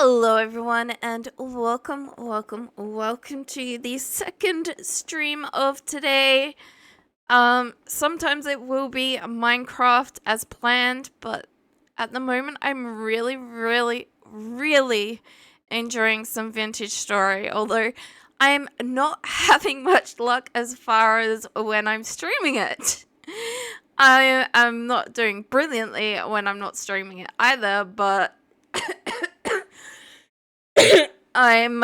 Hello everyone and welcome to the second stream of today. Sometimes it will be Minecraft as planned, but at the moment I'm really enjoying some Vintage Story, although I'm not having much luck as far as when I'm streaming it. I am not doing brilliantly when I'm not streaming it either, but I'm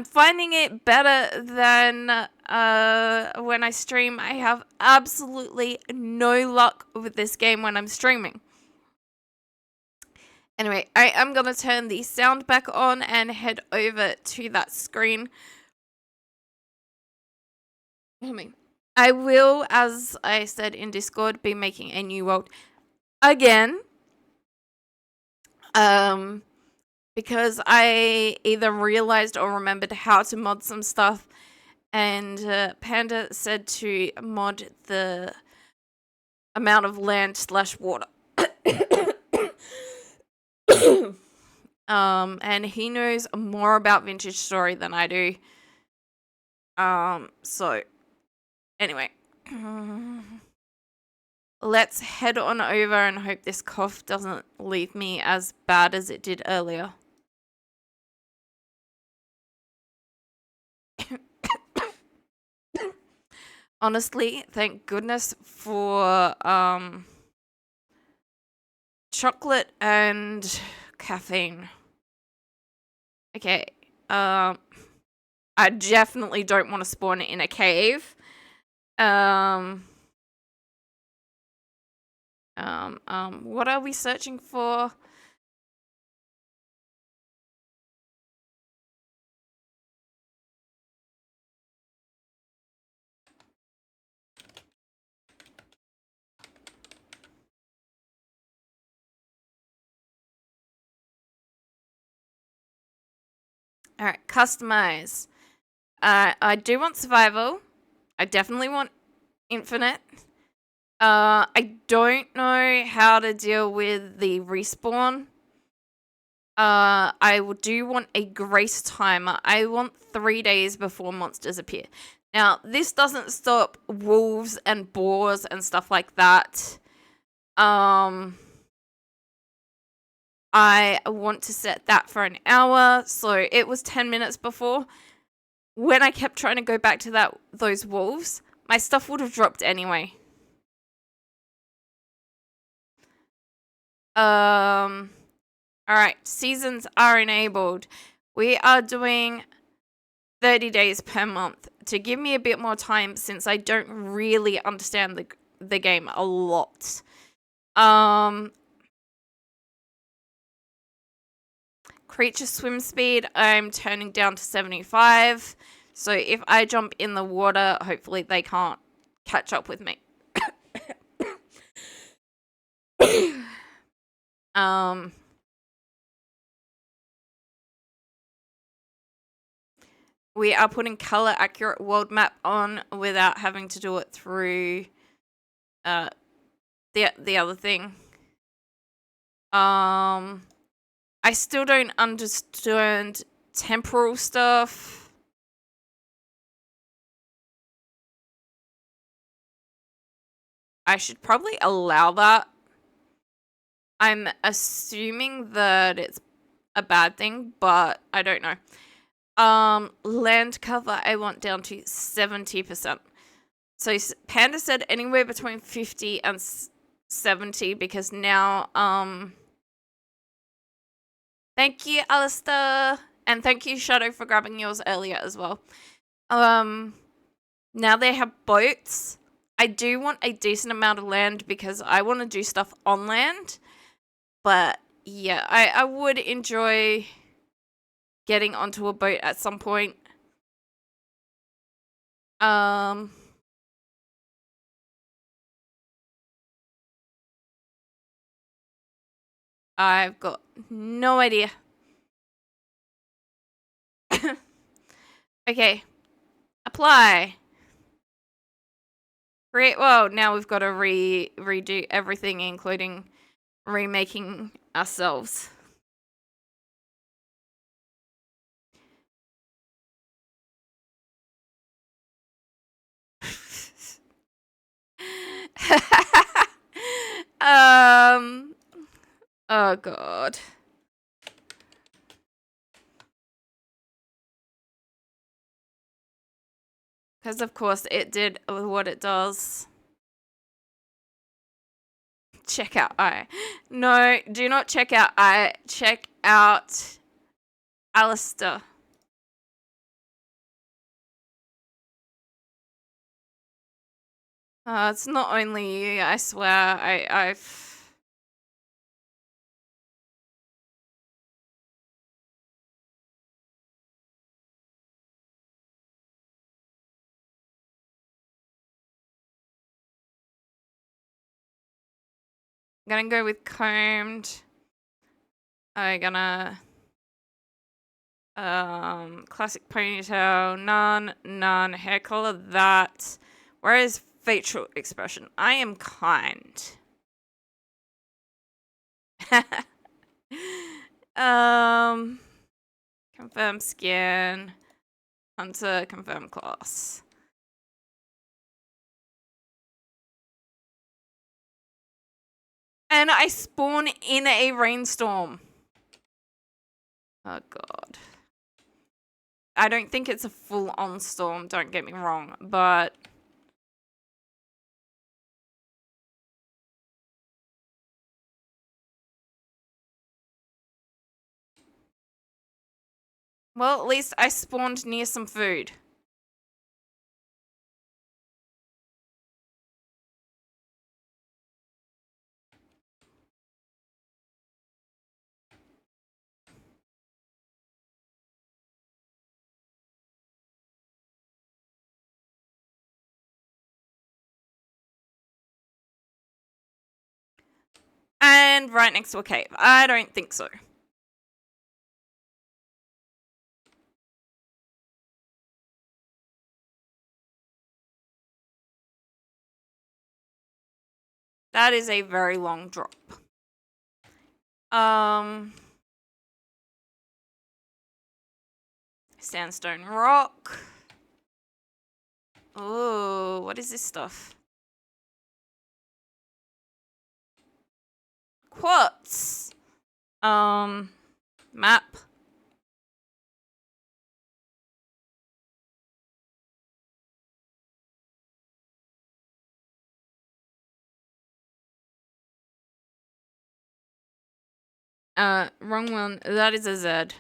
finding it better than when I stream. I have absolutely no luck with this game when I'm streaming. Anyway, I am gonna turn the sound back on and head over to that screen. I will, as I said in Discord, be making a new world again. Because I either realized or remembered how to mod some stuff, and Panda said to mod the amount of land/water. And he knows more about Vintage Story than I do. So anyway, let's head on over and hope this cough doesn't leave me as bad as it did earlier. Honestly, thank goodness for chocolate and caffeine. Okay, I definitely don't want to spawn in a cave. What are we searching for? Alright, customize. I do want survival. I definitely want infinite. I don't know how to deal with the respawn. I do want a grace timer. I want 3 days before monsters appear. Now, this doesn't stop wolves and boars and stuff like that. I want to set that for an hour, so it was 10 minutes before. When I kept trying to go back to those wolves, my stuff would have dropped anyway. Alright, seasons are enabled. We are doing 30 days per month to give me a bit more time since I don't really understand the game a lot. Creature swim speed, I'm turning down to 75. So if I jump in the water, hopefully they can't catch up with me. We are putting color accurate world map on without having to do it through the other thing. I still don't understand temporal stuff. I should probably allow that. I'm assuming that it's a bad thing, but I don't know. Land cover I want down to 70%. So Panda said anywhere between 50 and 70 because now, thank you, Alistair. And thank you, Shadow, for grabbing yours earlier as well. Now they have boats. I do want a decent amount of land because I want to do stuff on land. But yeah, I would enjoy getting onto a boat at some point. I've got no idea. Okay. Apply. Great. Well, now we've got to redo everything, including remaking ourselves. Oh, God. Because, of course, it did what it does. Check out I. No, do not check out I. Check out Alistair. It's not only you, I swear. I've... gonna go with combed. I'm gonna... classic ponytail. None. Hair color, that. Where is facial expression? I am kind. Confirm skin. Hunter, confirm class. And I spawn in a rainstorm. Oh, God. I don't think it's a full-on storm, don't get me wrong, but... well, at least I spawned near some food. And right next to a cave. I don't think so. That is a very long drop. Sandstone rock. Oh, what is this stuff? Quartz. Map. Wrong one. That is a Z.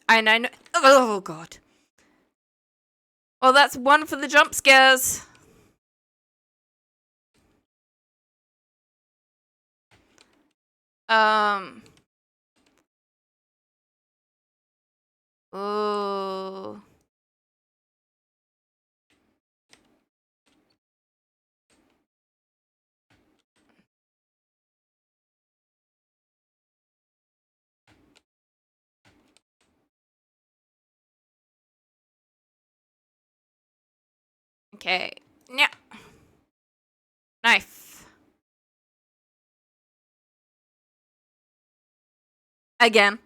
And I know. Oh, God. Well, that's one for the jump scares. Oh. Okay. Yeah. Knife. Again.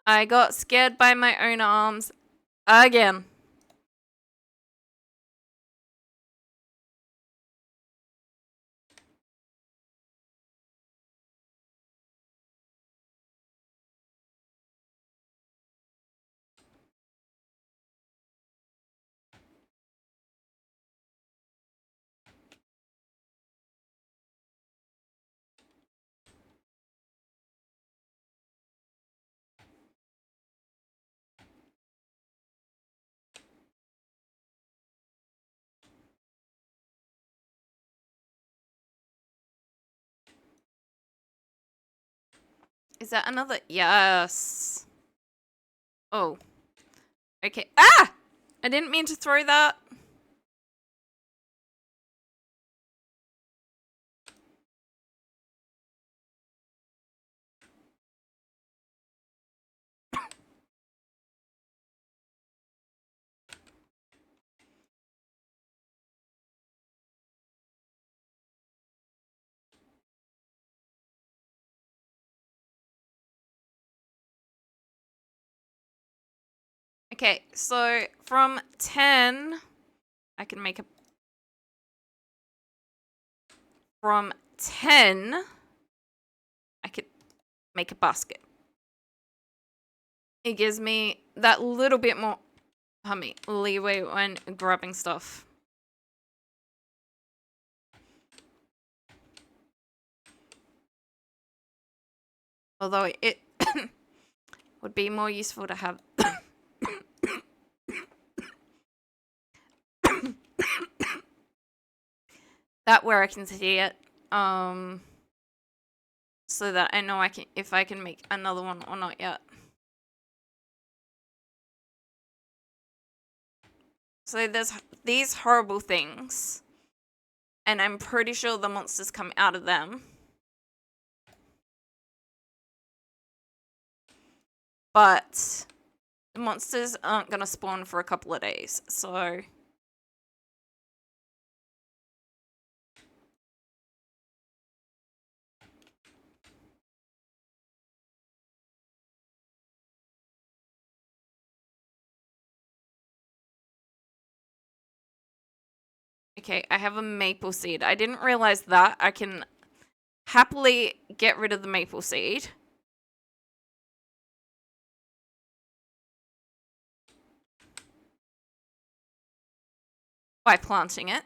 I got scared by my own arms. Again. Is that another? Yes. Oh. Okay. Ah! I didn't mean to throw that. Okay, so from 10, I can make a... From 10, I could make a basket. It gives me that little bit more leeway when grabbing stuff. Although it would be more useful to have that where I can see it. So that I know if I can make another one or not yet. So there's these horrible things. And I'm pretty sure the monsters come out of them. But the monsters aren't going to spawn for a couple of days. So... Okay, I have a maple seed. I didn't realize that. I can happily get rid of the maple seed. By planting it.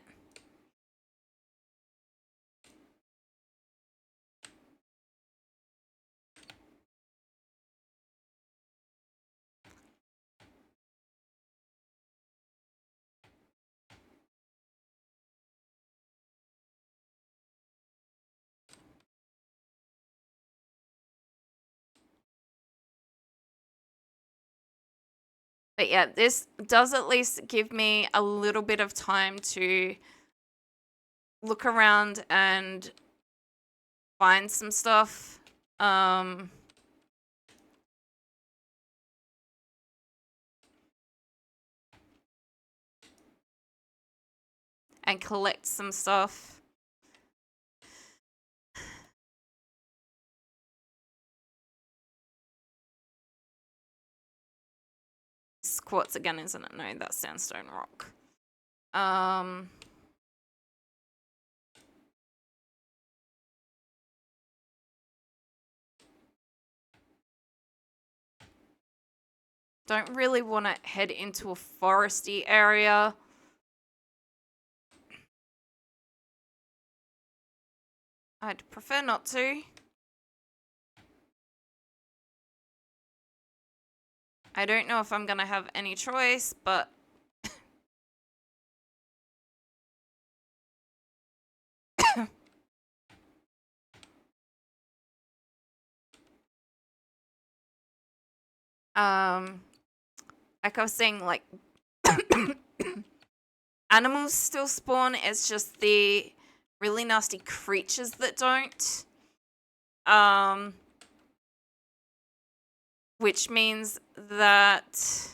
But yeah, this does at least give me a little bit of time to look around and find some stuff. And collect some stuff. It's quartz again, isn't it? No, that's sandstone rock. Don't really want to head into a foresty area. I'd prefer not to. I don't know if I'm gonna have any choice, but... like I was saying, like... animals still spawn, it's just the really nasty creatures that don't. Which means that...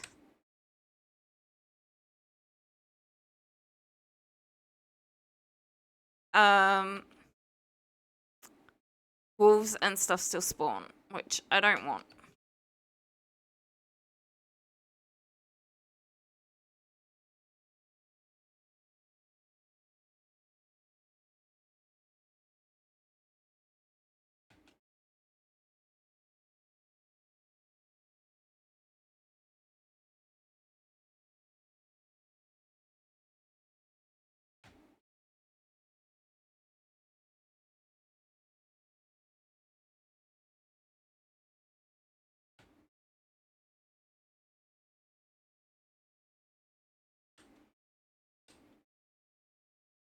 wolves and stuff still spawn, which I don't want.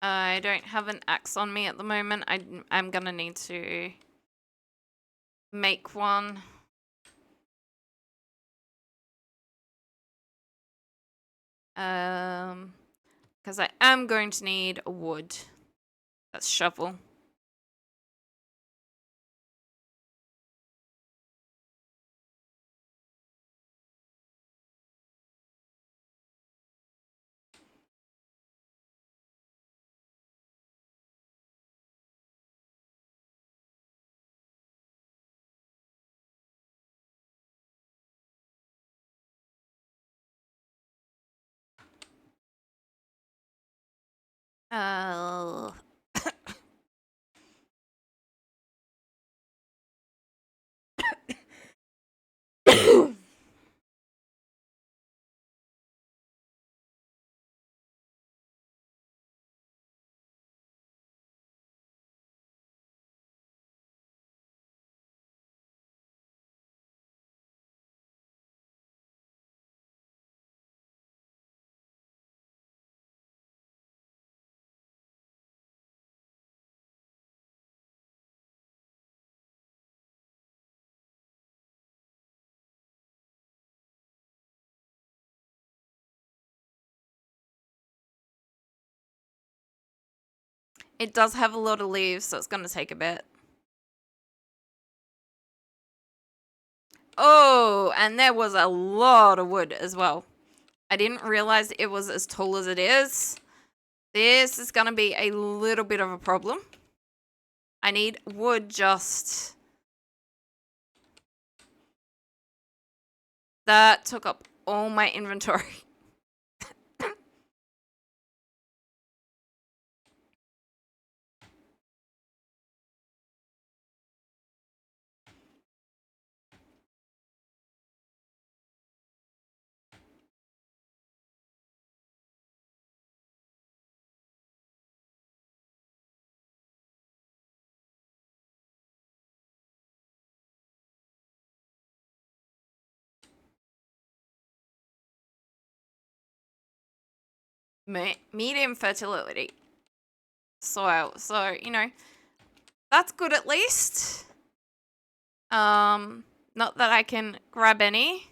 I don't have an axe on me at the moment. I'm gonna need to make one. Because I am going to need a wood. That's shovel. Oh. It does have a lot of leaves, so it's going to take a bit. Oh, and there was a lot of wood as well. I didn't realize it was as tall as it is. This is going to be a little bit of a problem. I need wood just... That took up all my inventory. Medium fertility soil. So, you know, that's good at least. Not that I can grab any.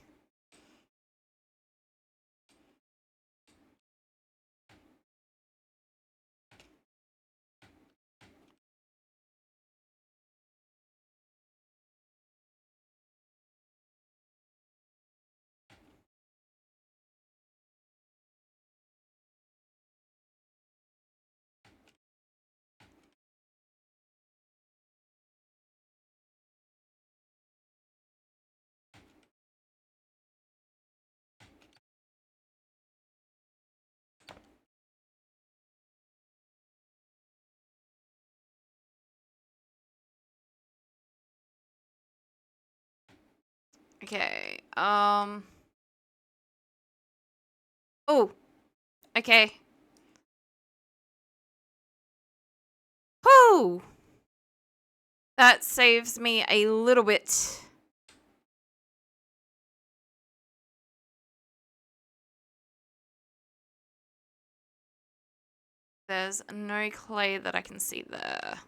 Okay. Oh. Okay. Whoo! That saves me a little bit. There's no clay that I can see there.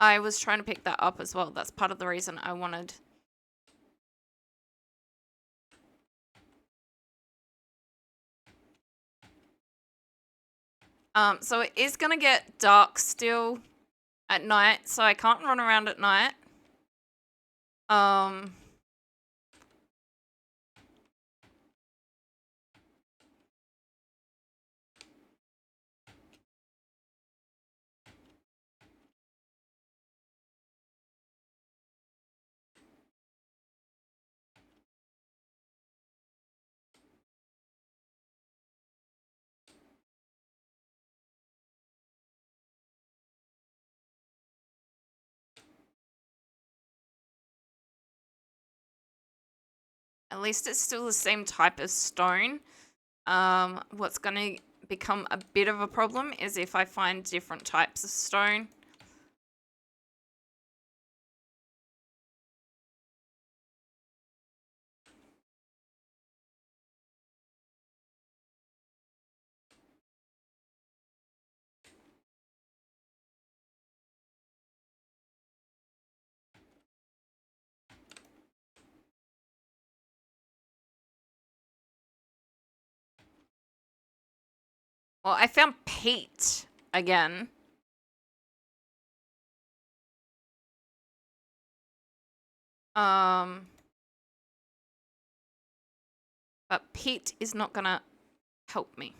I was trying to pick that up as well. That's part of the reason I wanted... So it is gonna get dark still at night, so I can't run around at night. At least it's still the same type of stone. What's gonna become a bit of a problem is if I find different types of stone. Well, I found peat again. But peat is not gonna help me.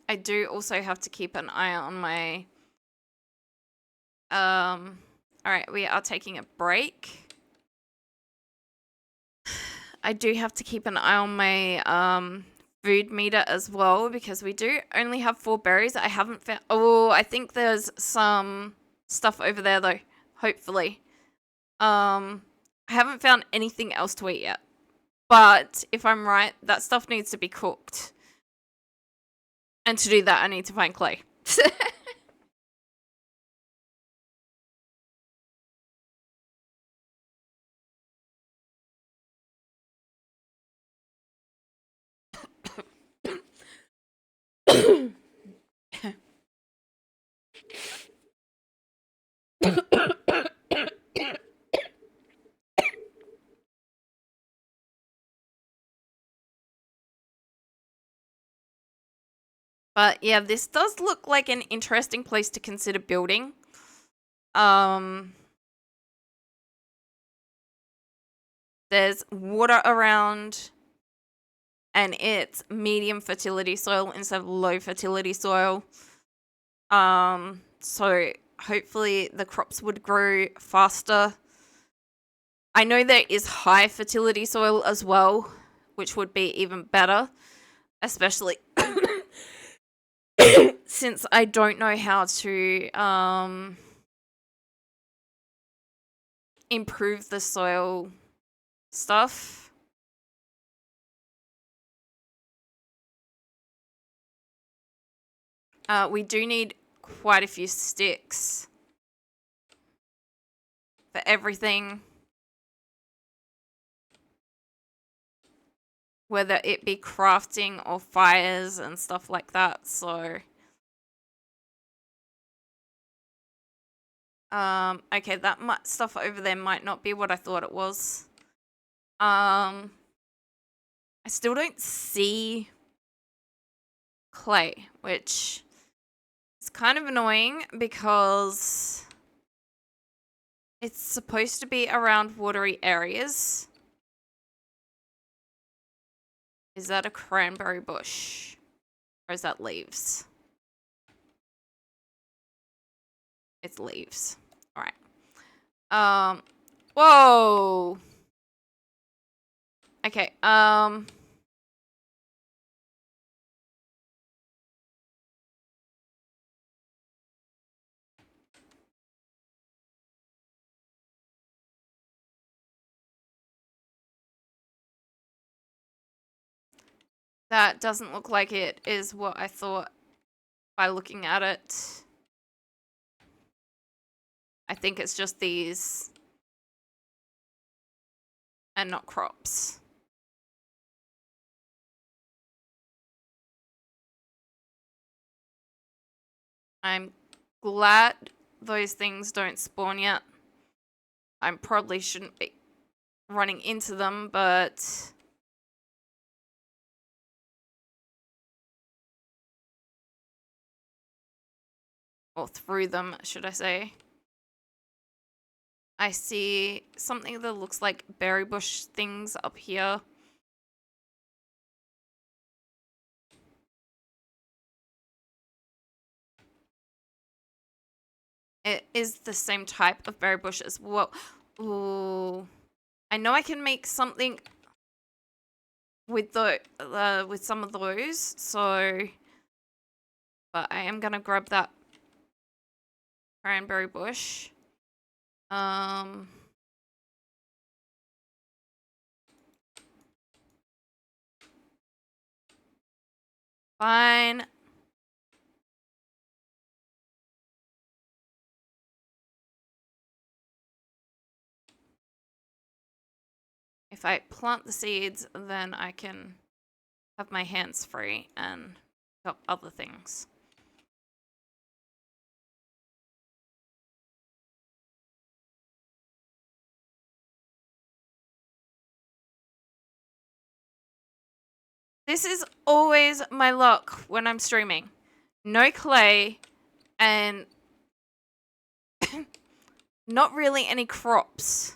I do also have to keep an eye on my... Alright, we are taking a break. I do have to keep an eye on my food meter as well, because we do only have 4 berries. I haven't found... Oh, I think there's some stuff over there though, hopefully. I haven't found anything else to eat yet. But if I'm right, that stuff needs to be cooked. And to do that, I need to find clay. But yeah, this does look like an interesting place to consider building. There's water around, and it's medium fertility soil instead of low fertility soil. So hopefully the crops would grow faster. I know there is high fertility soil as well, which would be even better, especially since I don't know how to improve the soil stuff. We do need quite a few sticks for everything, whether it be crafting or fires and stuff like that. So okay, that stuff over there might not be what I thought it was. I still don't see clay, which is kind of annoying because it's supposed to be around watery areas. Is that a cranberry bush? Or is that leaves? It's leaves. Alright. Whoa! Okay, that doesn't look like it is what I thought by looking at it. I think it's just these and not crops. I'm glad those things don't spawn yet. I probably shouldn't be running into them, but... or through them, should I say. I see something that looks like berry bush things up here. It is the same type of berry bush as well. Ooh. I know I can make something with with some of those, so... but I am gonna grab that cranberry bush. Fine. If I plant the seeds, then I can have my hands free and pick up other things. This is always my luck when I'm streaming. No clay and not really any crops.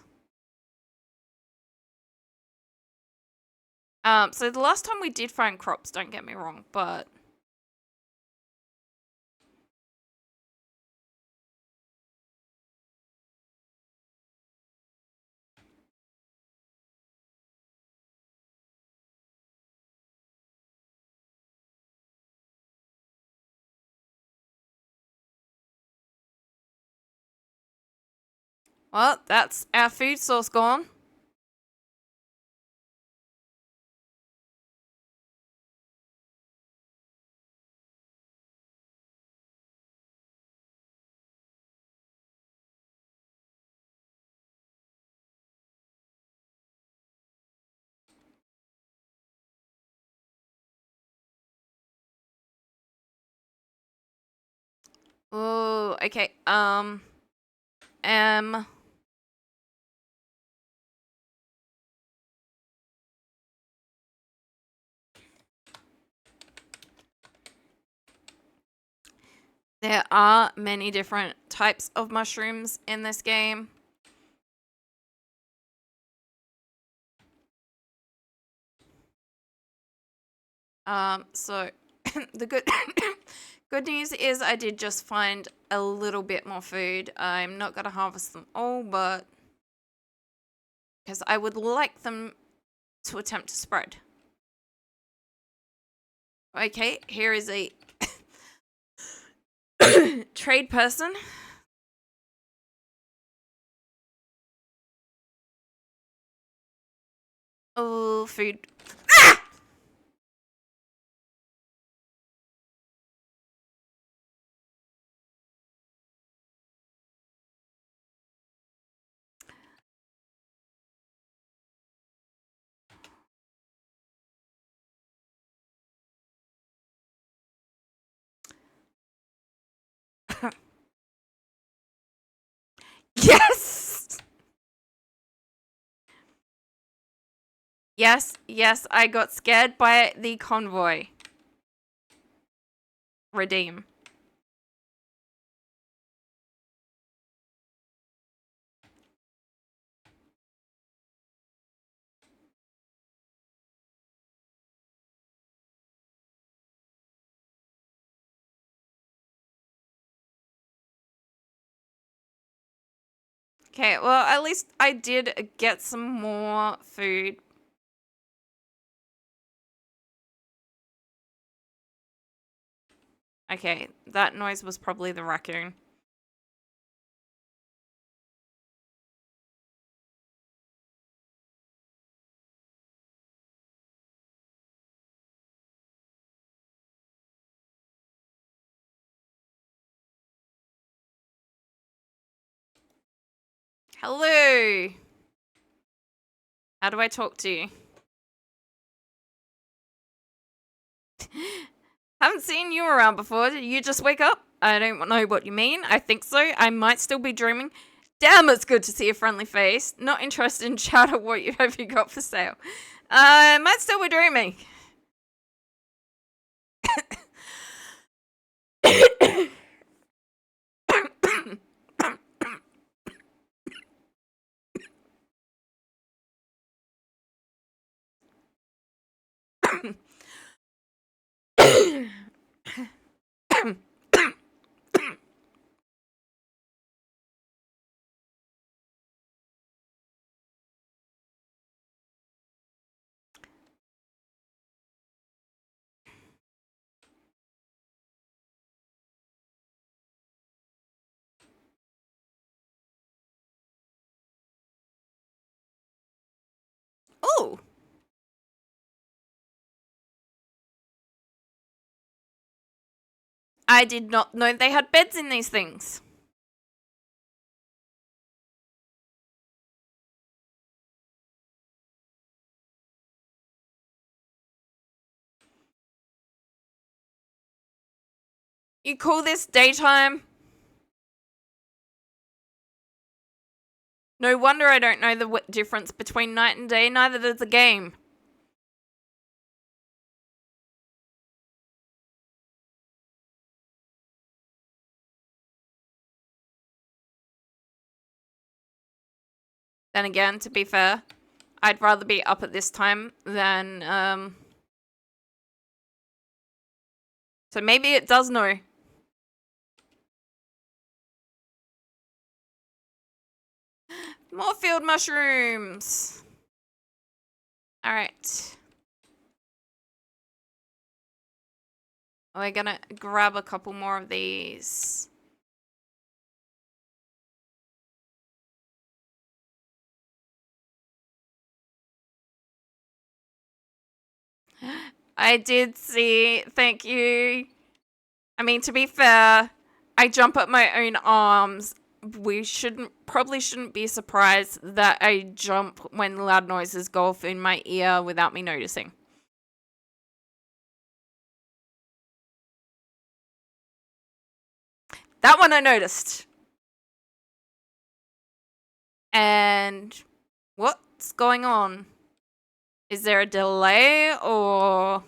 So the last time we did find crops, don't get me wrong, but Well, that's our food source gone. Oh, okay. Um, there are many different types of mushrooms in this game. So the good news is I did just find a little bit more food. I'm not gonna harvest them all, but because I would like them to attempt to spread. Okay, here is a trade person. Oh, food. Yes! Yes, yes, I got scared by the convoy. Redeem. Okay, well, at least I did get some more food. Okay, that noise was probably the raccoon. Hello! How do I talk to you? Haven't seen you around before. Did you just wake up? I don't know what you mean. I think so. I might still be dreaming. Damn, it's good to see a friendly face. Not interested in chat or what you have you got for sale. I might still be dreaming. Oh, I did not know they had beds in these things. You call this daytime? No wonder I don't know the difference between night and day, neither does the game. Then again, to be fair, I'd rather be up at this time than, So maybe it does know. More field mushrooms! Alright. We're gonna grab a couple more of these. I did see. Thank you. I mean, to be fair, I jump at my own arms. We probably shouldn't be surprised that I jump when loud noises go off in my ear without me noticing. That one I noticed. And what's going on? Is there a delay or...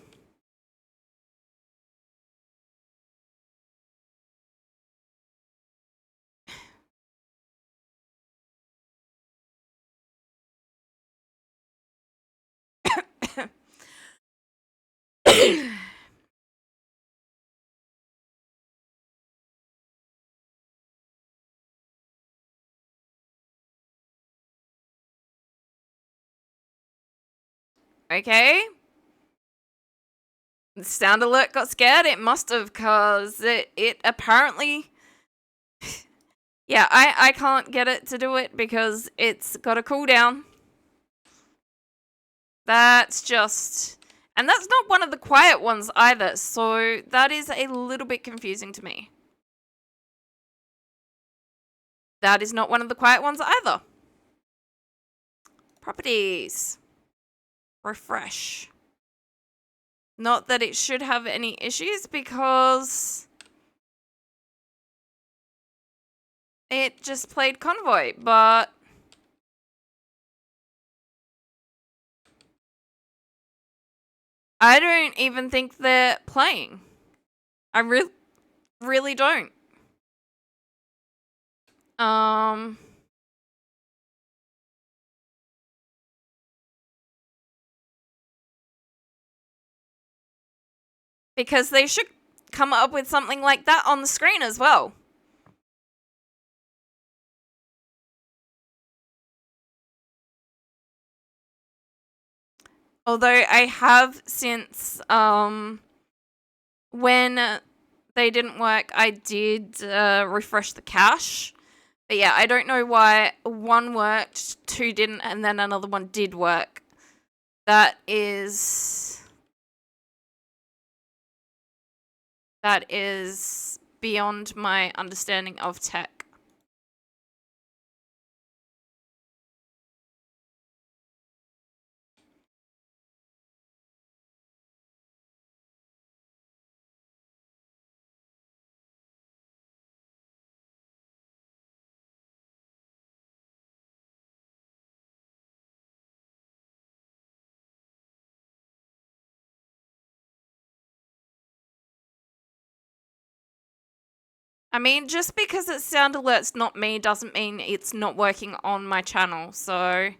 Okay. The sound alert got scared. It must have, because it apparently... Yeah, I can't get it to do it because it's got a cooldown. That's just... And that's not one of the quiet ones either, so that is a little bit confusing to me. That is not one of the quiet ones either. Properties. Refresh. Not that it should have any issues because it just played Convoy, but I don't even think they're playing. I really don't. Because they should come up with something like that on the screen as well. Although I have since, when they didn't work, I did refresh the cache. But yeah, I don't know why one worked, two didn't, and then another one did work. That is beyond my understanding of tech. I mean, just because it's sound alerts not me doesn't mean it's not working on my channel, so...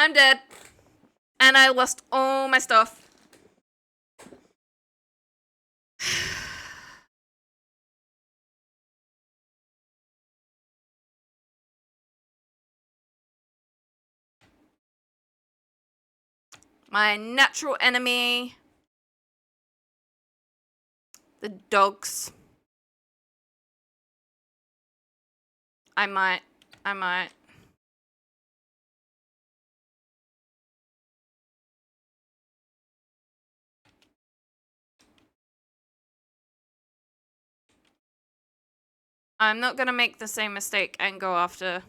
I'm dead. And I lost all my stuff. My natural enemy. The dogs. I might. I'm not gonna make the same mistake and go after...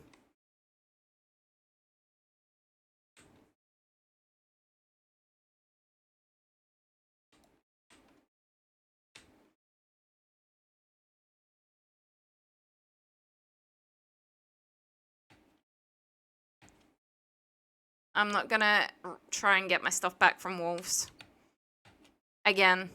I'm not gonna try and get my stuff back from wolves. Again.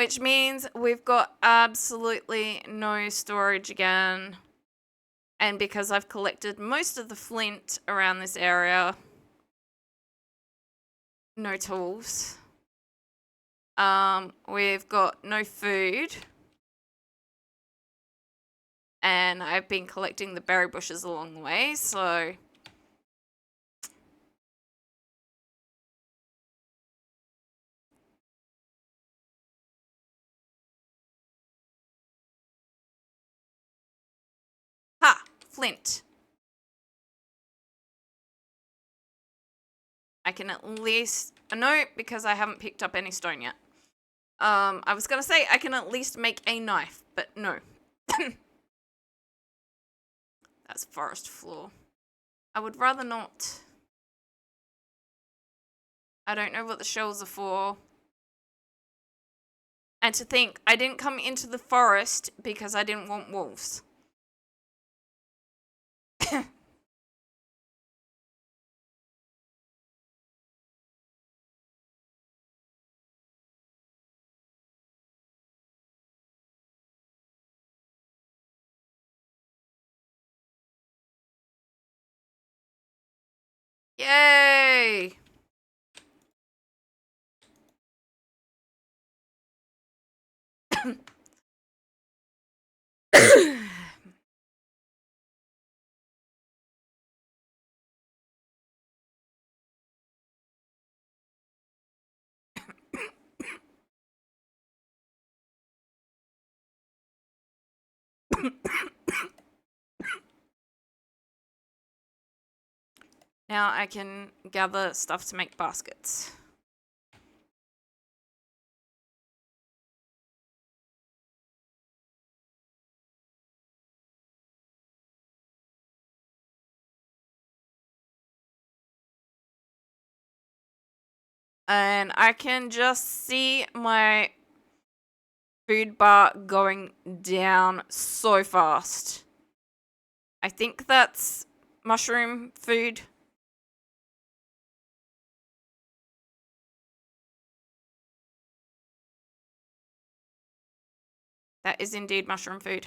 Which means we've got absolutely no storage again. And because I've collected most of the flint around this area, no tools. We've got no food. And I've been collecting the berry bushes along the way, so... Ha! Flint. I can at least... No, because I haven't picked up any stone yet. I was gonna say I can at least make a knife, but no. That's forest floor. I would rather not. I don't know what the shells are for. And to think, I didn't come into the forest because I didn't want wolves. Yay! Now I can gather stuff to make baskets. And I can just see my food bar going down so fast. I think that's mushroom food. That is indeed mushroom food.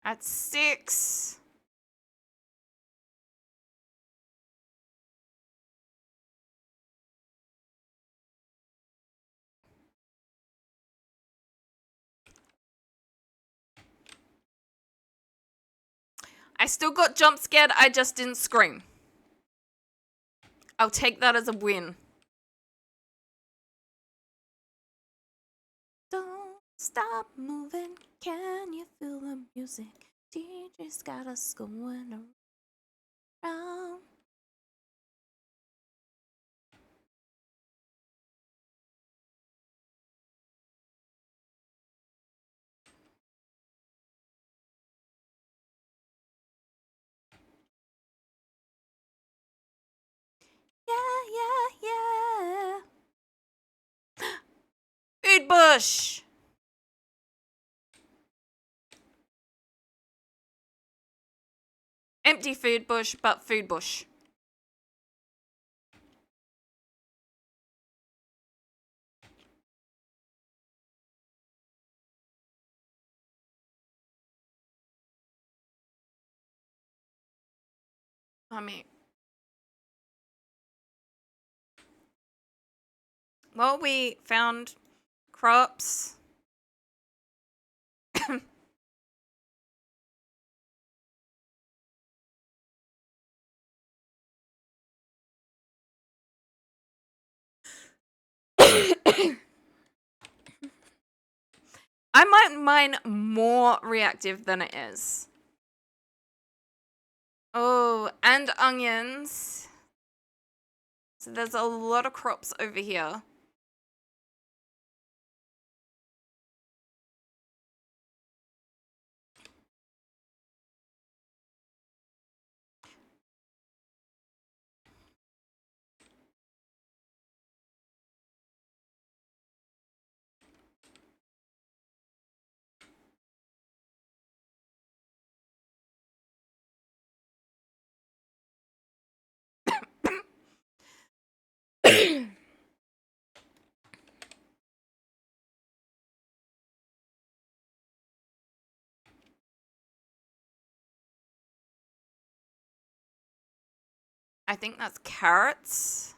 At 6. I still got jump scared, I just didn't scream. I'll take that as a win. Don't stop moving, can you feel the music? DJ's got us going around. Yeah, yeah, yeah. Food bush. Empty food bush, but food bush. I mean, well, we found crops. I might mine more reactive than it is. Oh, and onions. So there's a lot of crops over here. I think that's carrots.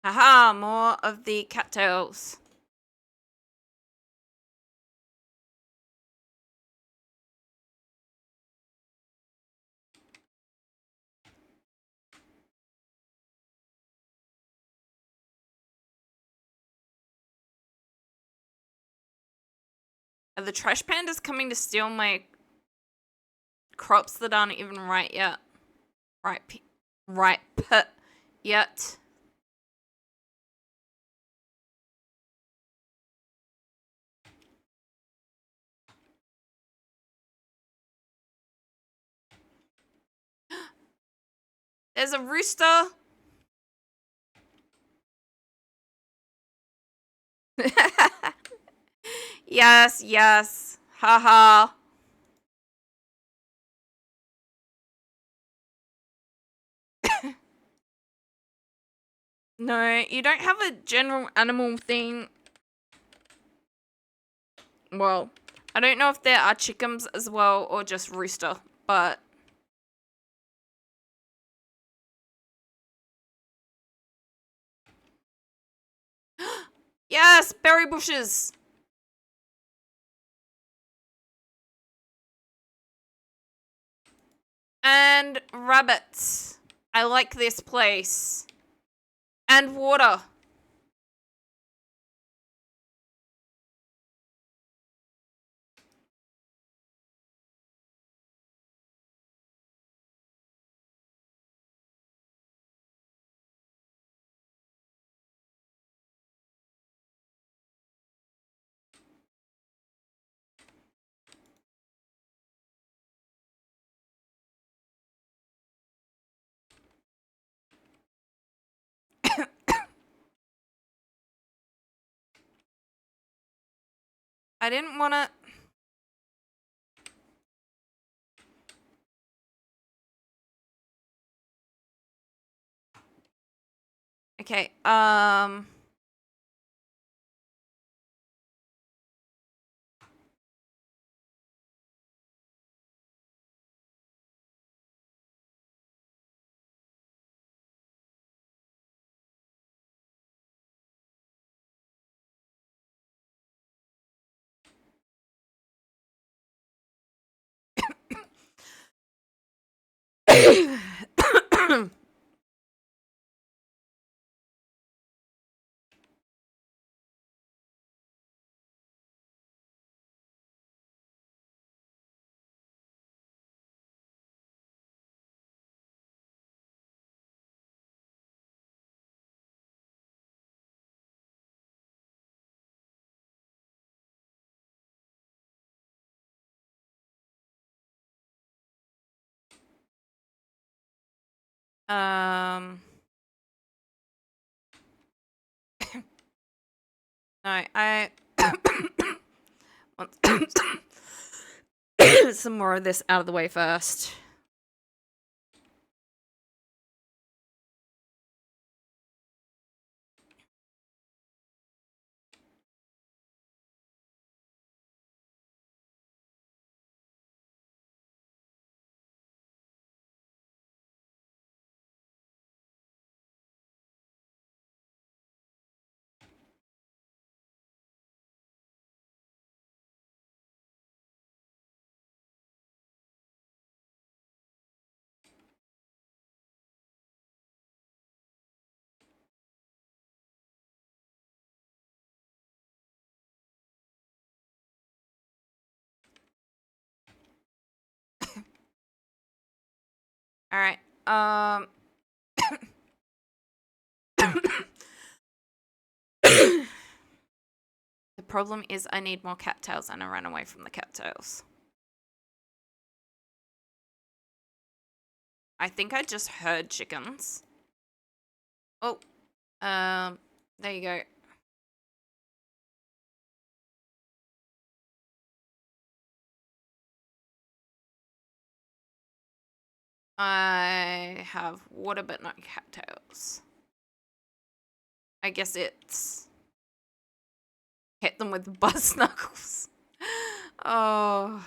Haha, more of the cattails. Are the trash pandas coming to steal my crops that aren't even right yet? Ripe yet. There's a rooster. Yes, yes. Haha. No, you don't have a general animal thing. Well, I don't know if there are chickens as well or just rooster, but yes, berry bushes. And rabbits. I like this place. And water. I didn't want to... Okay, um... No, I want some more of this out of the way first. Alright. The problem is I need more cattails and I ran away from the cattails. I think I just heard chickens. Oh, there you go. I have water but not cattails. I guess it's hit them with buzz knuckles. Oh.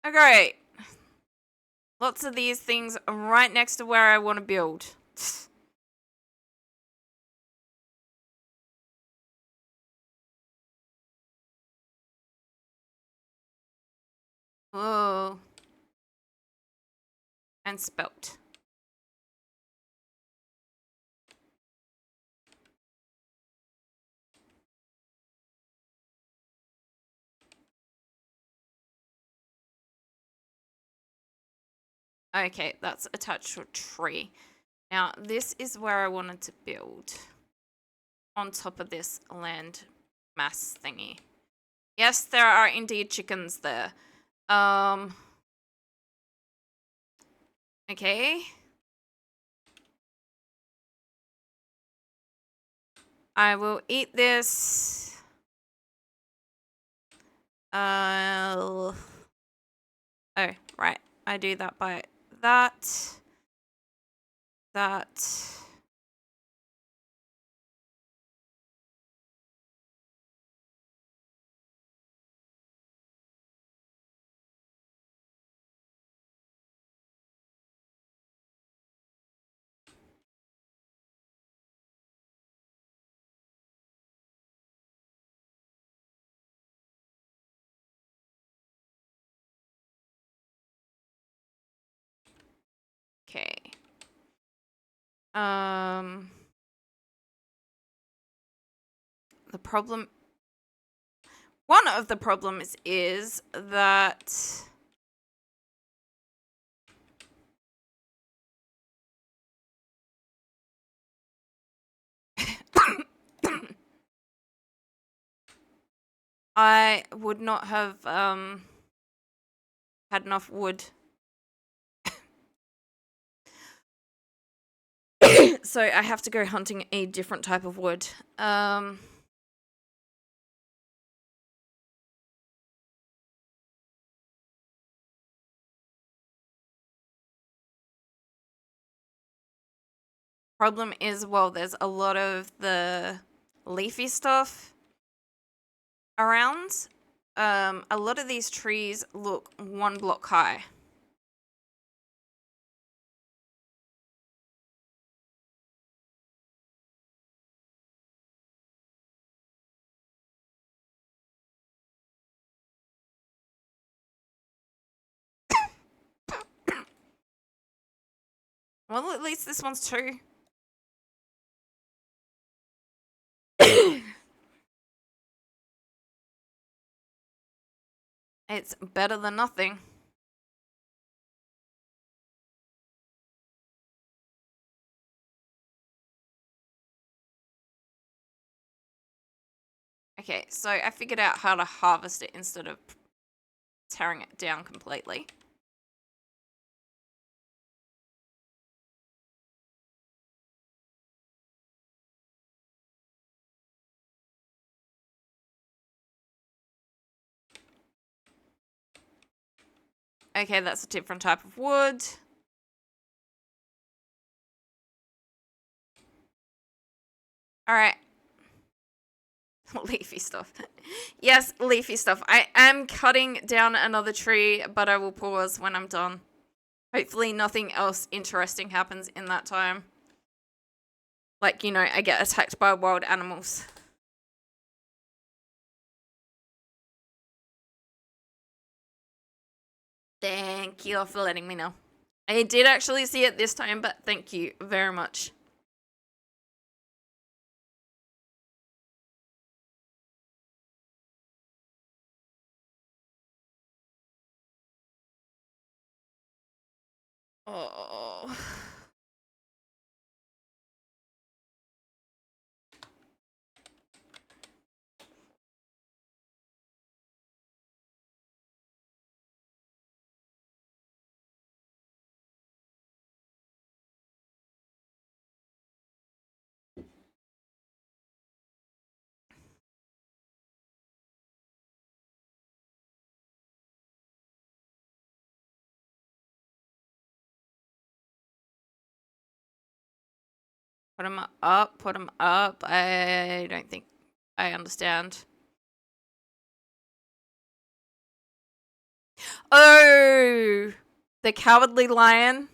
Okay. Lots of these things right next to where I want to build. Oh. And spelt. Okay, that's attached to a tree. Now, this is where I wanted to build. On top of this land mass thingy. Yes, there are indeed chickens there. Okay. I will eat this. Oh, right. I do that by that. That. Okay. The problem. One of the problems is that. I would not have had enough wood. So I have to go hunting a different type of wood. Problem is, well, there's a lot of the leafy stuff around. A lot of these trees look 1 block high. Well, at least this one's 2. It's better than nothing. Okay, so I figured out how to harvest it instead of tearing it down completely. Okay, that's a different type of wood. Alright. Leafy stuff. Yes, leafy stuff. I am cutting down another tree, but I will pause when I'm done. Hopefully nothing else interesting happens in that time. Like, you know, I get attacked by wild animals. Thank you for letting me know. I did actually see it this time, but thank you very much. Oh. Put them up, put them up. I don't think I understand. Oh, the cowardly lion.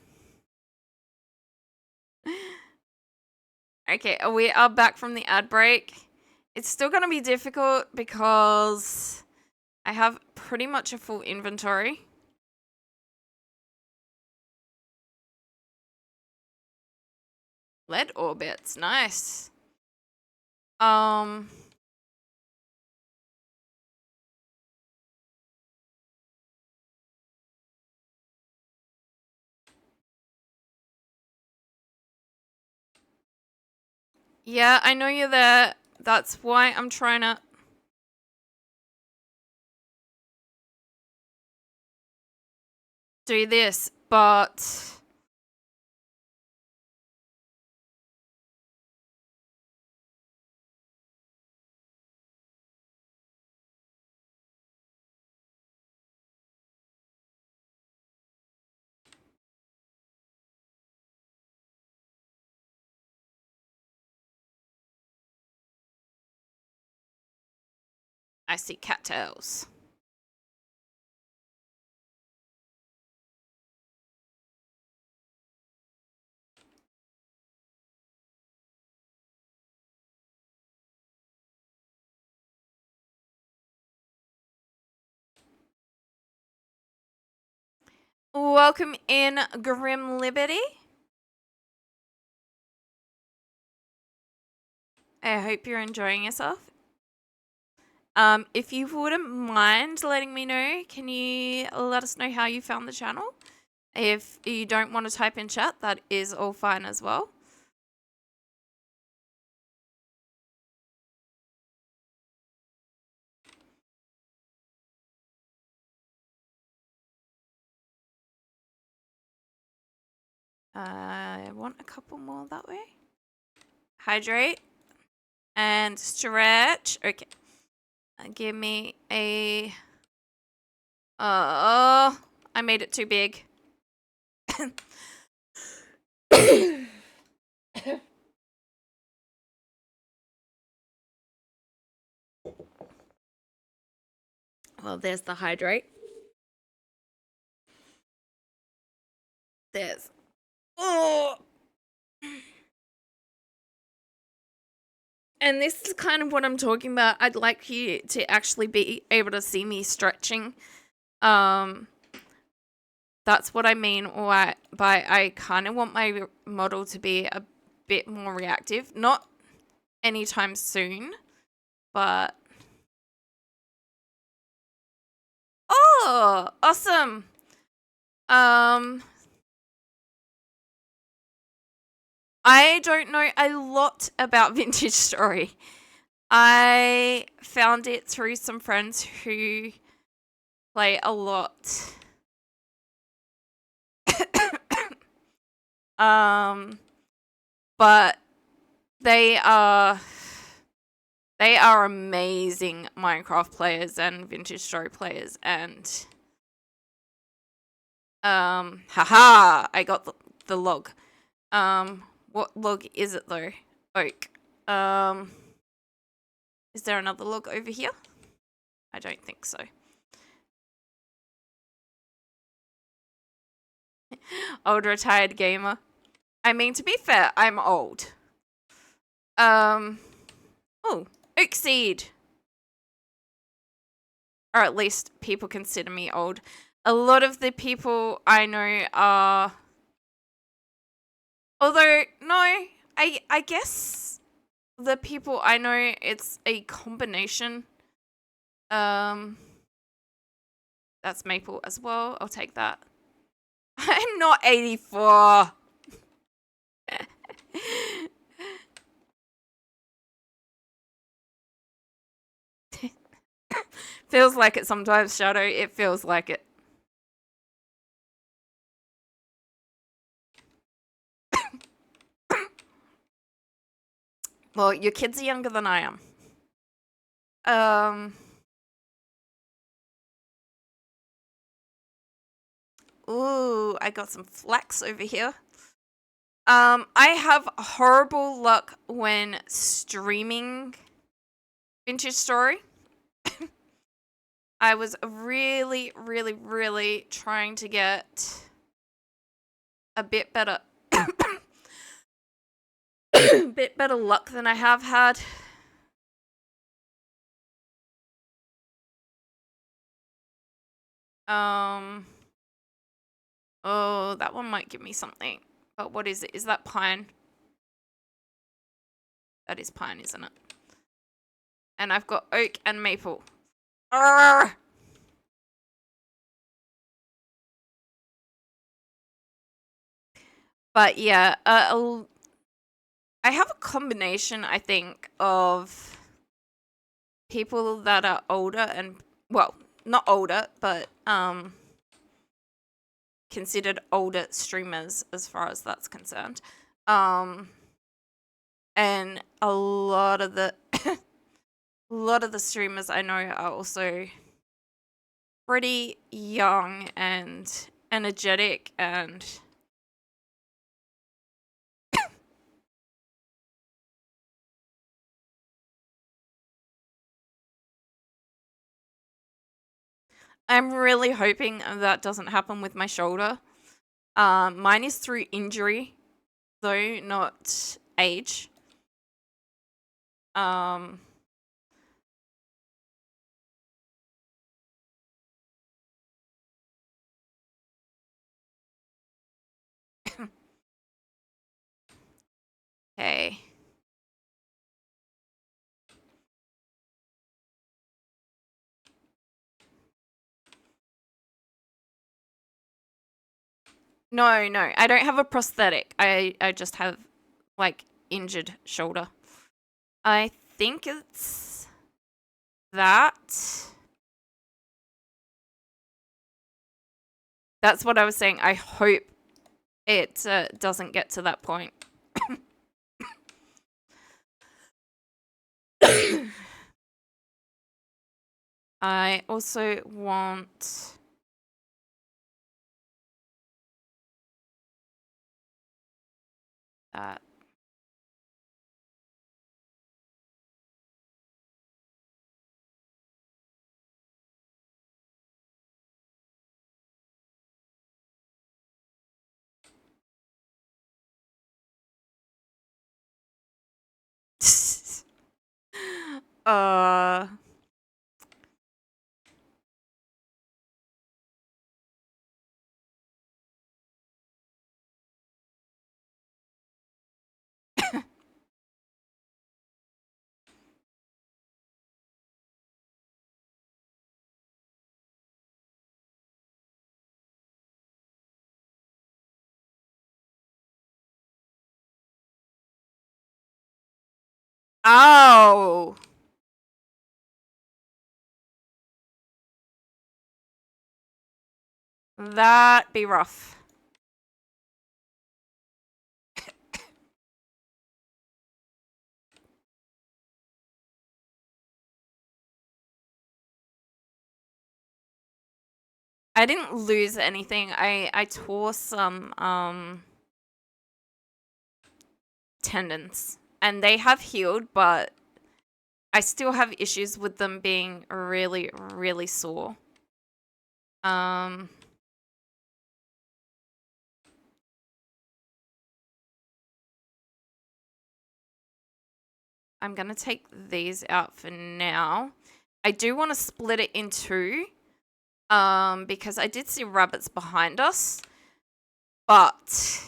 Okay, we are back from the ad break. It's still going to be difficult because I have pretty much a full inventory. Lead orbits, nice. Yeah, I know you're there. That's why I'm trying to... do this, but... I see cattails. Welcome in, Grim Liberty. I hope you're enjoying yourself. If you wouldn't mind letting me know, can you let us know how you found the channel? If you don't want to type in chat, that is all fine as well. I want a couple more that way. Hydrate and stretch. Okay. Give me a... I made it too big. Well, there's the hydrate. There's... oh! And this is kind of what I'm talking about. I'd like you to actually be able to see me stretching. That's what I mean by I kind of want my model to be a bit more reactive. Not anytime soon, but... oh, awesome. I don't know a lot about Vintage Story. I found it through some friends who play a lot. But they are amazing Minecraft players and Vintage Story players, and haha, I got the log. What log is it though? Oak. Is there another log over here? I don't think so. Old retired gamer. I mean, to be fair, I'm old. Oh, Oak Seed. Or at least people consider me old. A lot of the people I know are... Although, no, I guess the people I know, it's a combination. That's Maple as well. I'll take that. I'm not 84. Feels like it sometimes, Shadow. It feels like it. Well, your kids are younger than I am. Ooh, I got some flax over here. I have horrible luck when streaming Vintage Story. I was really, really, really trying to get a bit better bit better luck than I have had. Oh, that one might give me something. But what is it? Is that pine? That is pine, isn't it? And I've got oak and maple. Arrgh! But yeah, I have a combination, I think, of people that are older and, well, not older, but considered older streamers as far as that's concerned. And a lot of the streamers I know are also pretty young and energetic and I'm really hoping that doesn't happen with my shoulder. Mine is through injury, though, not age. Okay. No, I don't have a prosthetic. I just have, like, injured shoulder. I think it's that. That's what I was saying. I hope it doesn't get to that point. I also want... that. uh... Oh! That'd be rough. I didn't lose anything. I tore some tendons and they have healed, but I still have issues with them being really, really sore. I'm going to take these out for now. I do want to split it in two. Because I did see rabbits behind us. But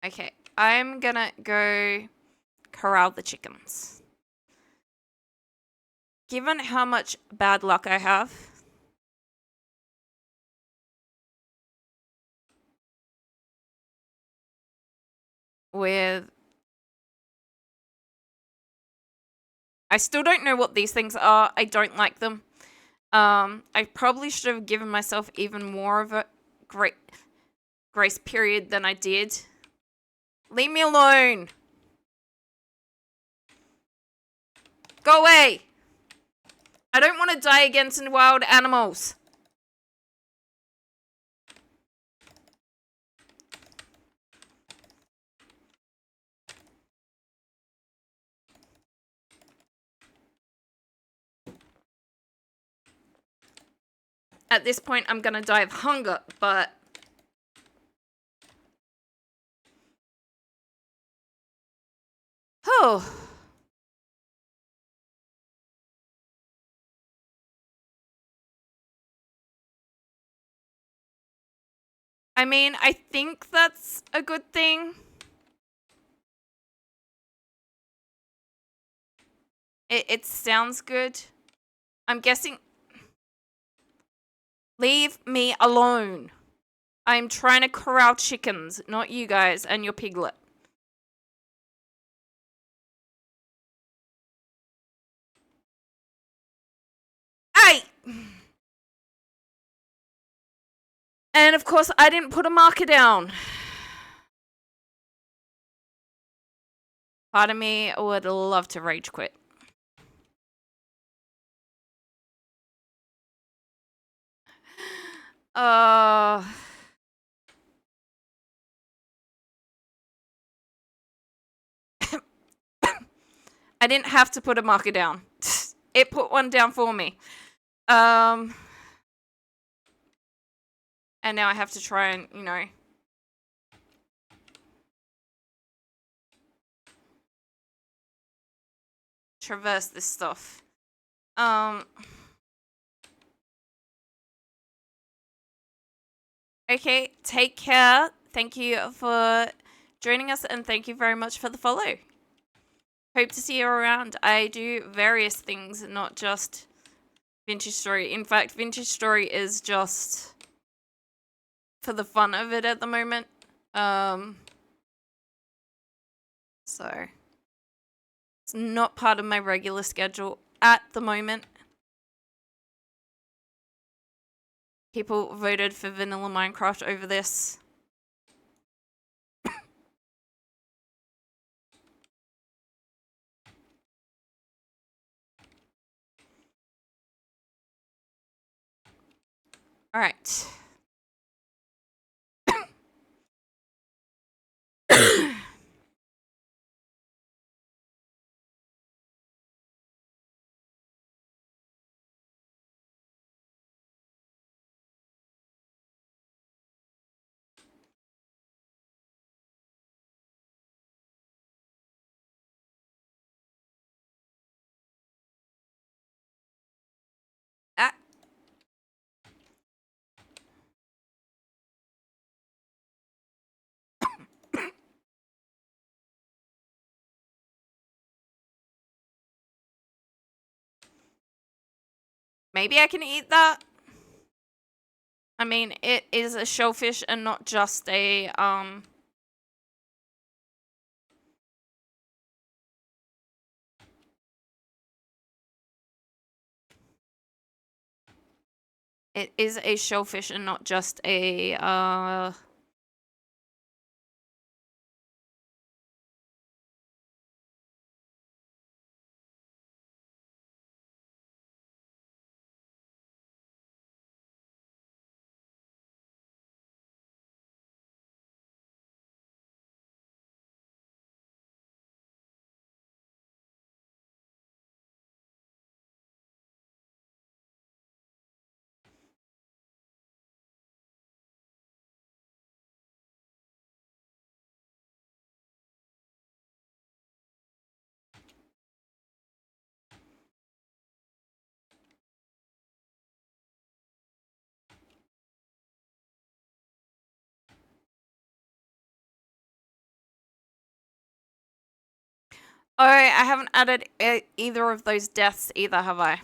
okay, I'm gonna go corral the chickens. Given how much bad luck I have, with... I still don't know what these things are. I don't like them. I probably should have given myself even more of a grace period than I did. Leave me alone. Go away. I don't want to die against wild animals. At this point, I'm gonna die of hunger, but... Oh. I mean, I think that's a good thing. It sounds good. I'm guessing... Leave me alone. I'm trying to corral chickens, not you guys and your piglet. Hey! And of course, I didn't put a marker down. Part of me would love to rage quit. I didn't have to put a marker down. It put one down for me. And now I have to try and, you know... traverse this stuff. Okay, take care. Thank you for joining us, and thank you very much for the follow. Hope to see you around. I do various things, not just Vintage Story. In fact, Vintage Story is just for the fun of it at the moment. So it's not part of my regular schedule at the moment. People voted for vanilla Minecraft over this. All right. Ah. Maybe I can eat that. I mean, it is a shellfish and not just a, It is a shellfish and not just a, Oh, I haven't added either of those deaths either, have I?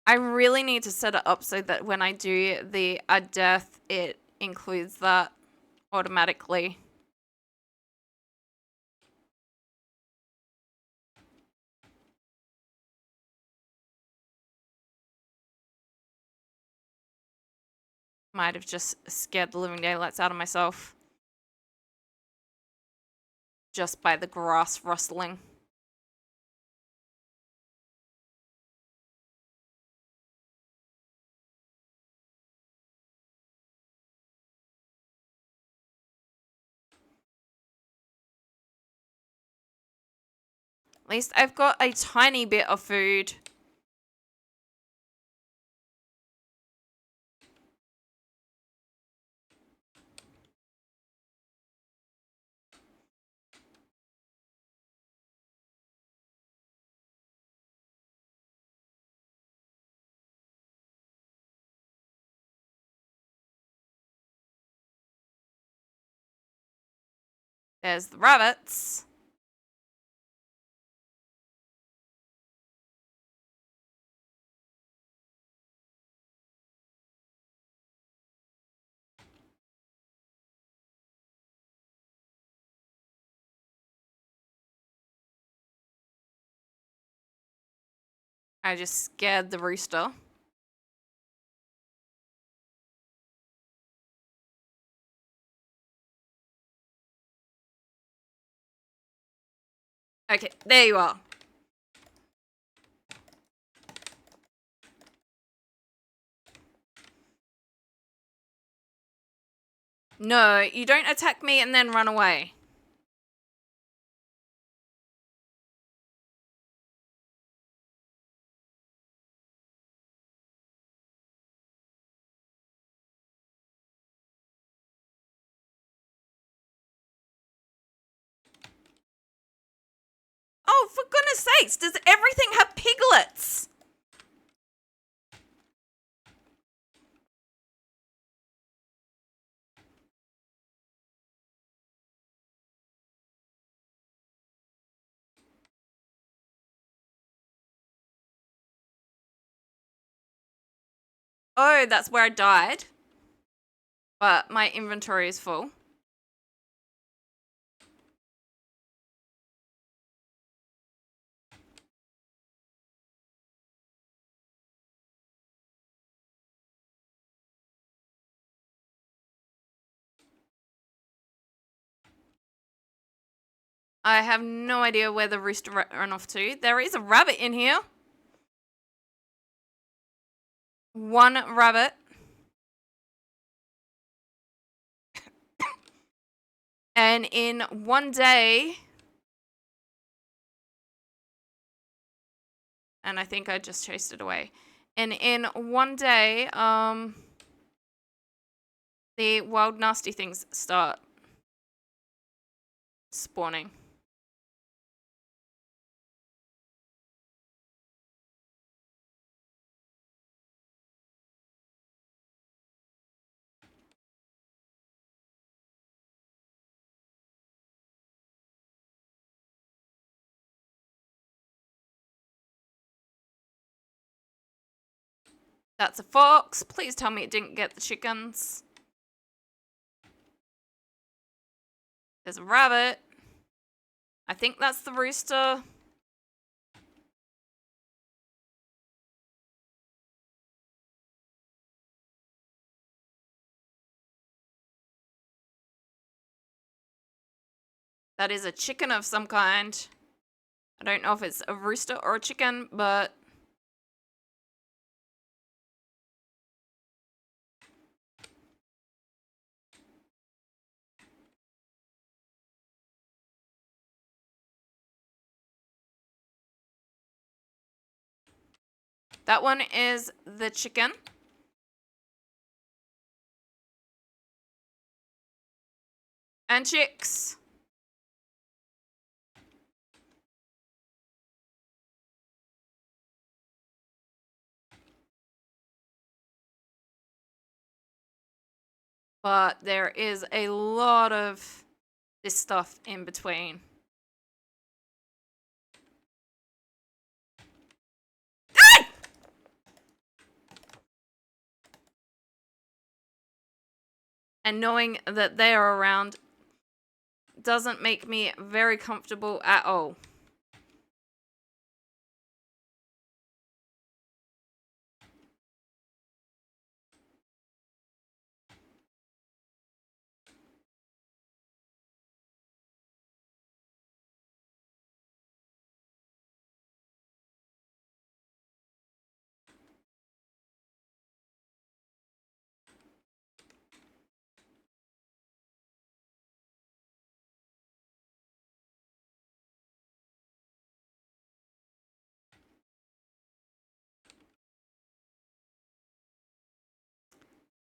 I really need to set it up so that when I do the add death, it includes that automatically. Might have just scared the living daylights out of myself. Just by the grass rustling. At least I've got a tiny bit of food. There's the rabbits. I just scared the rooster. Okay, there you are. No, you don't attack me and then run away. Oh, for goodness sakes, does everything have piglets? Oh, that's where I died. But my inventory is full. I have no idea where the rooster ran off to. There is a rabbit in here. One rabbit. And in one day... And I think I just chased it away. And in one day, the wild nasty things start spawning. That's a fox. Please tell me it didn't get the chickens. There's a rabbit. I think that's the rooster. That is a chicken of some kind. I don't know if it's a rooster or a chicken, but... That one is the chicken. And chicks. But there is a lot of this stuff in between. And knowing that they are around doesn't make me very comfortable at all.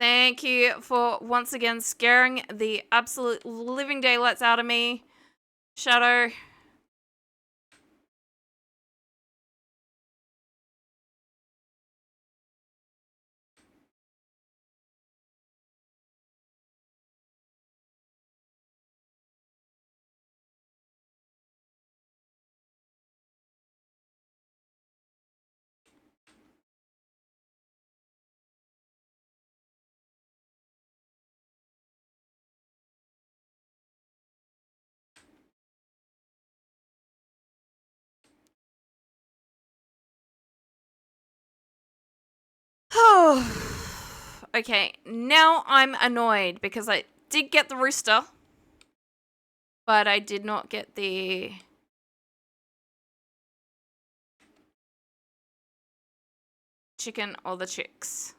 Thank you for once again scaring the absolute living daylights out of me, Shadow. Okay, now I'm annoyed because I did get the rooster, but I did not get the chicken or the chicks.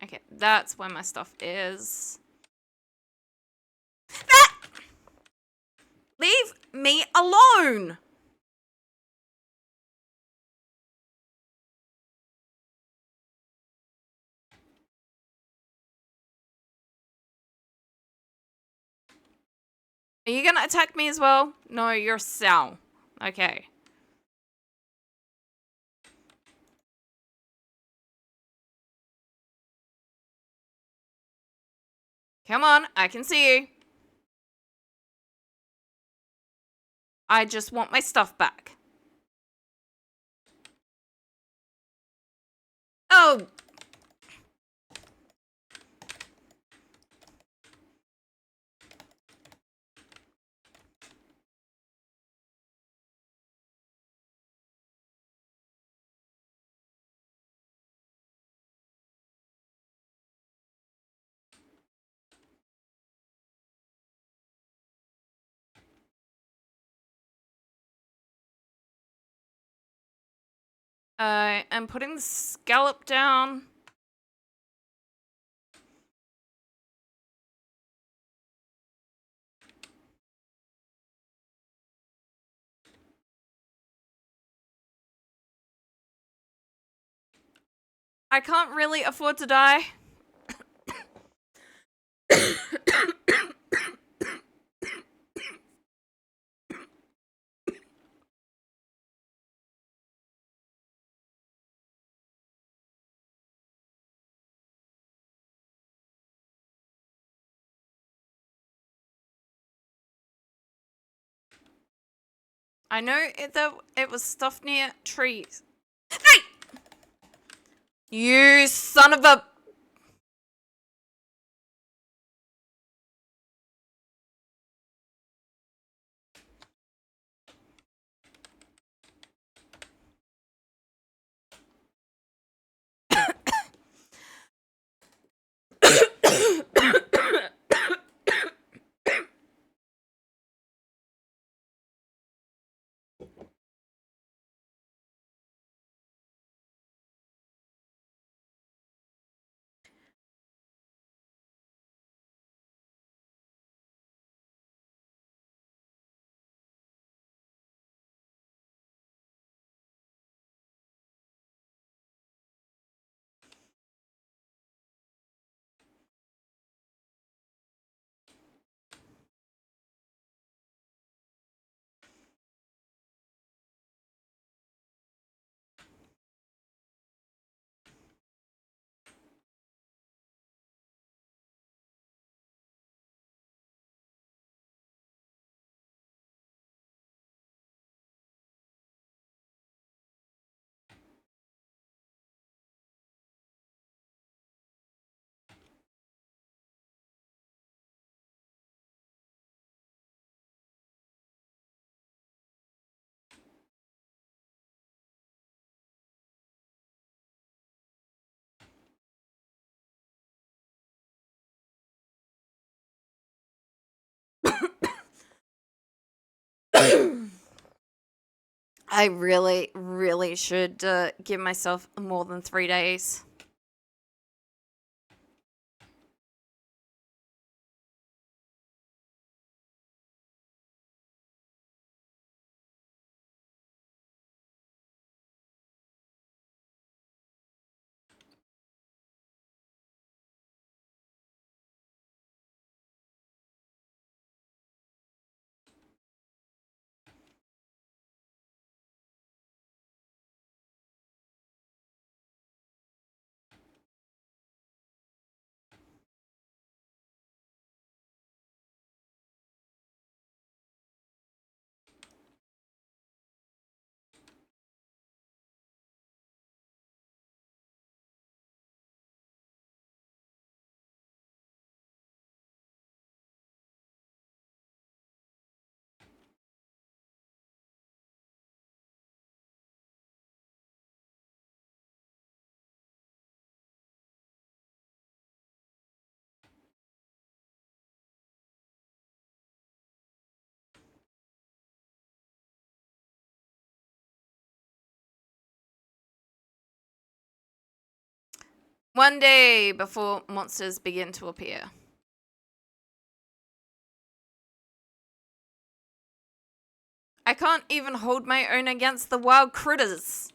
Okay, that's where my stuff is. That! Leave me alone! Are you gonna attack me as well? No, you're Sal. Okay. Come on, I can see you. I just want my stuff back. Oh! I'm putting the scallop down. I can't really afford to die. I know it was stuff near trees. Hey! You son of a... I really, really should give myself more than 3 days. One day before monsters begin to appear. I can't even hold my own against the wild critters.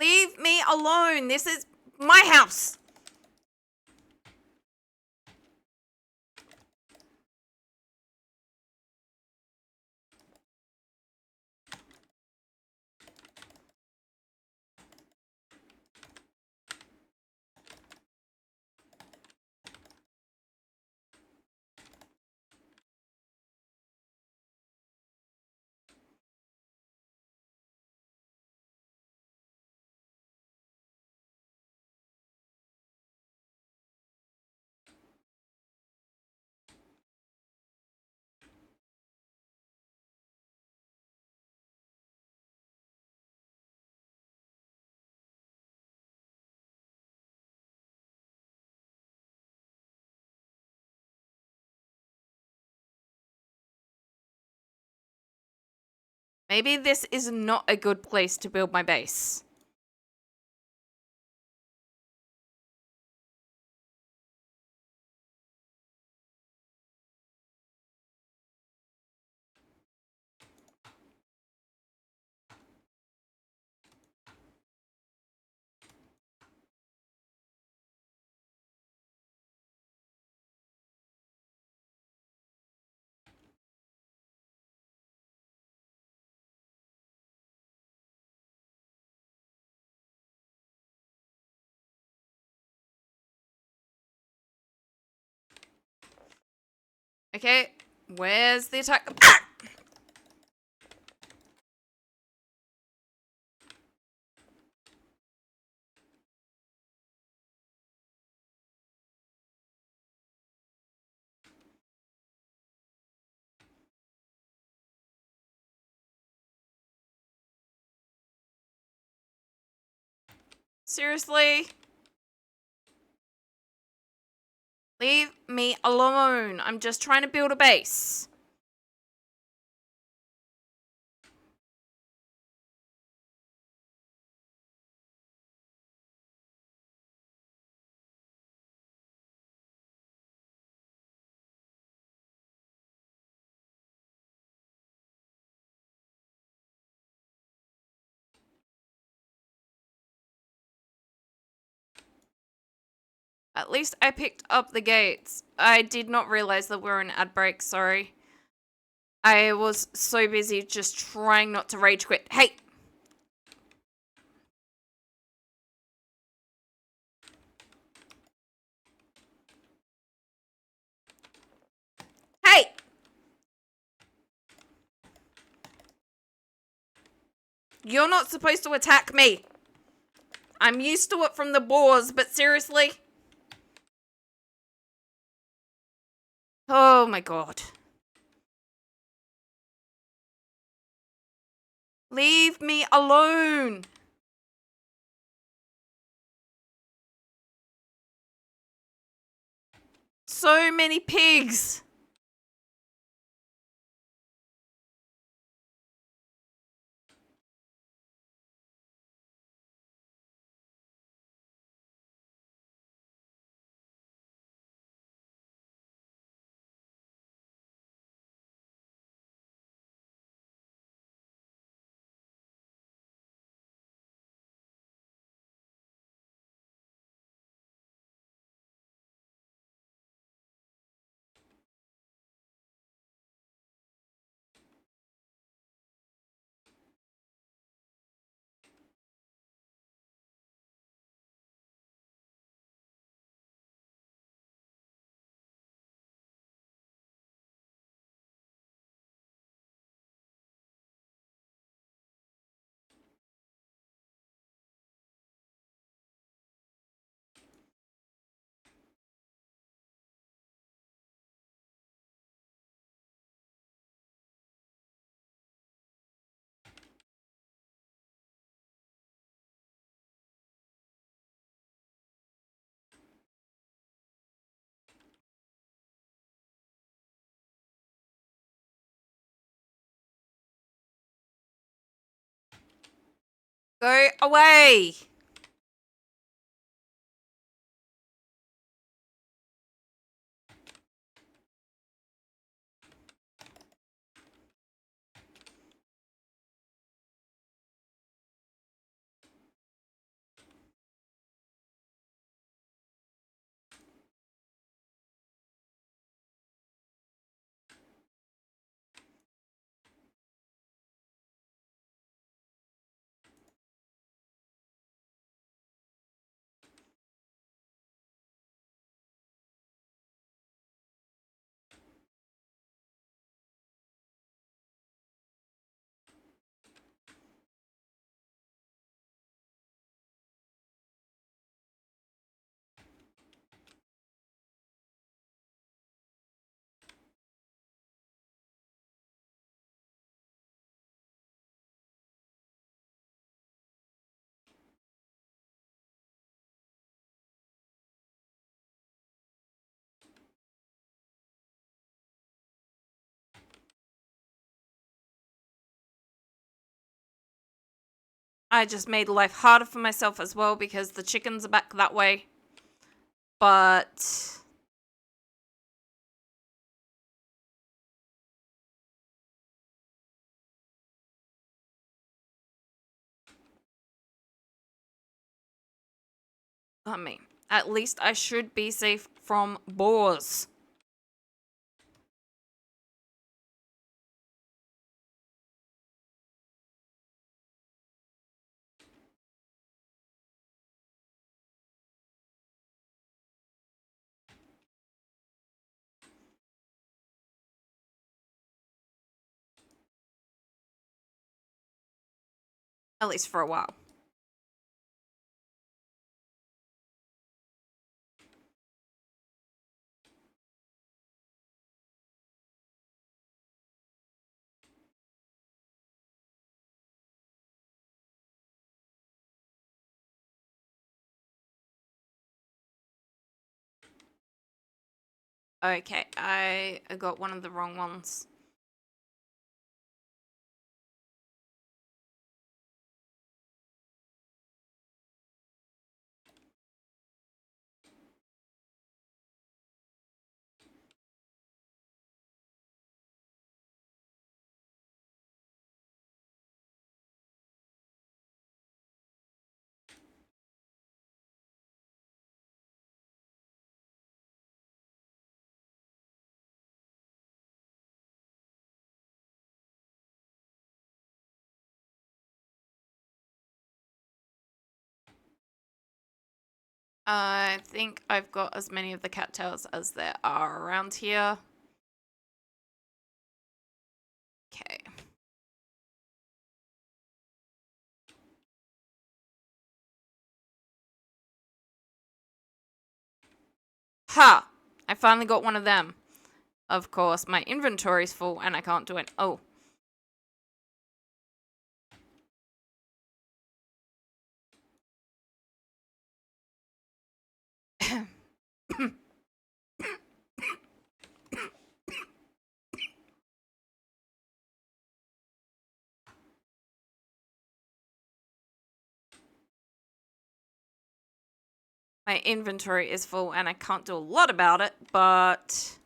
Leave me alone. This is my house. Maybe this is not a good place to build my base. Okay, where's the attack? Ah! Seriously? Leave me alone. I'm just trying to build a base. At least I picked up the gates. I did not realize that we're in ad break, sorry. I was so busy just trying not to rage quit. Hey! Hey! You're not supposed to attack me. I'm used to it from the boars, but seriously? Oh my god. Leave me alone. So many pigs. Go away. I just made life harder for myself as well because the chickens are back that way. But I mean, at least I should be safe from boars. At least for a while. Okay, I got one of the wrong ones. I think I've got as many of the cattails as there are around here. Okay. Ha! I finally got one of them. Of course, my inventory's full and I can't do it. Oh. My inventory is full and I can't do a lot about it, but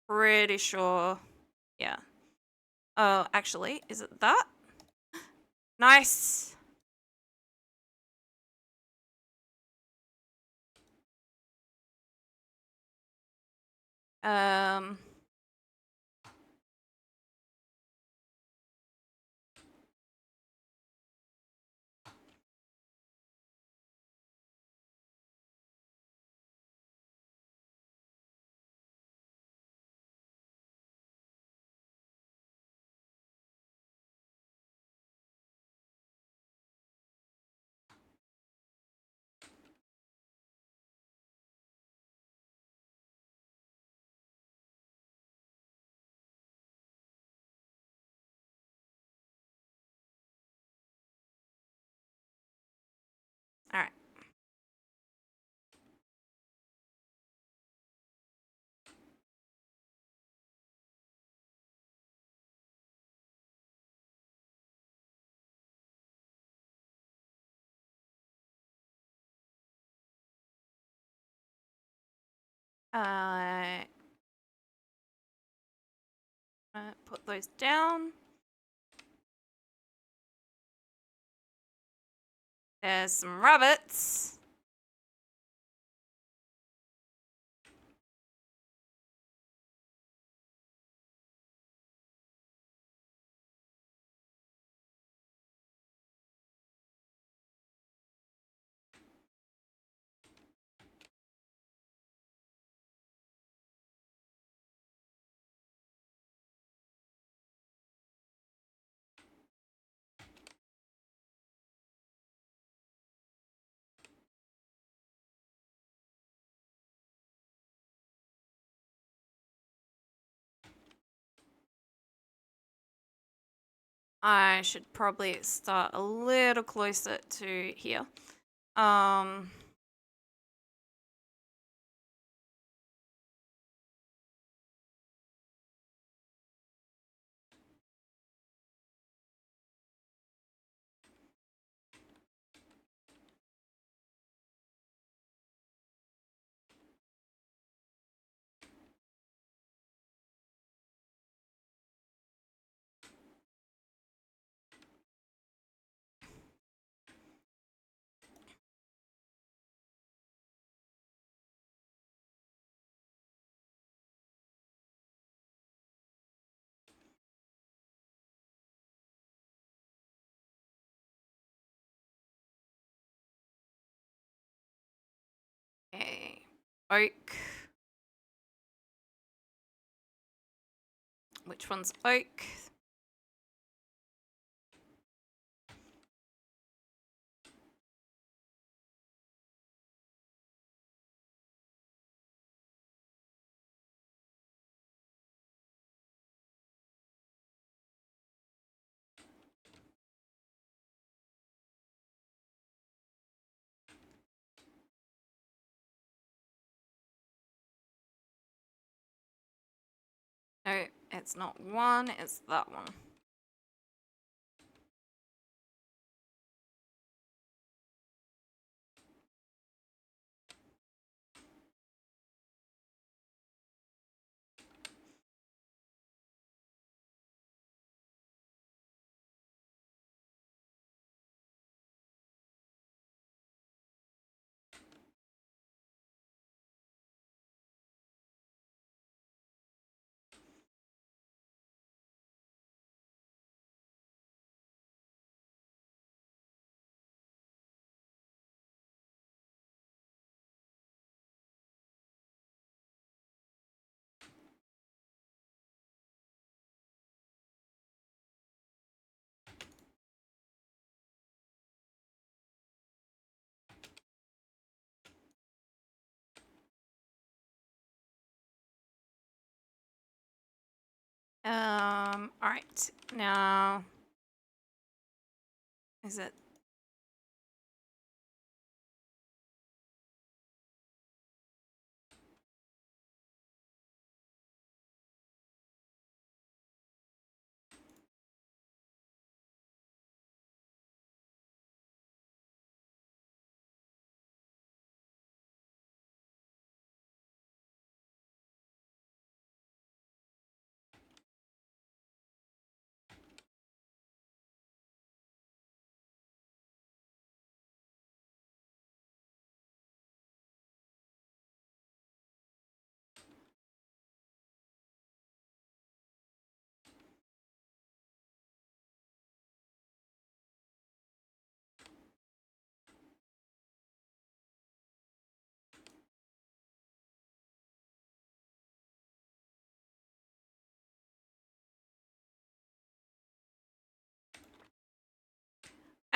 pretty sure. Yeah. Oh, actually, is it that? Nice. Um all right. Put those down. There's some rabbits. I should probably start a little closer to here. Um okay. Oak. Which one's oak? No, it's not one, it's that one. All Right. Now, is it?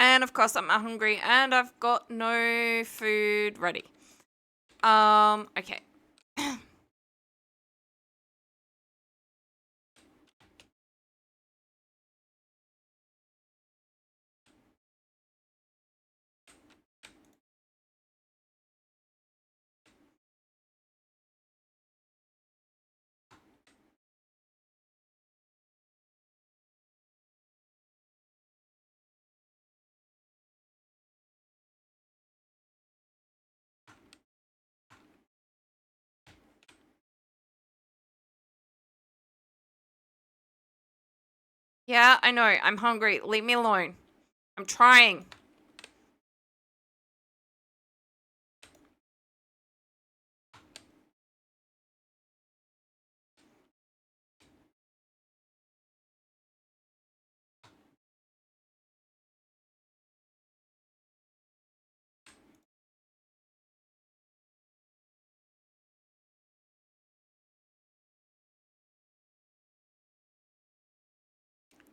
And of course, I'm hungry, and I've got no food ready. Okay. Yeah, I know. I'm hungry. Leave me alone. I'm trying.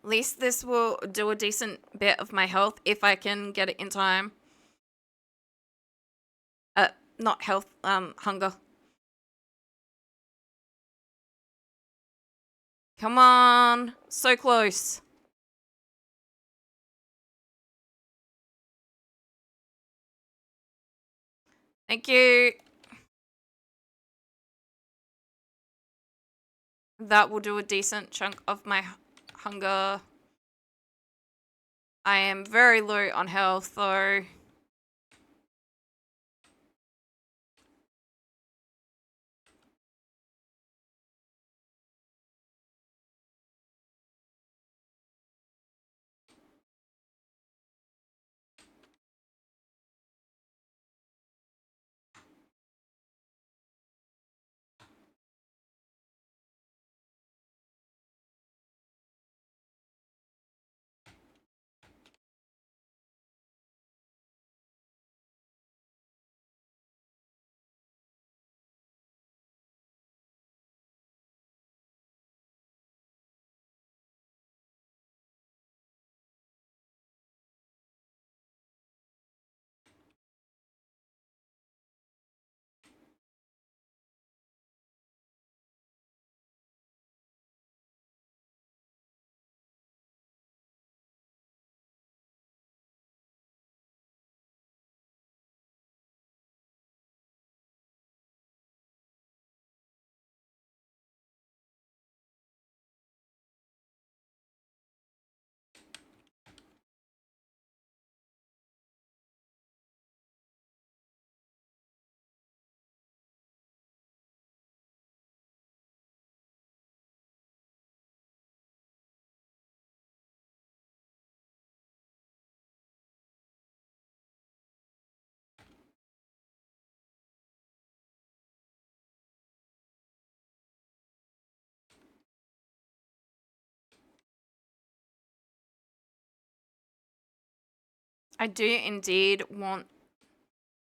At least this will do a decent bit of my health if I can get it in time. Not health, hunger. Come on. So close. Thank you. That will do a decent chunk of my hunger. I am very low on health, though. I do indeed want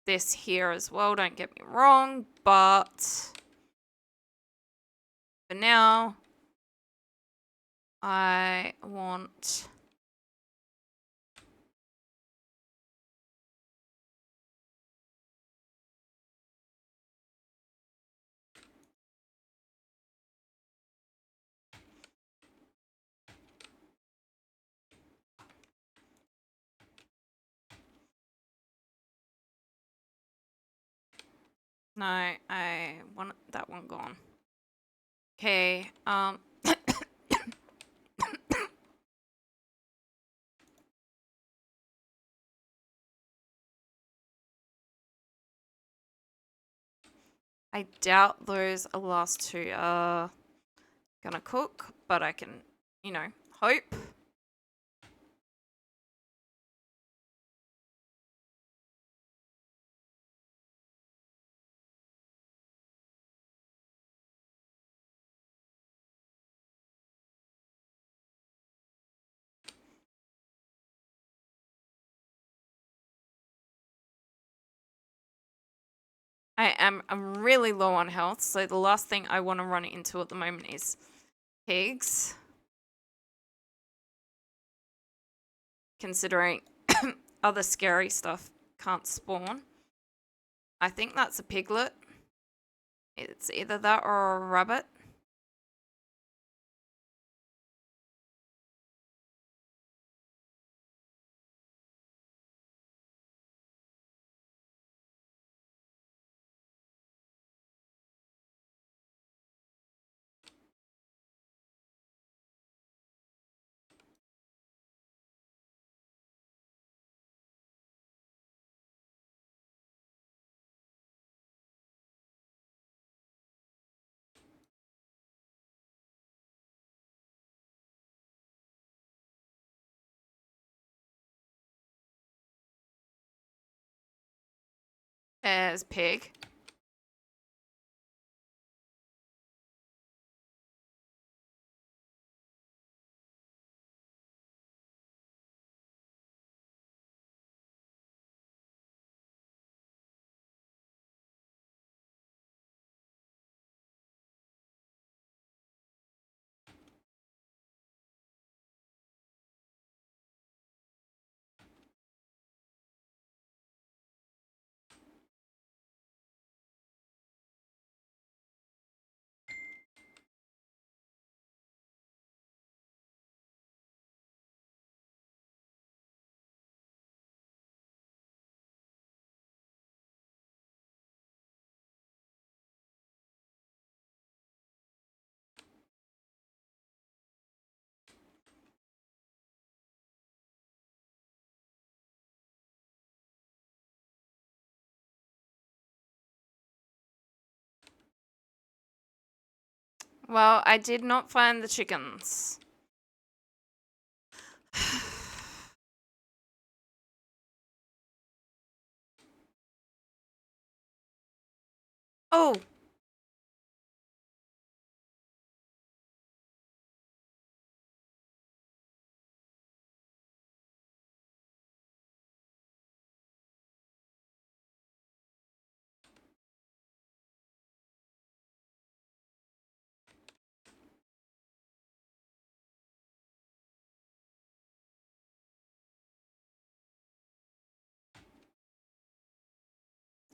this here as well, don't get me wrong, but for now, I want... No, I want that one gone. Okay, I doubt those last two are gonna cook, but I can, you know, hope. I'm really low on health, so the last thing I want to run into at the moment is pigs. Considering other scary stuff can't spawn. I think that's a piglet. It's either that or a rabbit. There's pig. Well, I did not find the chickens. Oh!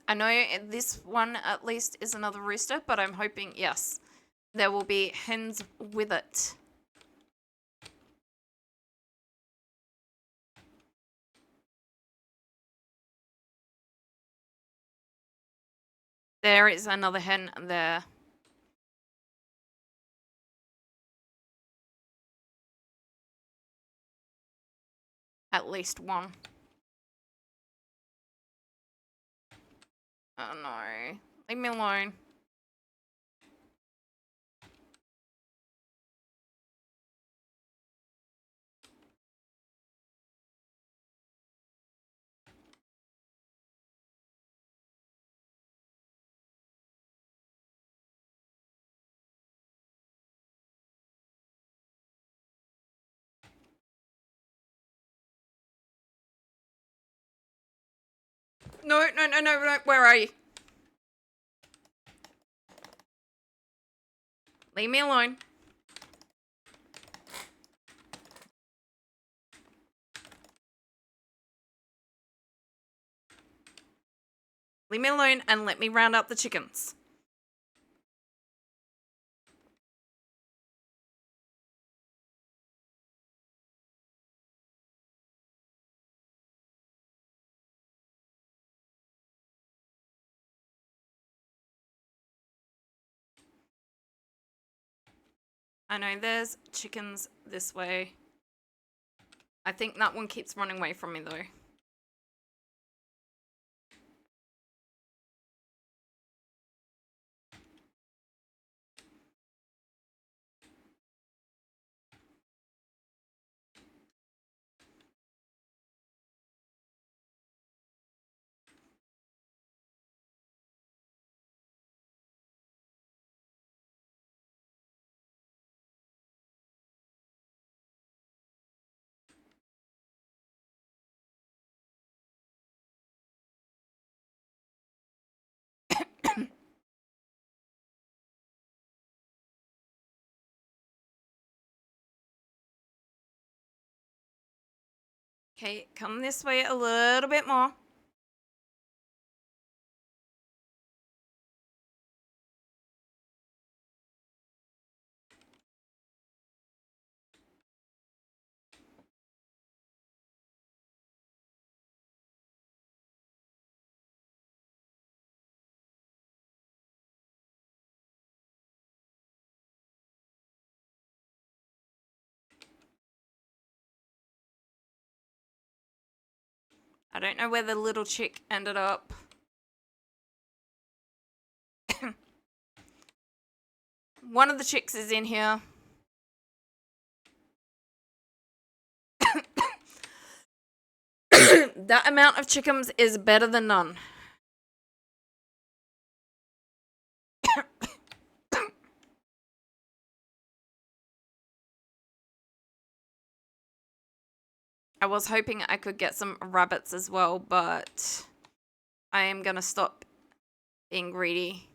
I know this one at least is another rooster, but I'm hoping, yes, there will be hens with it. There is another hen there. At least one. Oh no. Leave me alone. No, no, no, no, no. Where are you? Leave me alone. Leave me alone and let me round up the chickens. I know there's chickens this way. I think that one keeps running away from me though. Okay, come this way a little bit more. I don't know where the little chick ended up. One of the chicks is in here. That amount of chickens is better than none. I was hoping I could get some rabbits as well, but I am gonna stop being greedy.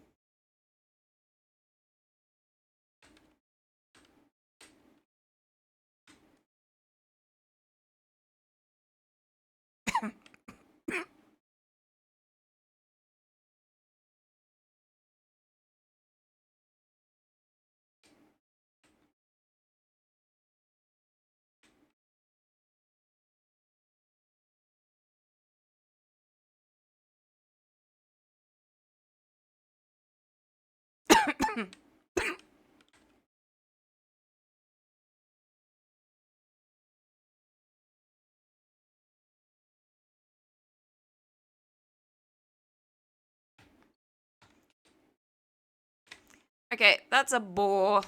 Okay, that's a boar.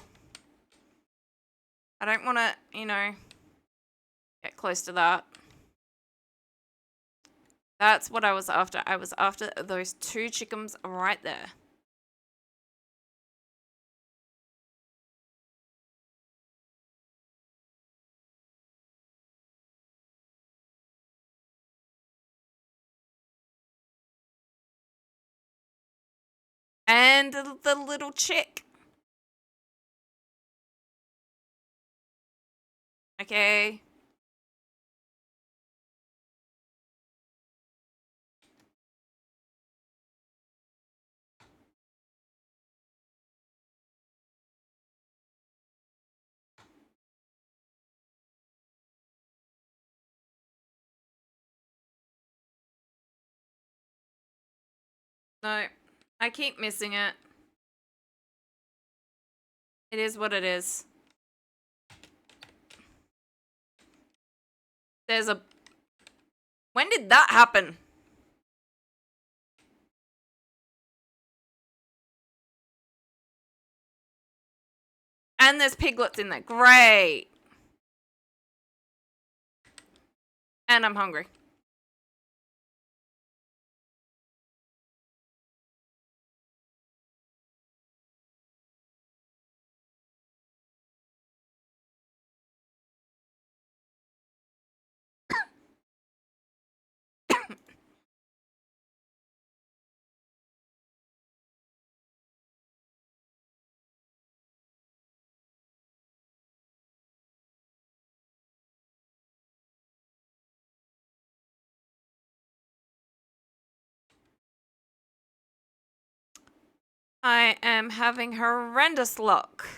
I don't want to, get close to that. That's what I was after. I was after those 2 chickens right there. And the little chick. Okay. No, I keep missing it. It is what it is. There's a... When did that happen? And there's piglets in there. Great. And I'm hungry. I am having horrendous luck.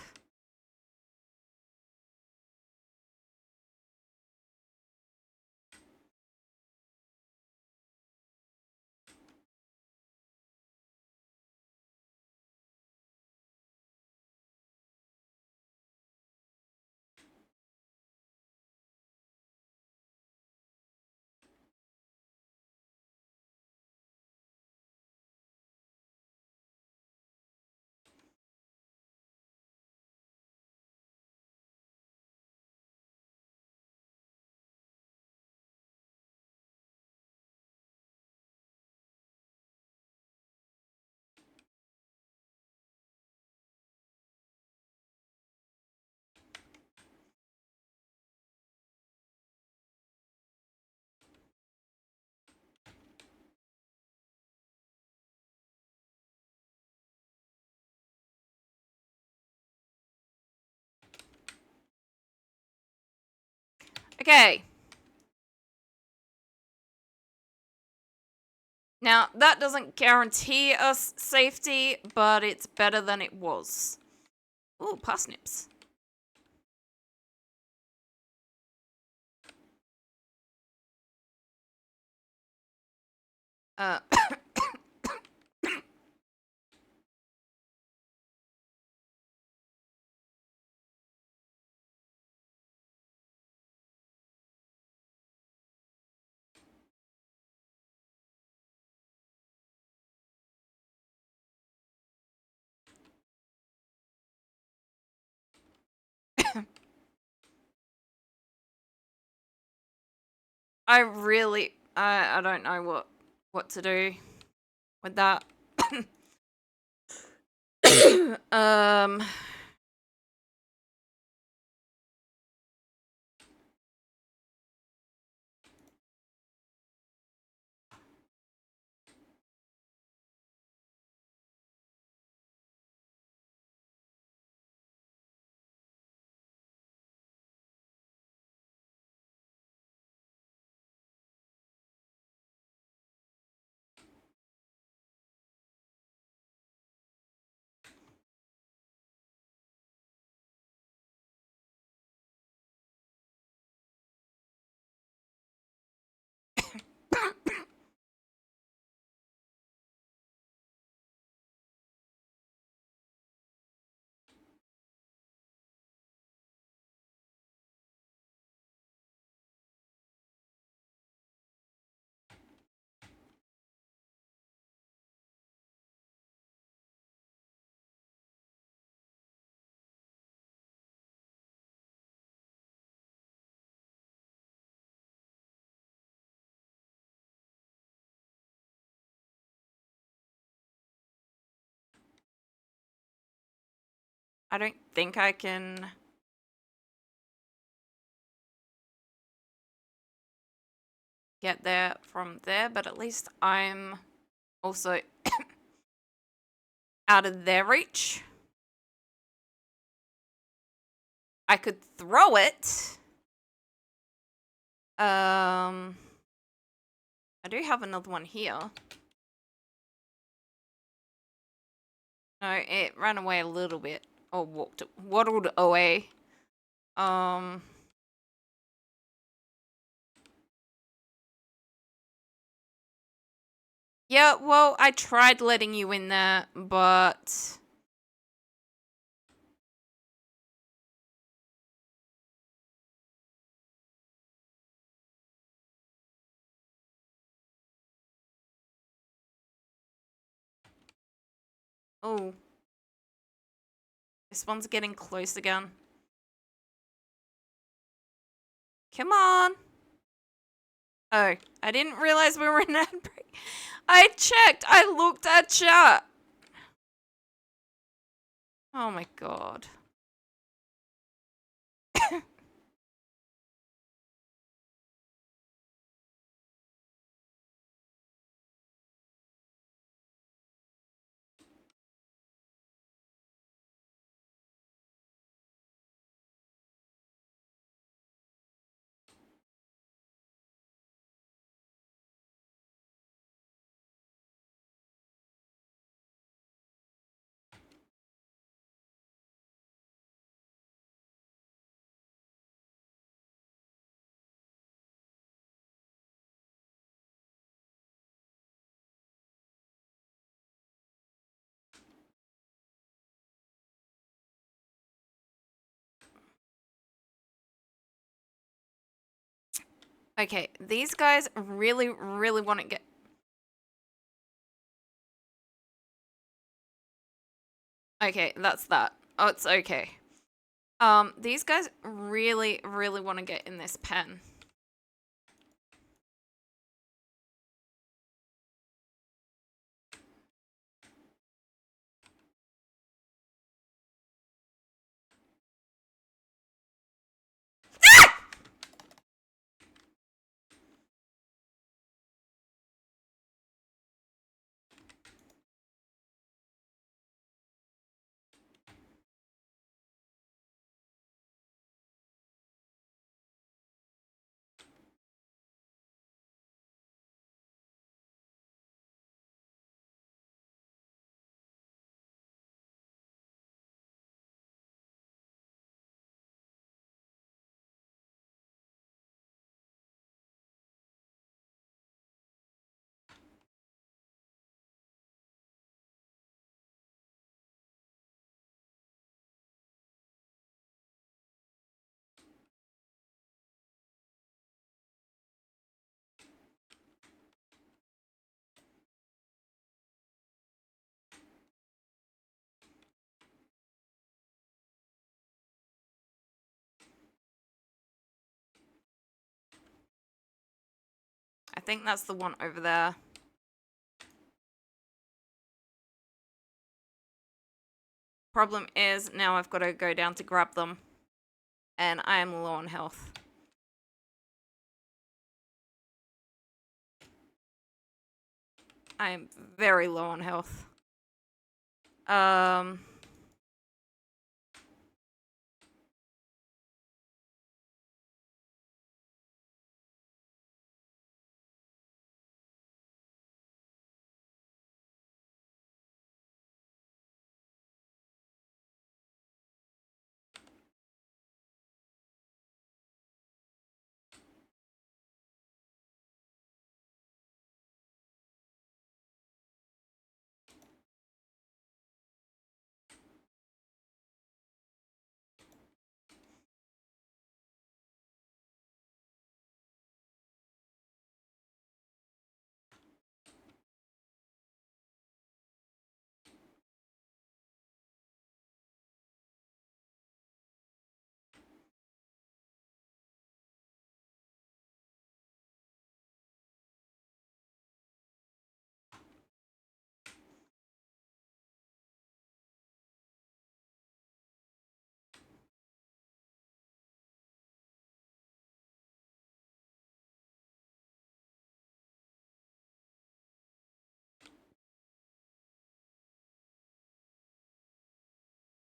Okay. Now, that doesn't guarantee us safety, but it's better than it was. Ooh, parsnips. Uh, I don't know what to do with that. um, I don't think I can get there from there, but at least I'm also out of their reach. I could throw it. I do have another one here. No, it ran away a little bit. Or waddled away. Yeah, well, I tried letting you in there, but... Oh. This one's getting close again. Come on. Oh, I didn't realize we were in ad break. I checked. I looked at chat. Oh my god. Okay, these guys really, really want to get... Okay, that's that. Oh, it's okay. These guys really, really want to get in this pen. think that's the one over there. Problem is, now I've got to go down to grab them. And I am low on health. I am very low on health.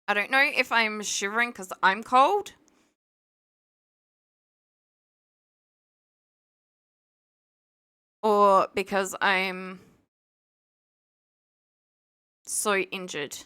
I don't know if I'm shivering because I'm cold. Or because I'm so injured.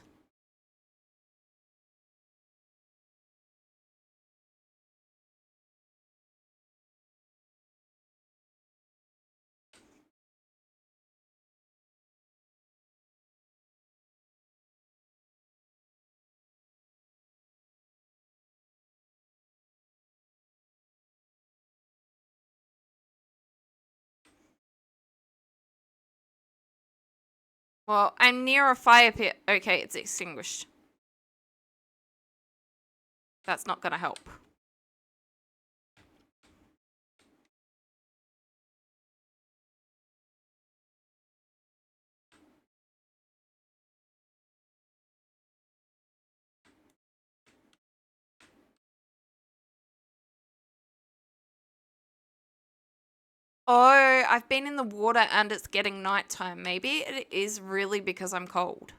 Well, I'm near a fire pit. Okay, it's extinguished. That's not gonna help. Oh, I've been in the water and it's getting nighttime. Maybe it is really because I'm cold.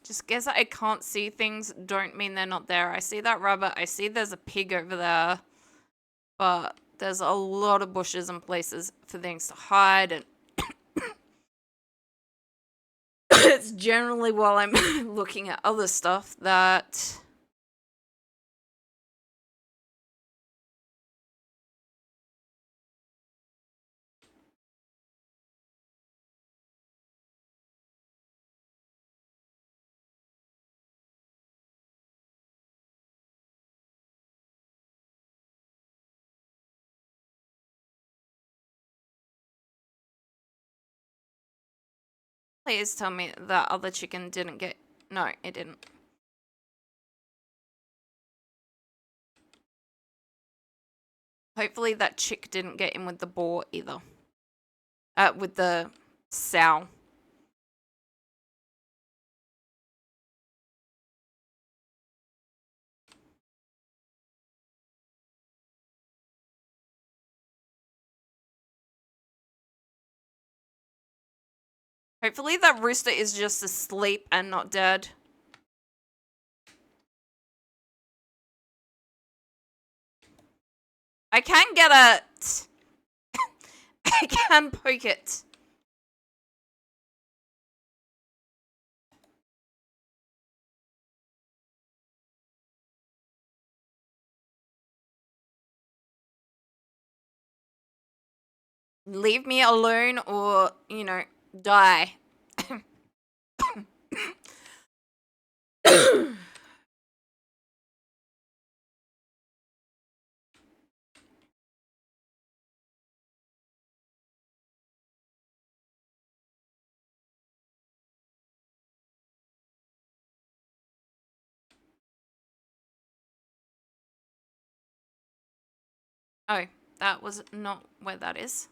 Just guess I can't see things don't mean they're not there. I see that rabbit. I see there's a pig over there. But there's a lot of bushes and places for things to hide. And it's generally while I'm looking at other stuff that... Please tell me that other chicken didn't get... No, it didn't. Hopefully that chick didn't get in with the boar either. With the sow. Hopefully that rooster is just asleep and not dead. I can get it. I can poke it. Leave me alone or, you know, die. Oh, that was not where that is.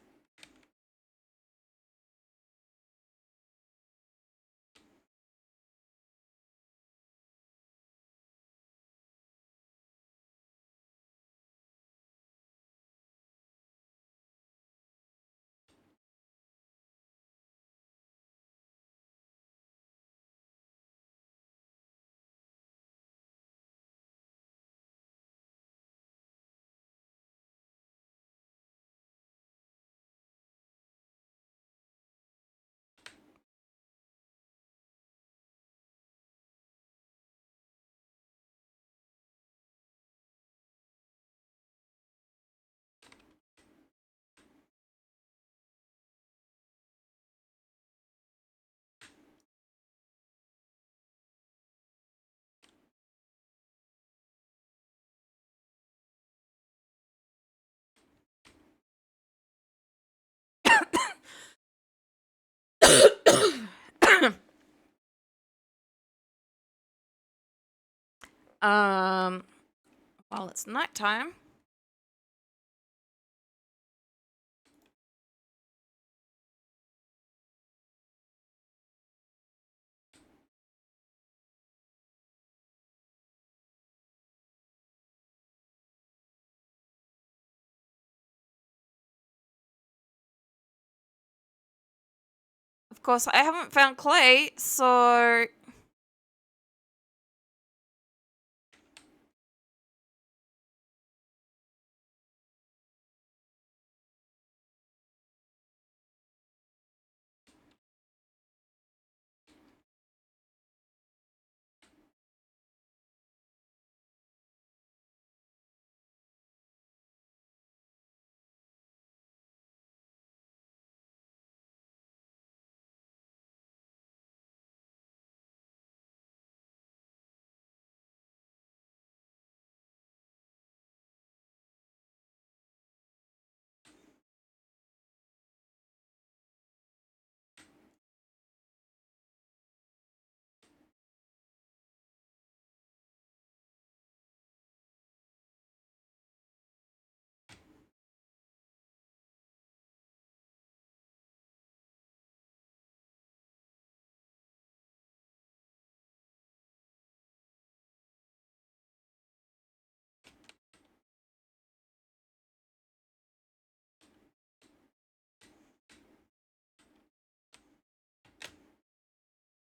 Well, it's nighttime. Of course, I haven't found clay, so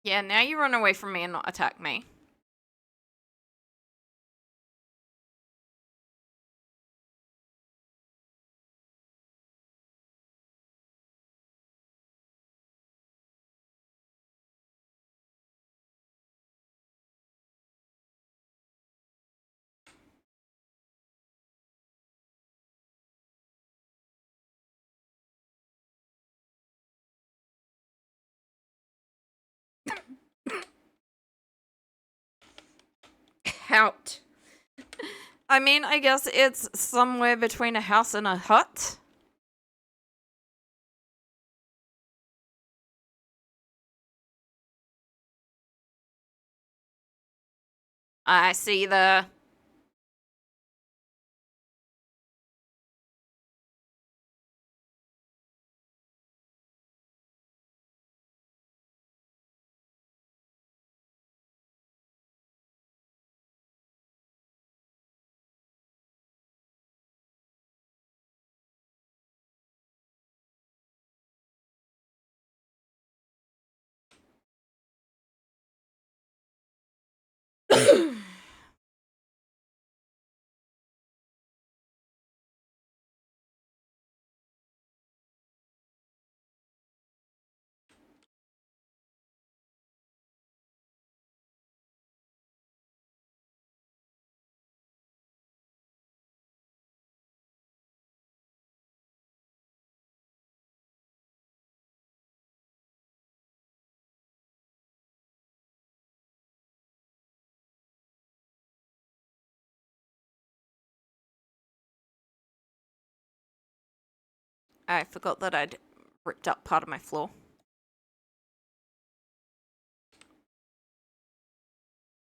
yeah, now you run away from me and not attack me. Out. I mean, I guess it's somewhere between a house and a hut. I see the I forgot that I'd ripped up part of my floor.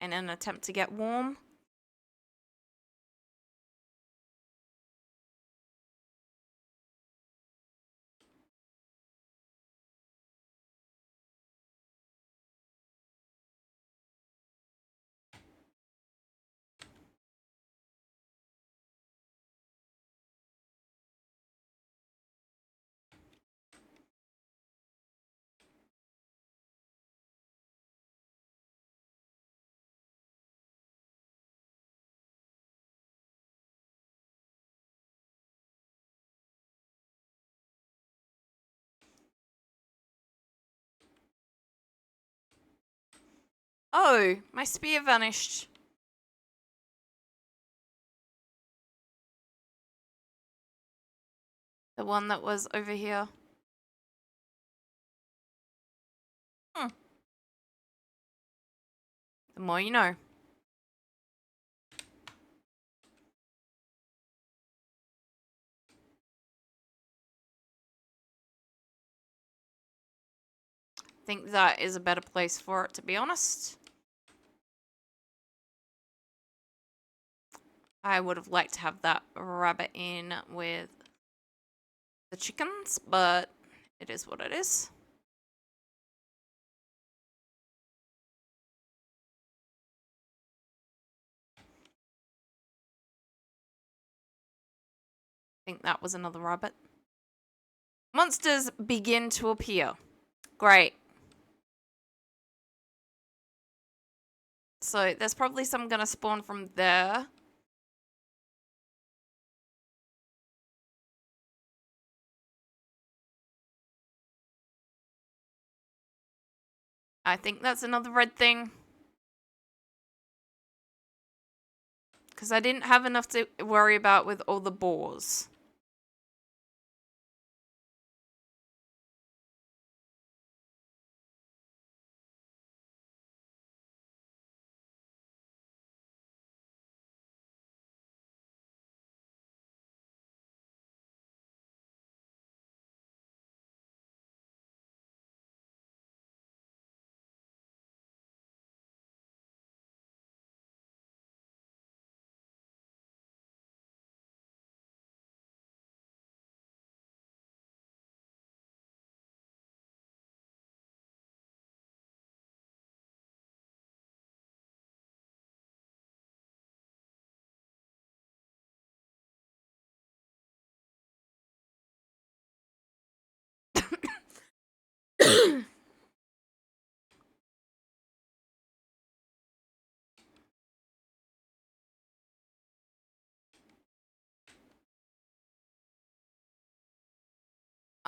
In an attempt to get warm. Oh, my spear vanished. The one that was over here. The more you know. I think that is a better place for it, to be honest. I would have liked to have that rabbit in with the chickens, but it is what it is. I think that was another rabbit. Monsters begin to appear. Great. So there's probably some gonna spawn from there. I think that's another red thing. Because I didn't have enough to worry about with all the boars.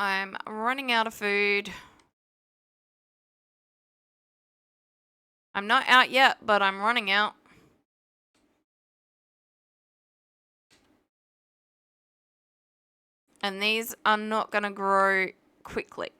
I'm running out of food. I'm not out yet, but I'm running out. And these are not going to grow quickly.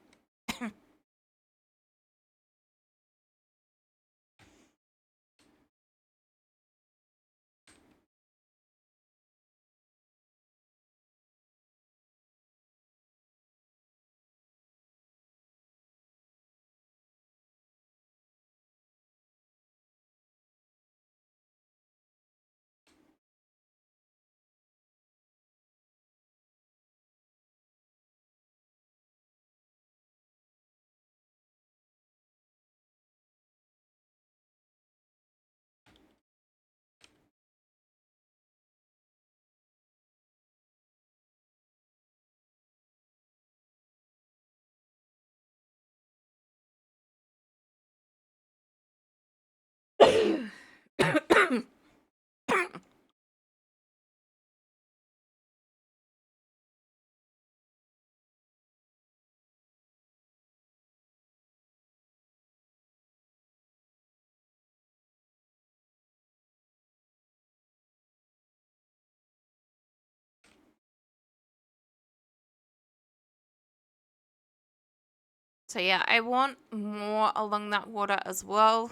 So yeah, I want more along that water as well.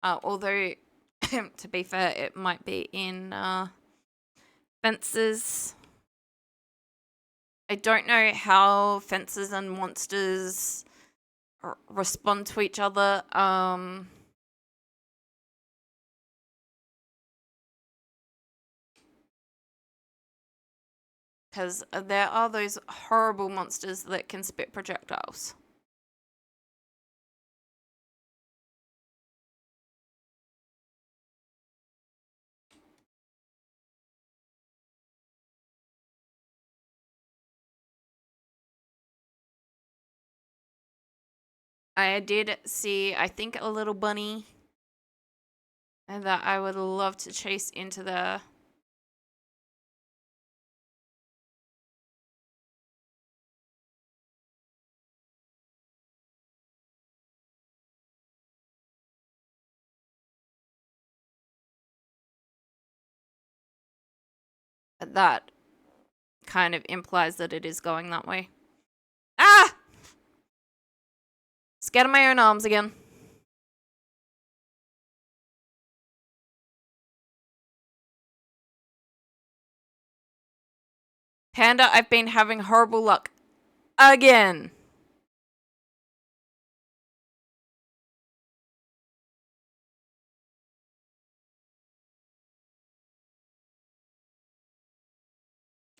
Although, to be fair, it might be in fences. I don't know how fences and monsters respond to each other. Because there are those horrible monsters that can spit projectiles. I did see, I think, a little bunny and that I would love to chase into the... That kind of implies that it is going that way. Ah! Scared of my own arms again. Panda, I've been having horrible luck. Again.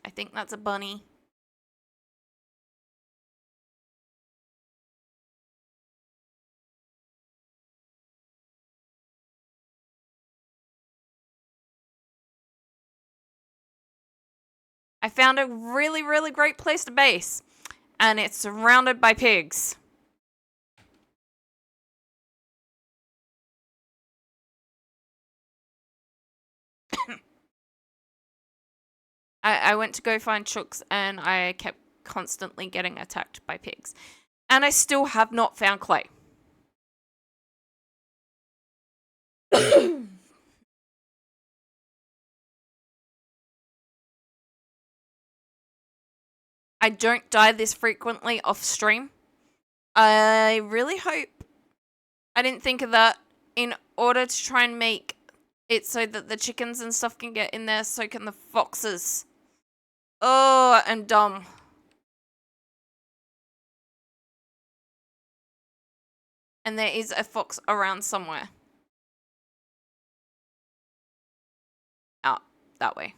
I think that's a bunny. I found a really, really great place to base. And it's surrounded by pigs. I went to go find chooks and I kept constantly getting attacked by pigs. And I still have not found clay. I don't die this frequently off stream. I really hope I didn't think of that. In order to try and make it so that the chickens and stuff can get in there, so can the foxes. Oh, I'm dumb. And there is a fox around somewhere. Out that way.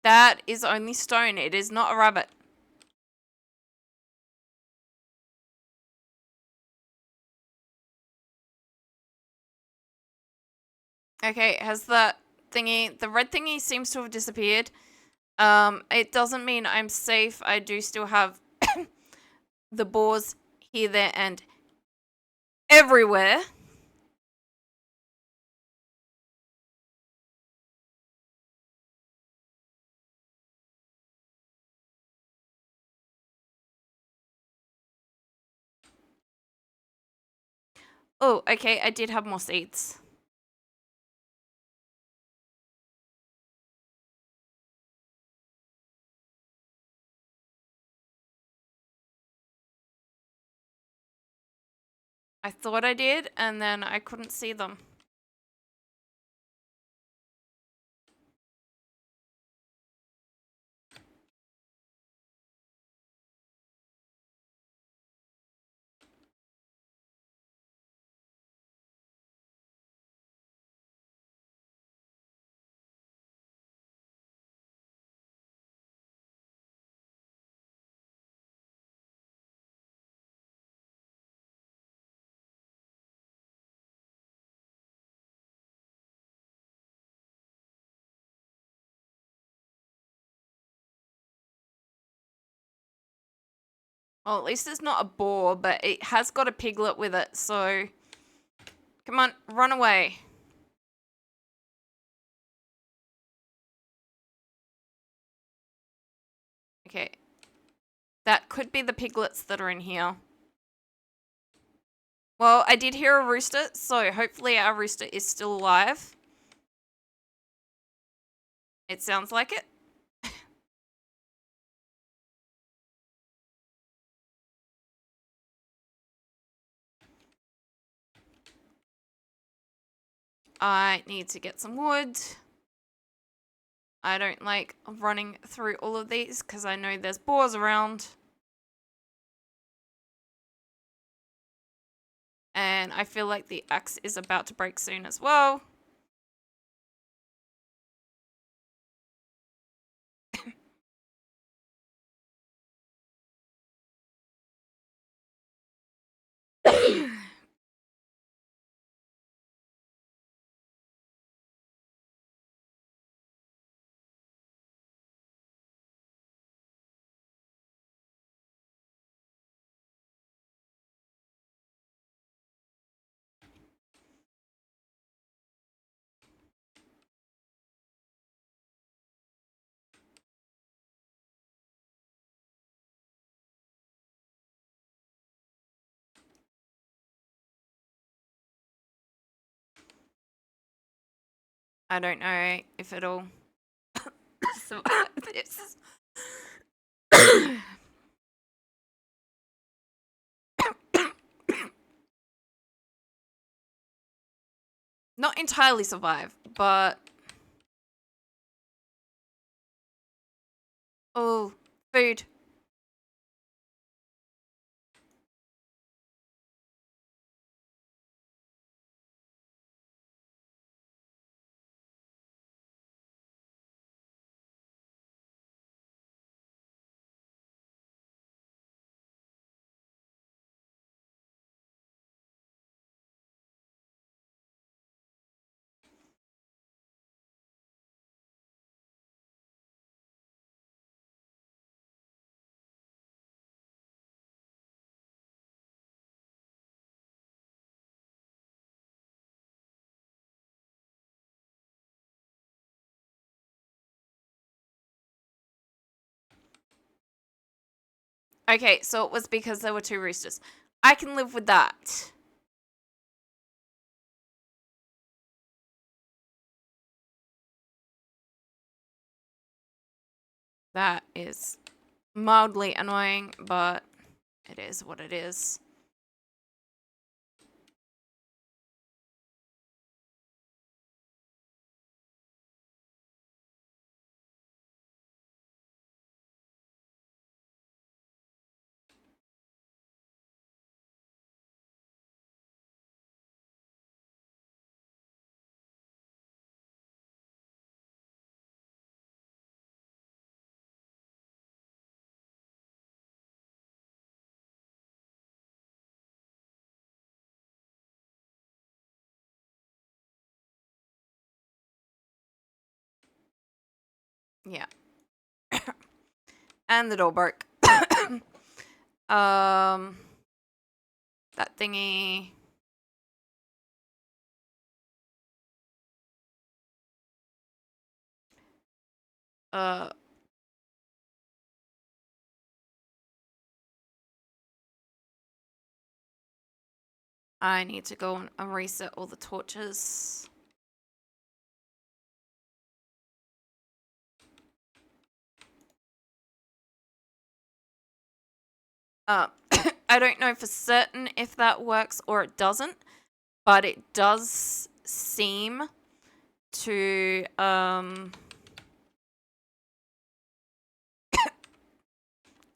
That is only stone. It is not a rabbit. Okay, has the thingy... The red thingy seems to have disappeared. It doesn't mean I'm safe. I do still have the boars here, there, and everywhere. Oh, okay, I did have more seeds. I thought I did, and then I couldn't see them. Well, at least it's not a boar, but it has got a piglet with it, so... Come on, run away. Okay. That could be the piglets that are in here. Well, I did hear a rooster, so hopefully our rooster is still alive. It sounds like it. I need to get some wood. I don't like running through all of these because I know there's boars around. And I feel like the axe is about to break soon as well. I don't know if it'll survive this. Not entirely survive, but... Oh, food. Okay, so it was because there were 2 roosters. I can live with that. That is mildly annoying, but it is what it is. Yeah. And the door broke. That thingy. Uh, I need to go and reset all the torches. I don't know for certain if that works or it doesn't, but it does seem to,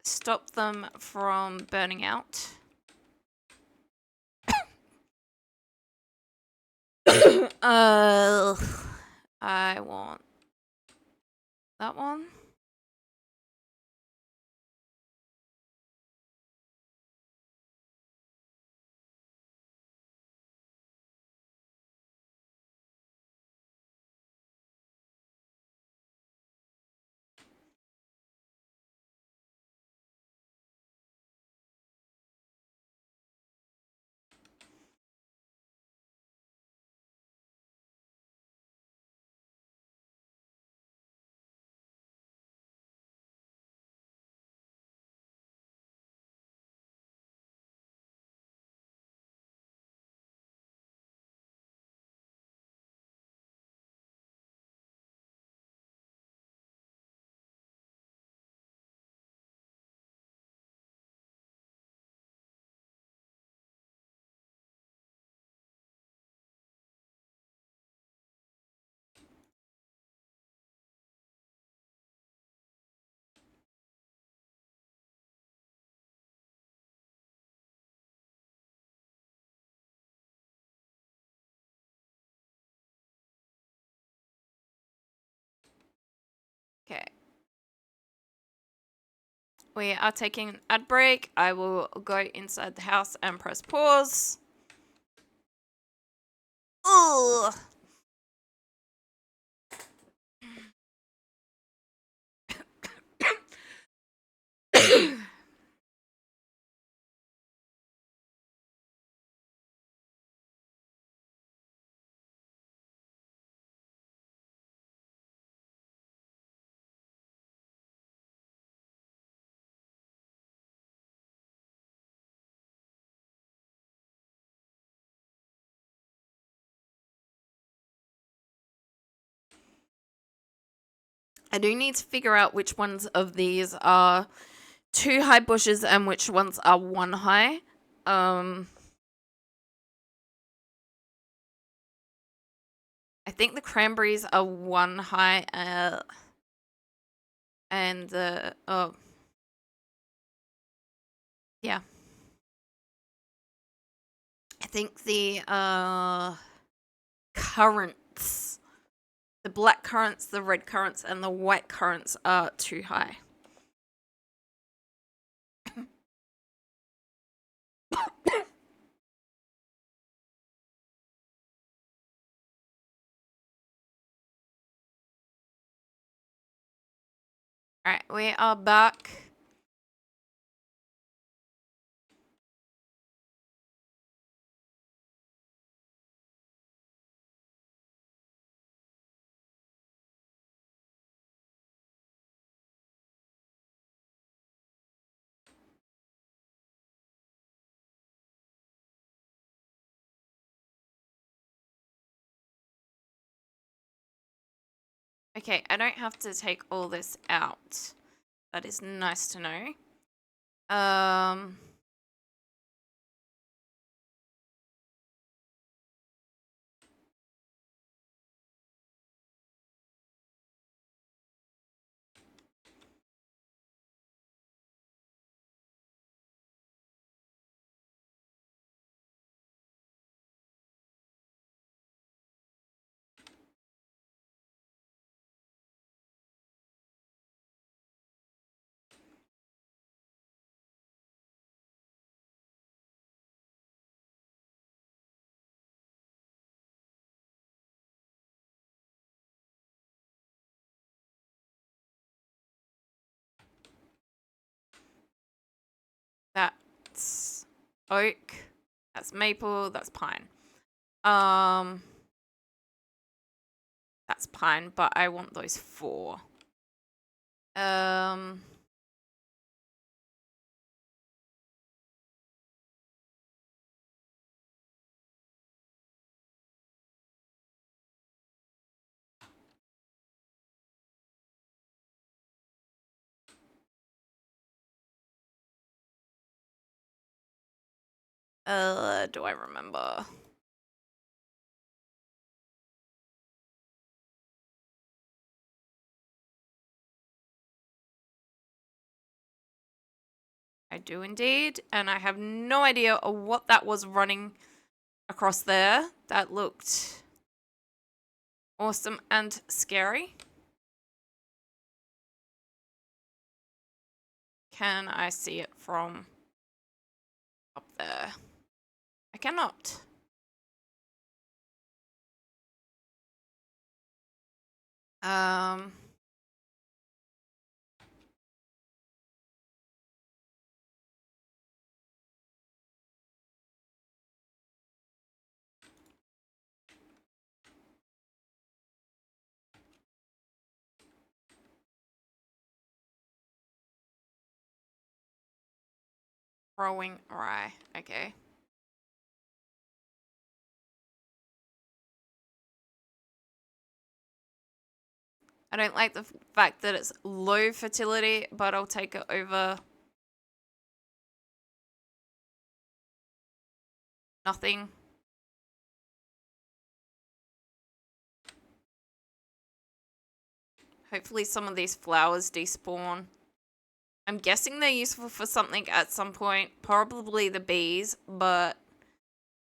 stop them from burning out. I want that one. We are taking an ad break. I will go inside the house and press pause. Ugh. I do need to figure out which ones of these are 2 high bushes and which ones are 1 high. I think the cranberries are 1 high, and the yeah. I think the currants, the black currants, the red currants, and the white currants are 2 high. Alright, we are back. Okay, I don't have to take all this out. That is nice to know. That's oak. That's maple. That's pine. That's pine, but I want those 4. Do I remember? I do indeed, and I have no idea what that was running across there. That looked awesome and scary. Can I see it from up there? I cannot. Growing rye. Okay. I don't like the fact that it's low fertility, but I'll take it over nothing. Hopefully some of these flowers despawn. I'm guessing they're useful for something at some point. Probably the bees, but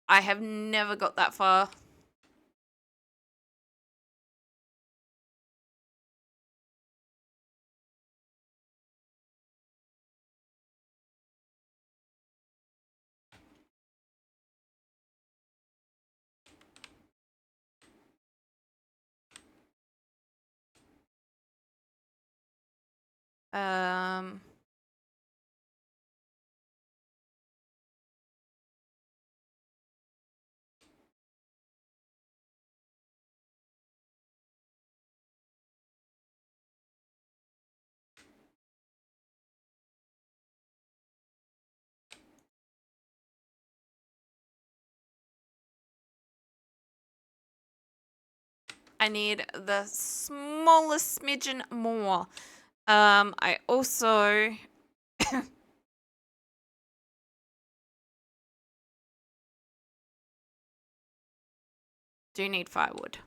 I have never got that far. Um. I need the smallest smidgen more. I also do need firewood.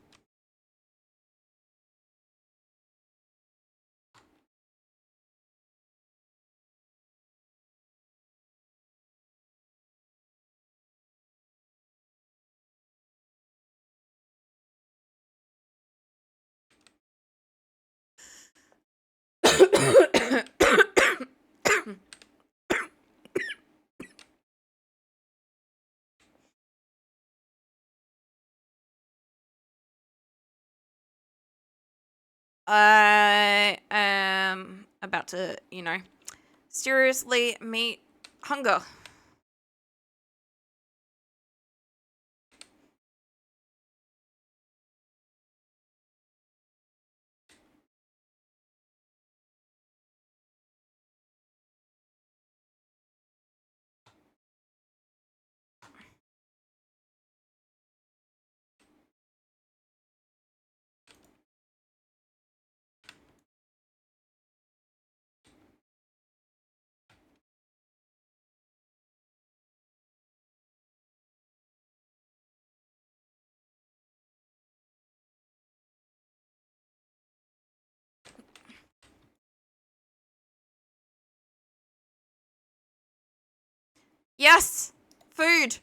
I am about to, seriously meet hunger. Yes! Food!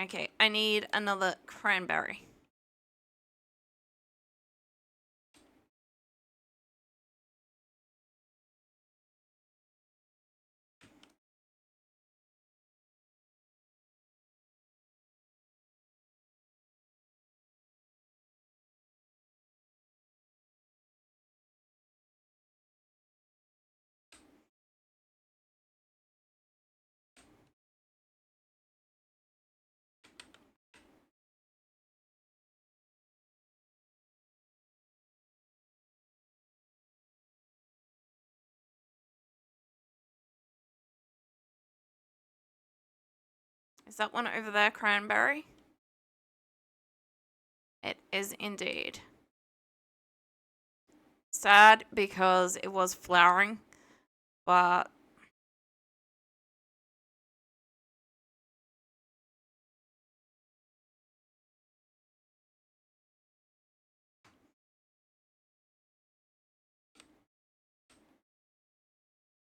Okay, I need another cranberry. Is that one over there, cranberry? It is indeed. Sad because it was flowering, but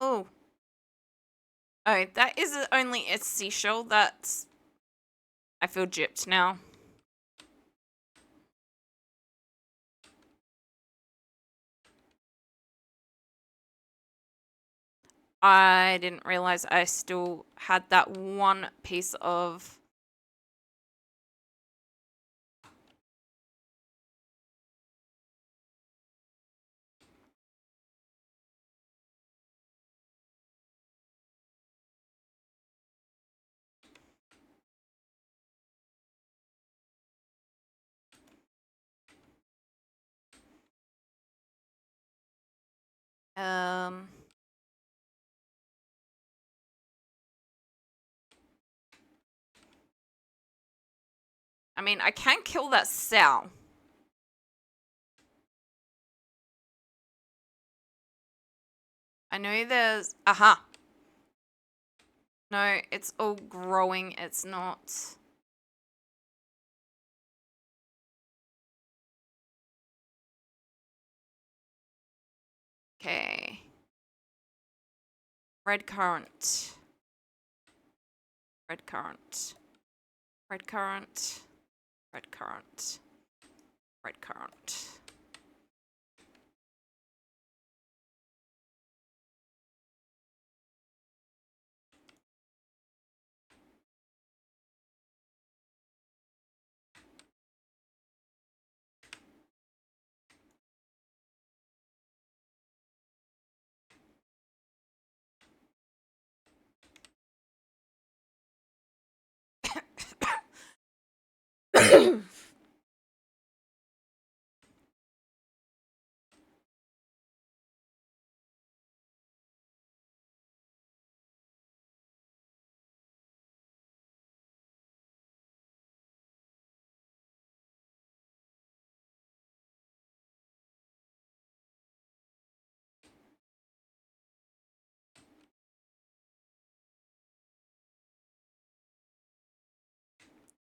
oh, oh, that is only a seashell. That's I feel gypped now. I didn't realize I still had that one piece of. Um, I mean, I can kill that cell. I know there's. Aha. No, it's all growing. It's not. Okay. Red currant. Red currant. Red currant. Red currant. Red currant.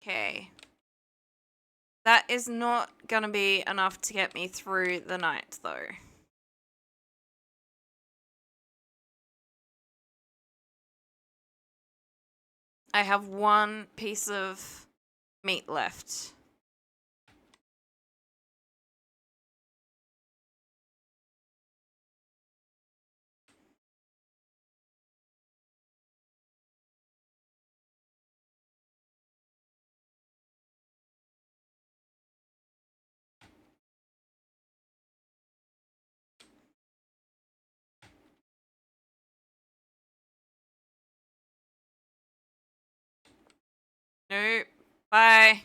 Okay. That is not gonna be enough to get me through the night, though. I have one piece of meat left. Nope. Bye.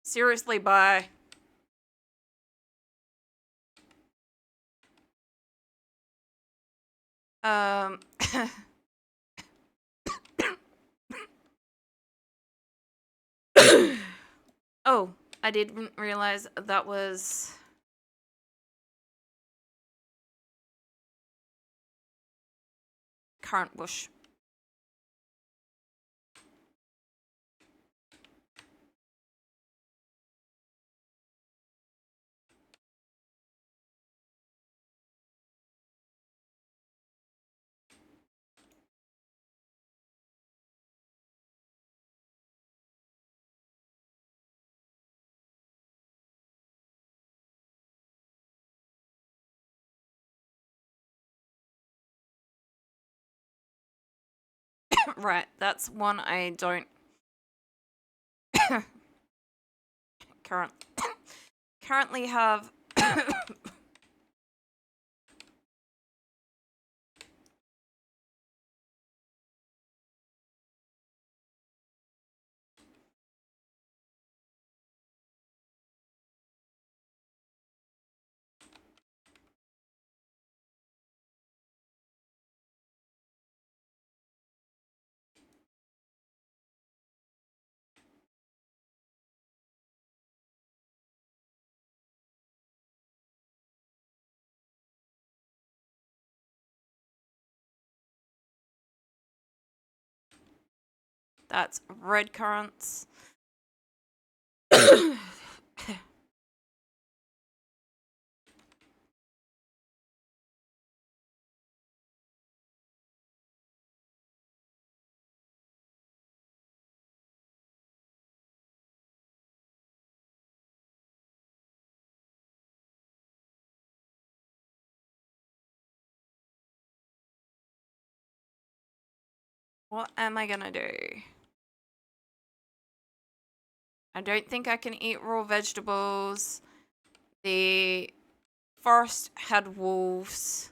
Seriously, bye. Um. Oh, I didn't realize that was currant bush. Right, that's one I don't current currently have. That's red currants. What am I gonna do? I don't think I can eat raw vegetables. The forest had wolves.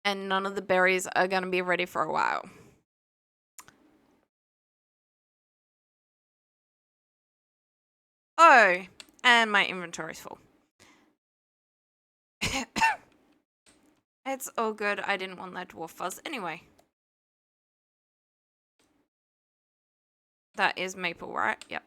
And none of the berries are gonna be ready for a while. Oh, and my inventory's full. It's all good. I didn't want that dwarf fuzz anyway. That is maple, right? Yep.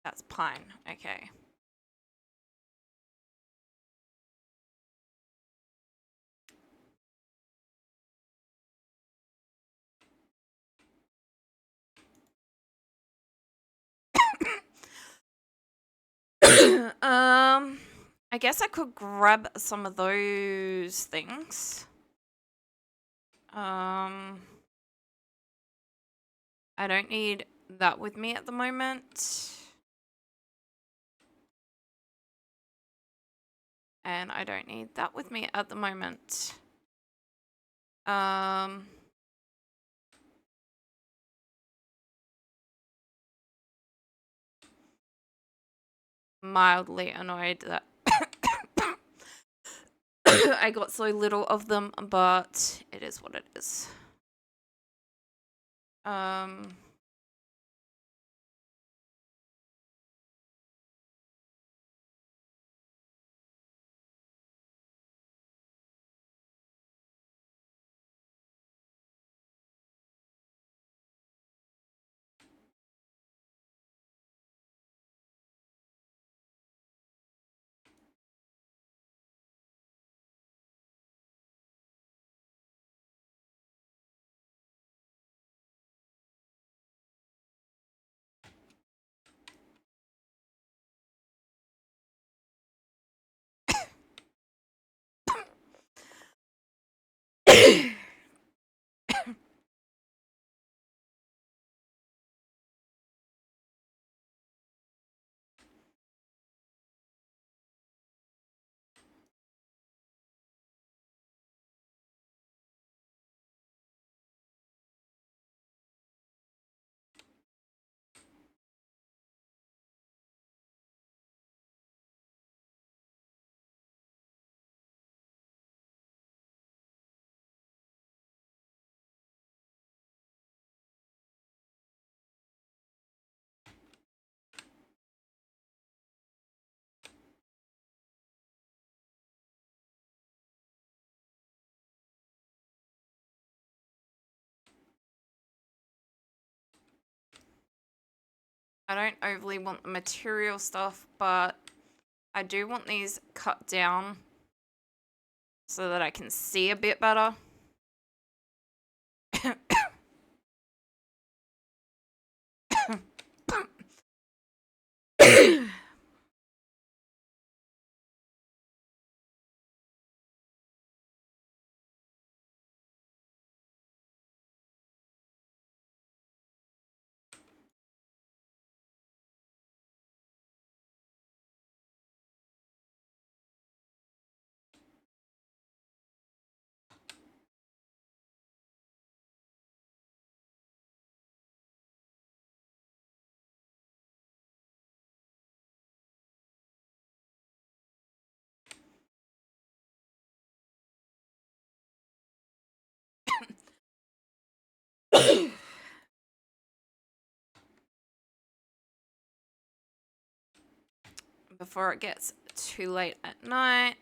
That's pine. Okay. I guess I could grab some of those things. I don't need that with me at the moment. And I don't need that with me at the moment. Mildly annoyed that I got so little of them, but it is what it is. I don't overly want the material stuff, but I do want these cut down so that I can see a bit better. before it gets too late at night.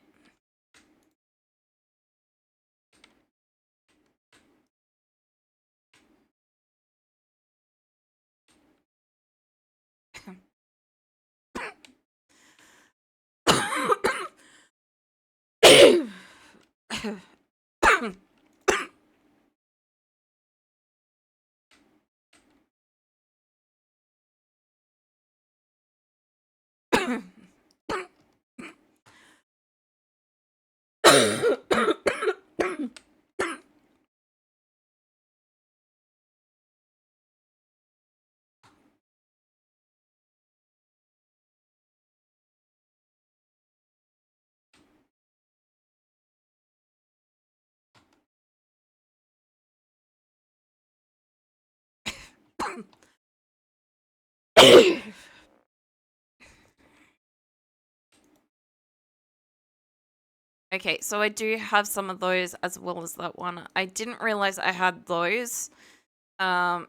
Okay, so I do have some of those as well as that one. I didn't realize I had those.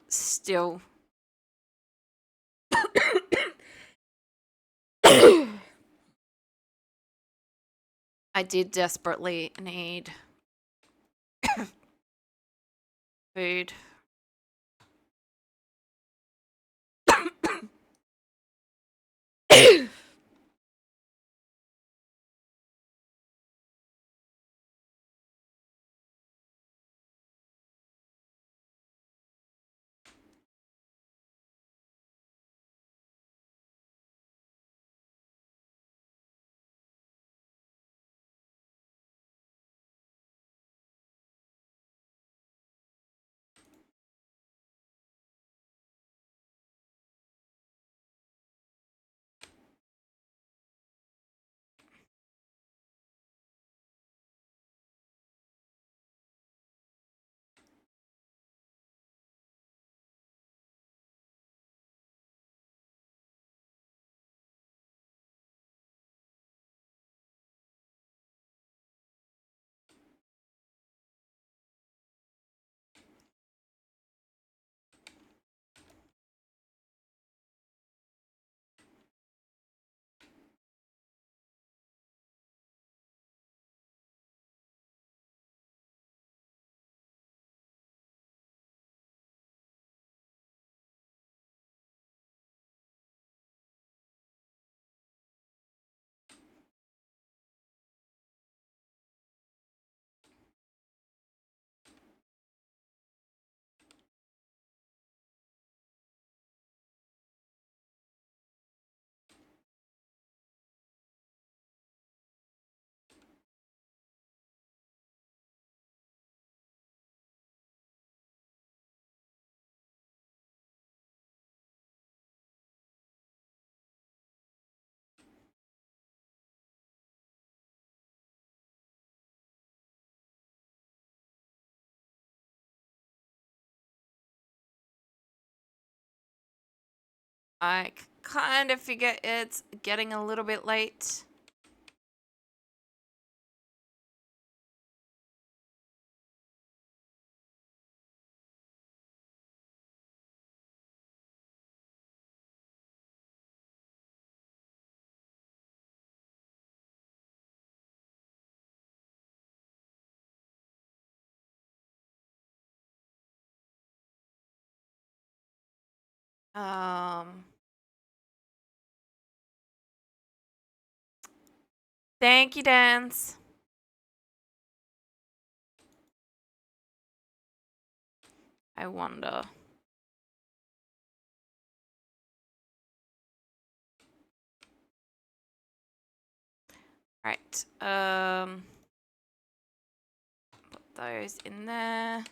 Still. I did desperately need food. I kind of figure it's getting a little bit late. Um, Thank you, Dance. I wonder. Right. Put those in there.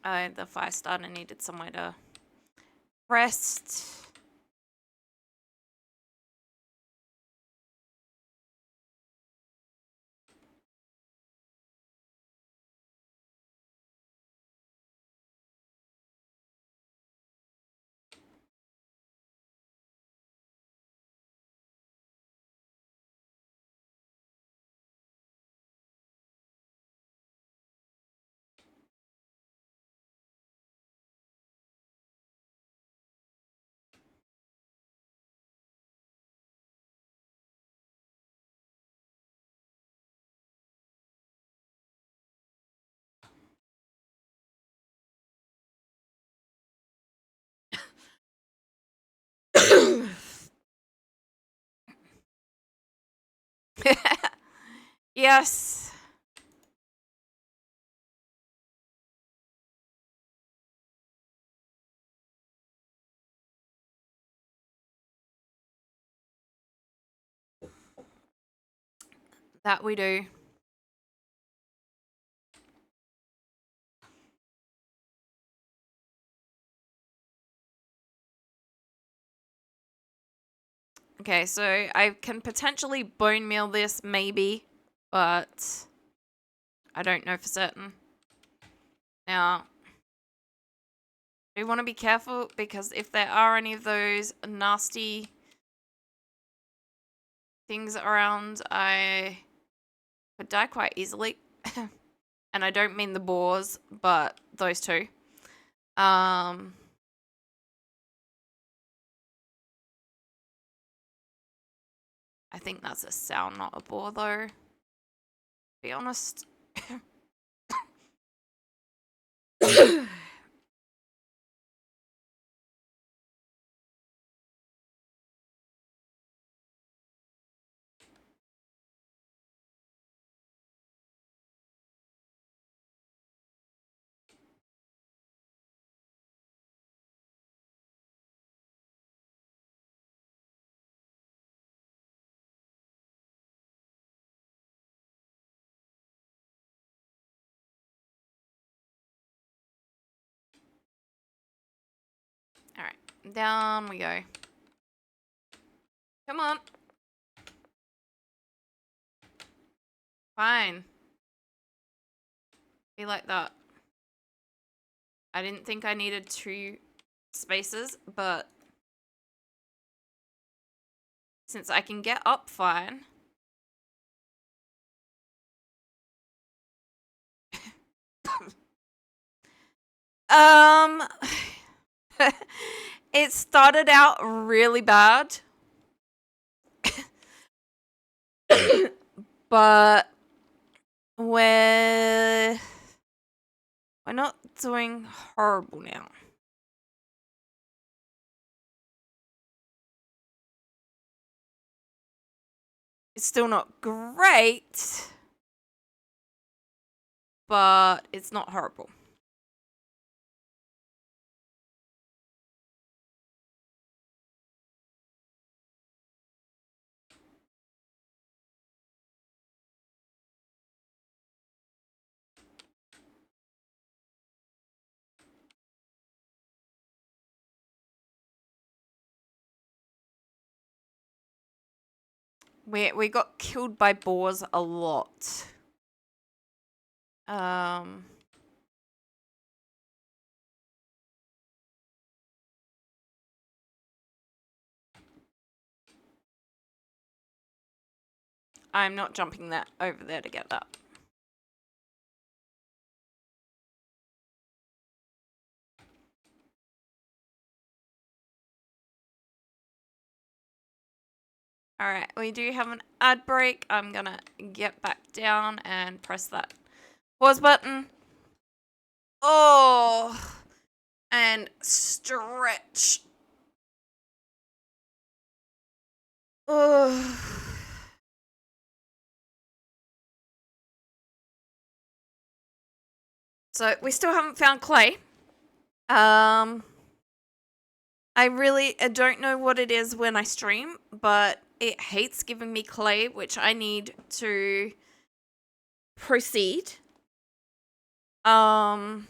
The fire starter needed somewhere to rest. Yes. That we do. Okay, so I can potentially bone meal this, maybe, but I don't know for certain. Now, I want to be careful because if there are any of those nasty things around, I could die quite easily. And I don't mean the boars, but those two. I think that's a sow, not a boar, though. To be honest. Alright, down we go. Come on. Fine. Be like that. I didn't think I needed 2 spaces, but since I can get up fine. It started out really bad. But we're not doing horrible now. It's still not great, but it's not horrible. We got killed by boars a lot. I'm not jumping that over there to get that. Alright, we do have an ad break. I'm gonna get back down and press that pause button. Oh, and stretch. Oh. So we still haven't found clay. I don't know what it is when I stream, but it hates giving me clay, which I need to proceed. And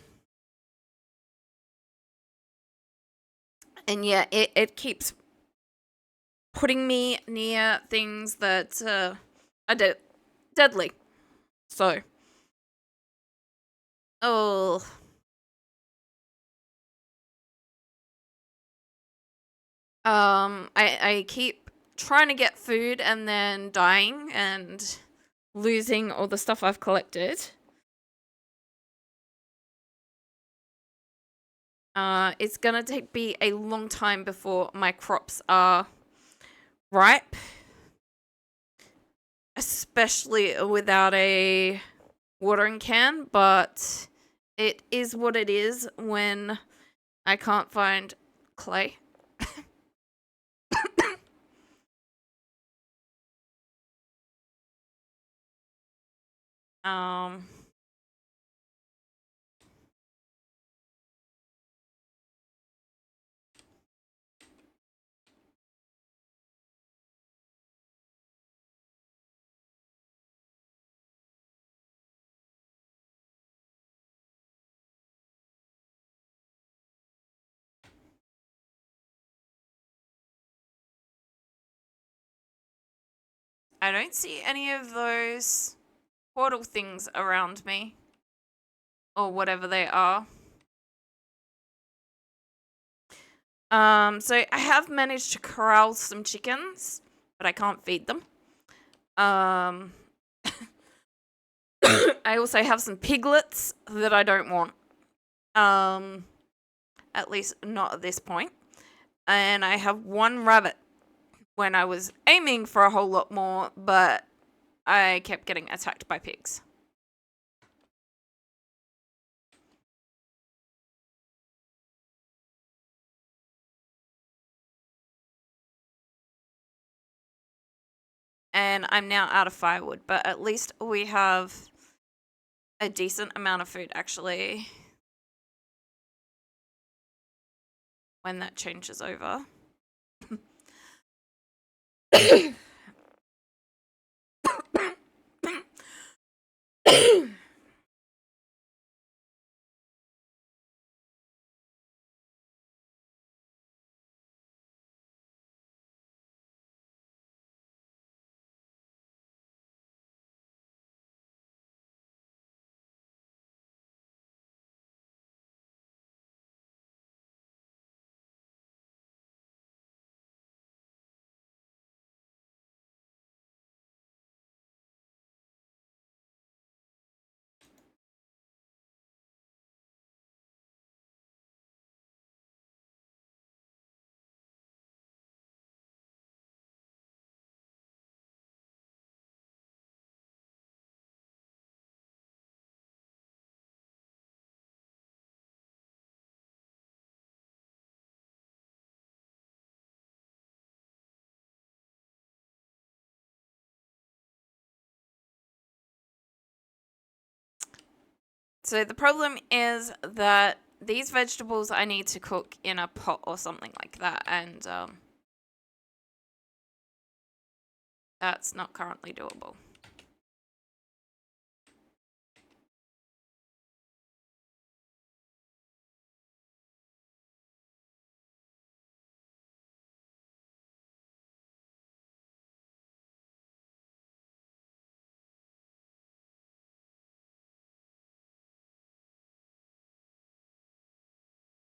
yeah, it keeps putting me near things that are deadly. So, oh, I keep trying to get food and then dying and losing all the stuff I've collected. It's gonna be a long time before my crops are ripe, especially without a watering can, but it is what it is when I can't find clay. Um, I don't see any of those portal things around me. Or whatever they are. So I have managed to corral some chickens, but I can't feed them. I also have some piglets that I don't want. At least not at this point. And I have one rabbit when I was aiming for a whole lot more, but I kept getting attacked by pigs. And I'm now out of firewood, but at least we have a decent amount of food actually when that changes over. So the problem is that these vegetables I need to cook in a pot or something like that, and that's not currently doable.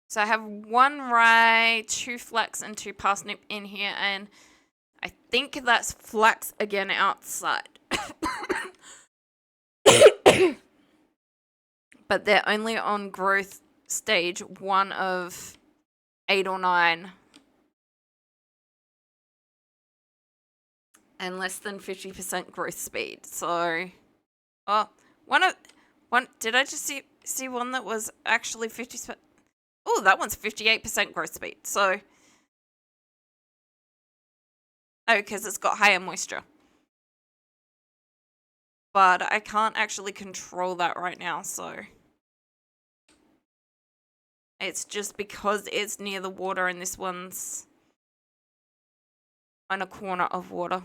So I have one rye, 2 flax, and 2 parsnip in here, and I think that's flax again outside. But they're only on growth stage 1 of 8 or 9. And less than 50% growth speed. So, oh, one. Did I just see one that was actually 50%? Oh, that one's 58% growth speed. So, oh, because it's got higher moisture. But I can't actually control that right now, so it's just because it's near the water and this one's on a corner of water.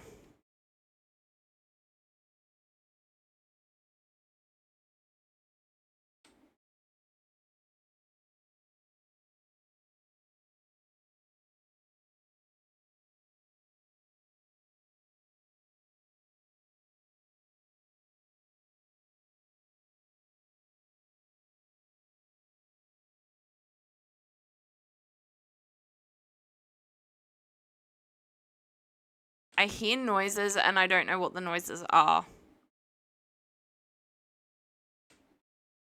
I hear noises and I don't know what the noises are.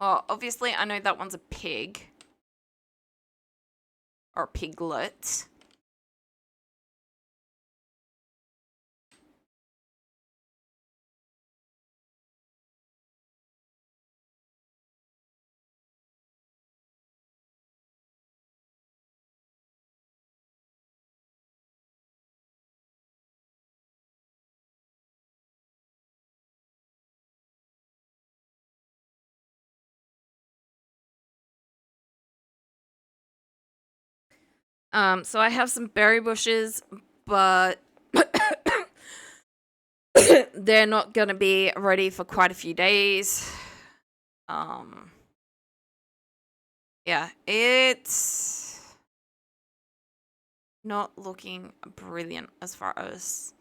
Well, obviously I know that one's a pig. Or a piglet. So I have some berry bushes, but they're not gonna be ready for quite a few days. Yeah, it's not looking brilliant as far as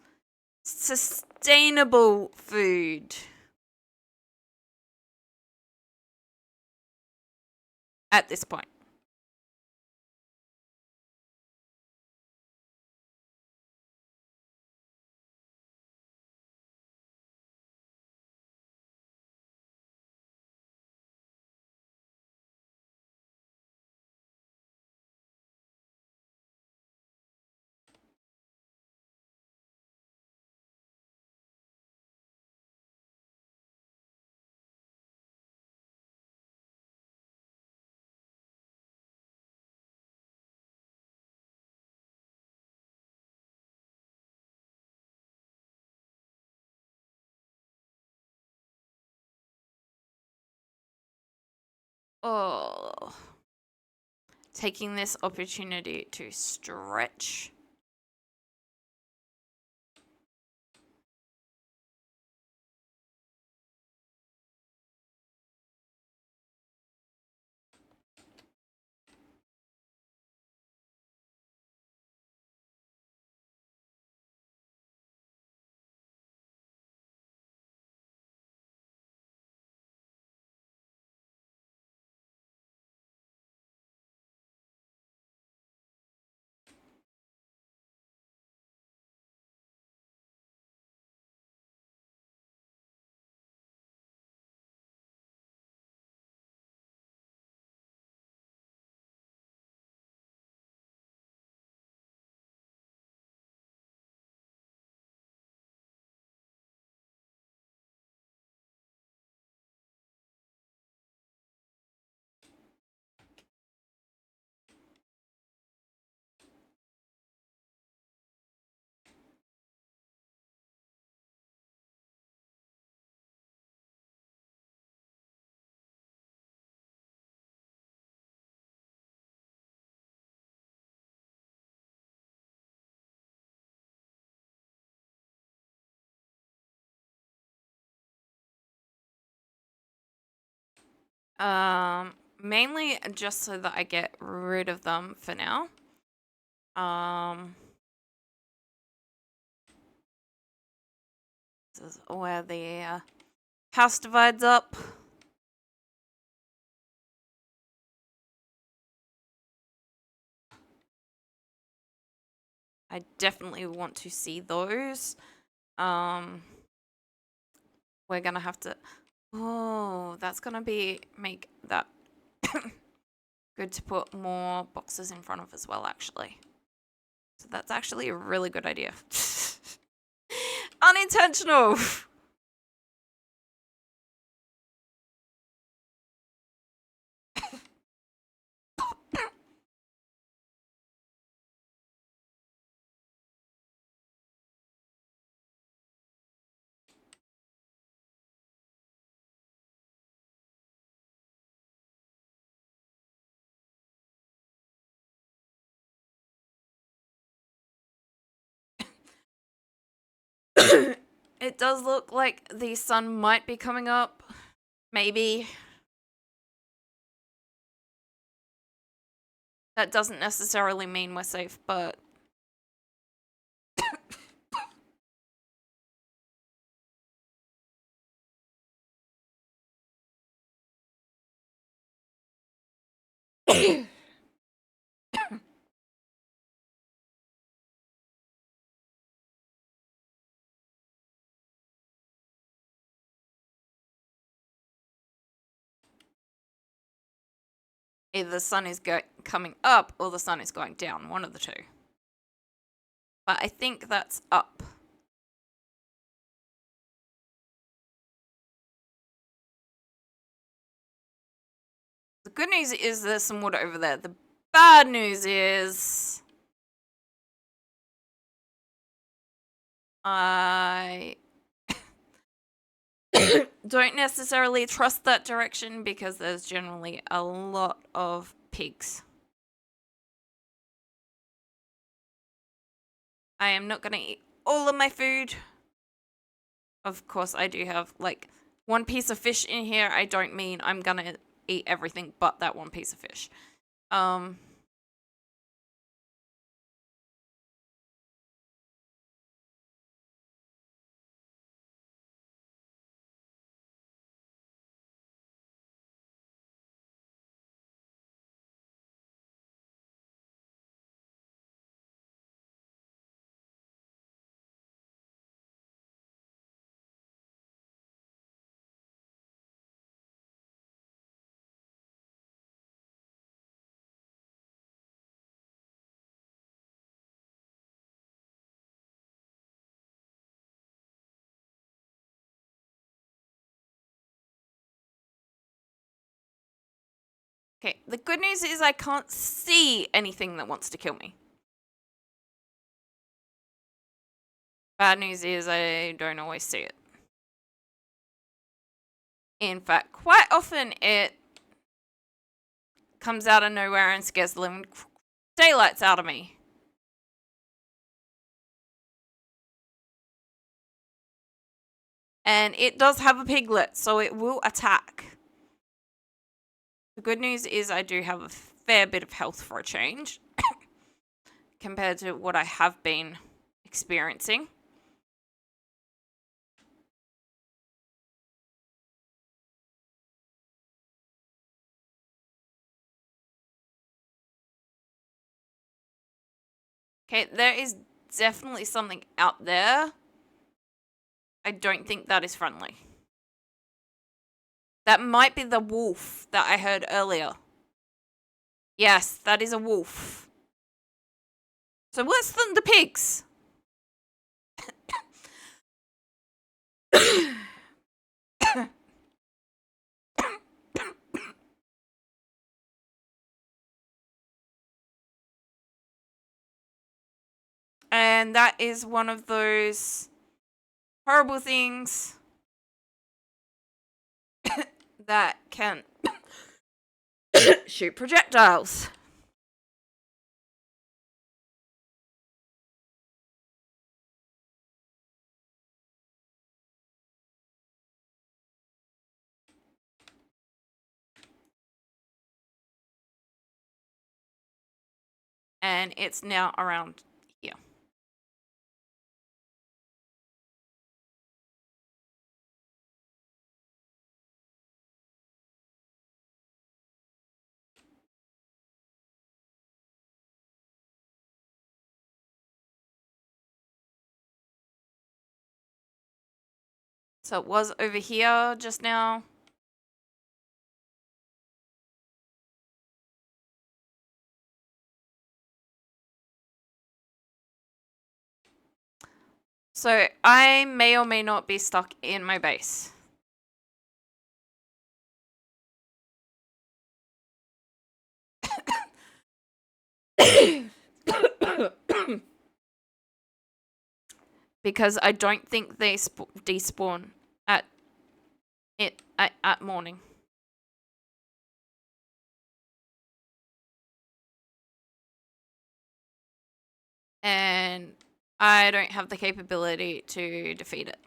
sustainable food at this point. Oh, taking this opportunity to stretch. Mainly just so that I get rid of them for now. This is where the house divides up. I definitely want to see those. We're gonna have to. Oh, that's gonna make that good to put more boxes in front of as well, actually. So that's actually a really good idea. Unintentional. It does look like the sun might be coming up. Maybe. That doesn't necessarily mean we're safe, but either the sun is coming up or the sun is going down, one of the two. But I think that's up. The good news is there's some water over there. The bad news is I don't necessarily trust that direction because there's generally a lot of pigs. I am not going to eat all of my food. Of course, I do have like one piece of fish in here. I don't mean I'm going to eat everything but that one piece of fish. Okay, the good news is I can't see anything that wants to kill me. Bad news is I don't always see it. In fact, quite often it comes out of nowhere and scares the living daylights out of me. And it does have a piglet, so it will attack. The good news is I do have a fair bit of health for a change compared to what I have been experiencing. Okay, there is definitely something out there. I don't think that is friendly. That might be the wolf that I heard earlier. Yes, that is a wolf. So worse than the pigs. And that is one of those horrible things that can shoot projectiles. And it's now around here. So it was over here just now. So I may or may not be stuck in my base. Because I don't think they despawn at morning. And I don't have the capability to defeat it.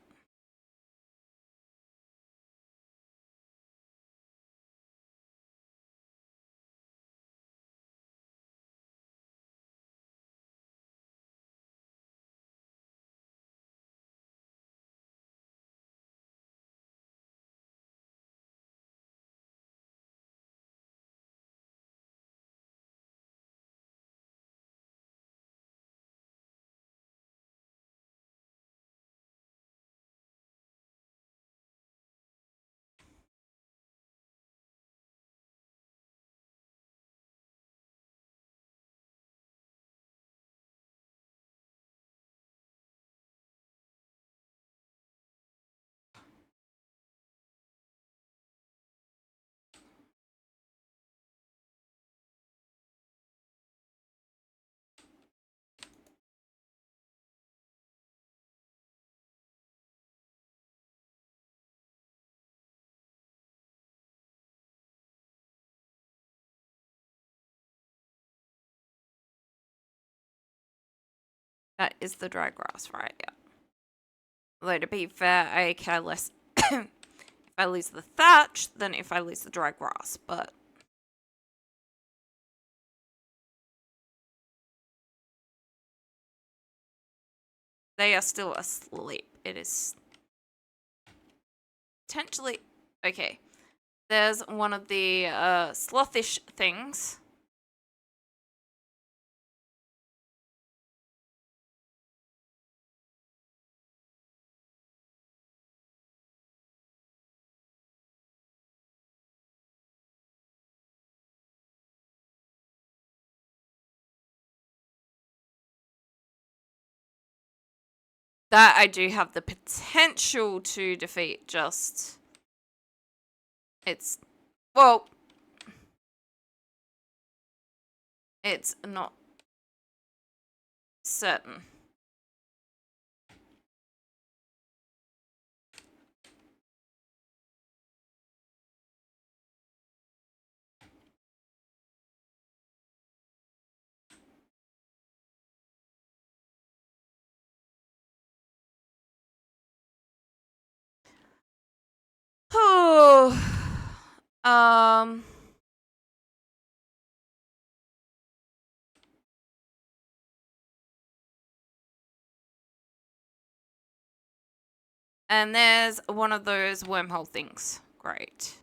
That is the dry grass, right? Yeah. Although to be fair, I care less if I lose the thatch than if I lose the dry grass, but they are still asleep. It is potentially okay. There's one of the slothish things. That I do have the potential to defeat, just it's well, it's not certain. Oh, um, and there's one of those wormhole things. Great.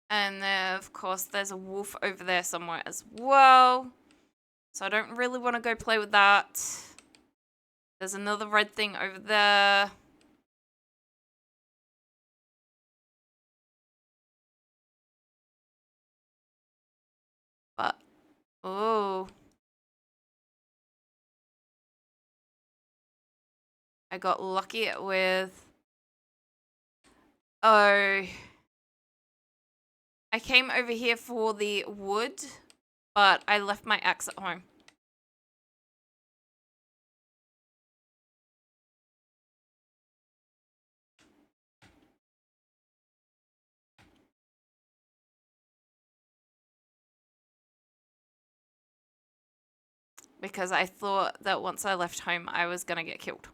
And then, of course, there's a wolf over there somewhere as well. So I don't really want to go play with that. There's another red thing over there. But, oh. I got lucky with... Oh. I came over here for the wood, but I left my axe at home. Because I thought that once I left home, I was going to get killed.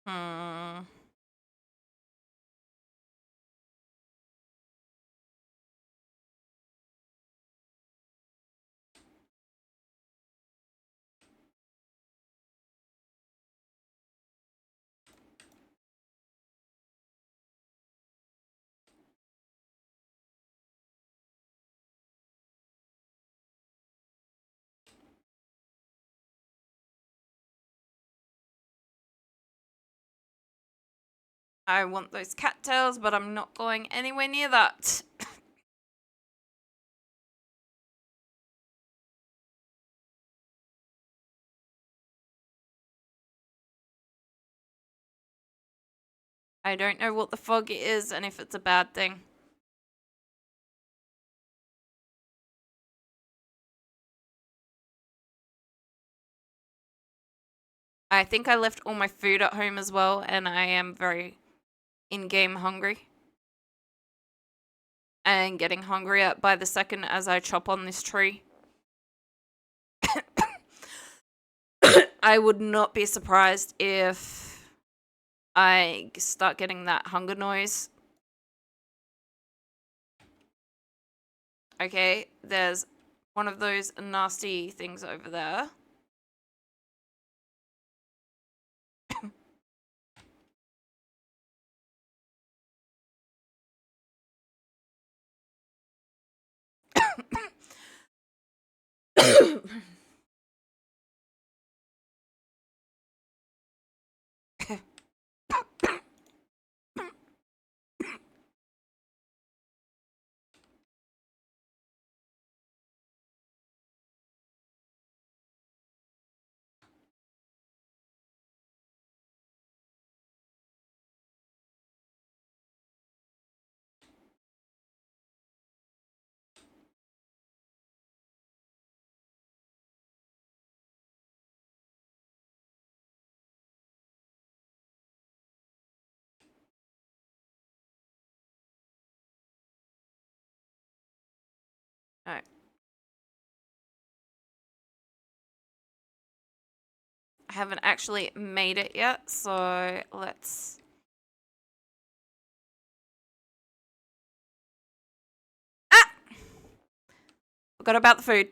Hmm. I want those cattails, but I'm not going anywhere near that. I don't know what the fog is and if it's a bad thing. I think I left all my food at home as well, and I am very in-game hungry. And getting hungrier by the second as I chop on this tree. I would not be surprised if I start getting that hunger noise. Okay, there's one of those nasty things over there. Alright. I haven't actually made it yet, so let's... Ah! Forgot about the food.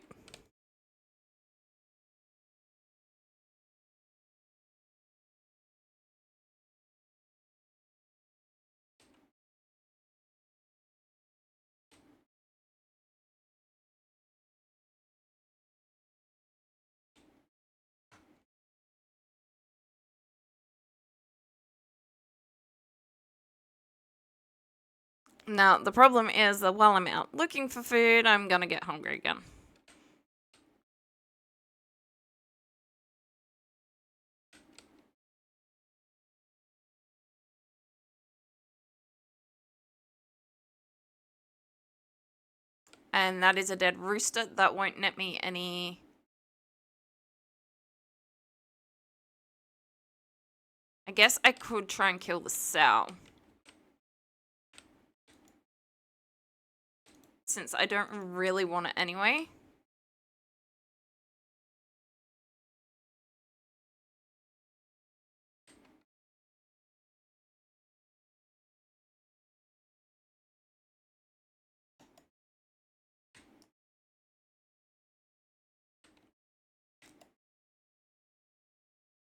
Now, the problem is that while I'm out looking for food, I'm gonna get hungry again. And that is a dead rooster. That won't net me any... I guess I could try and kill the sow. Since I don't really want it anyway.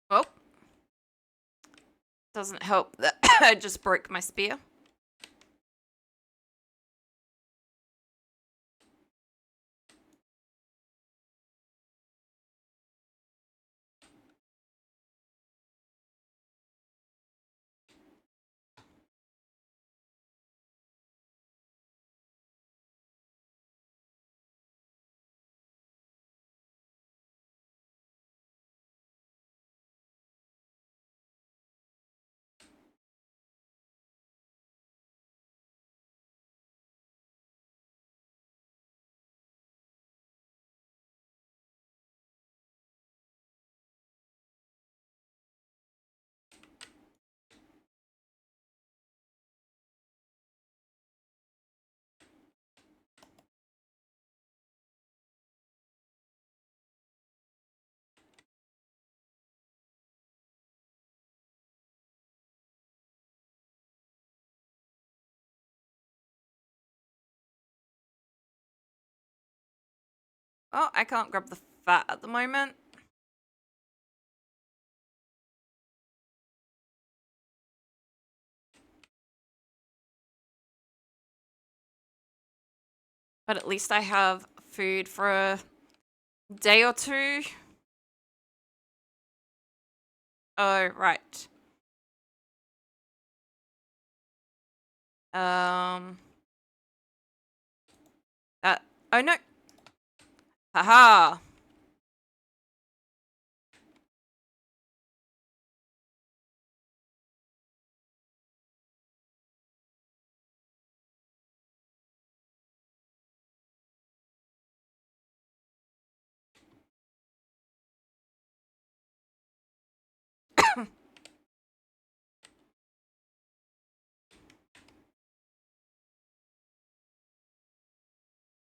Oh. Doesn't help that I just broke my spear. Oh, I can't grab the fat at the moment. But at least I have food for a day or two. Oh, right. That... Oh, no. Haha.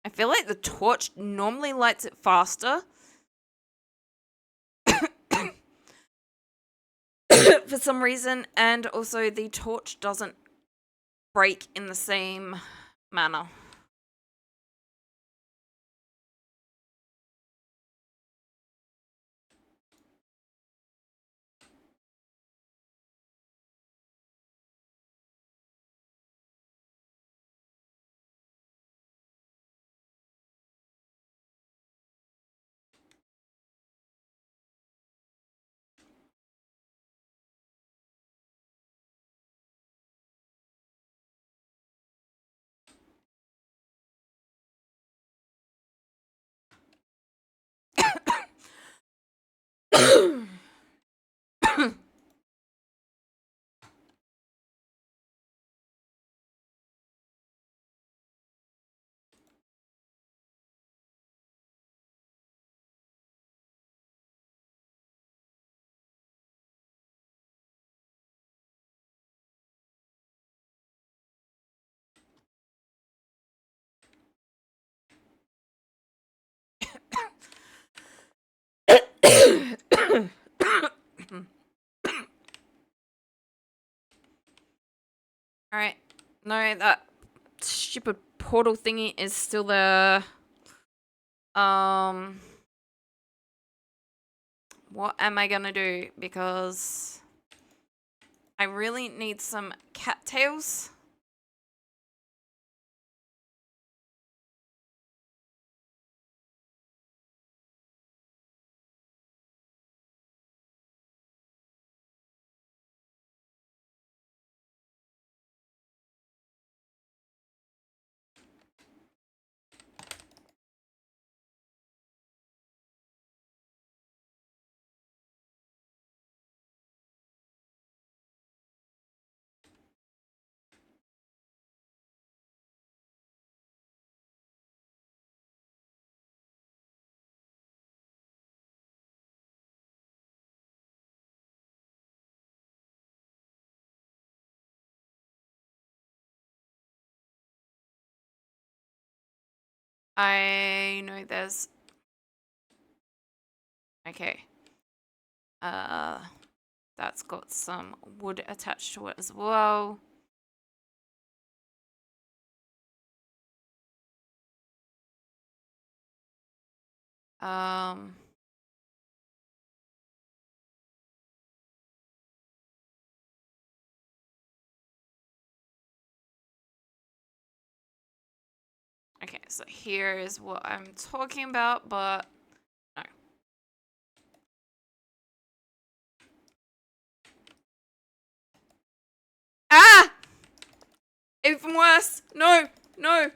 I feel like the torch normally lights it faster. For some reason, and also the torch doesn't break in the same manner. Alright. No, that stupid portal thingy is still there. What am I gonna do? Because I really need some cattails. I know there's... Okay. That's got some wood attached to it as well. Okay, so here is what I'm talking about, but no. Ah! Even worse! No! No!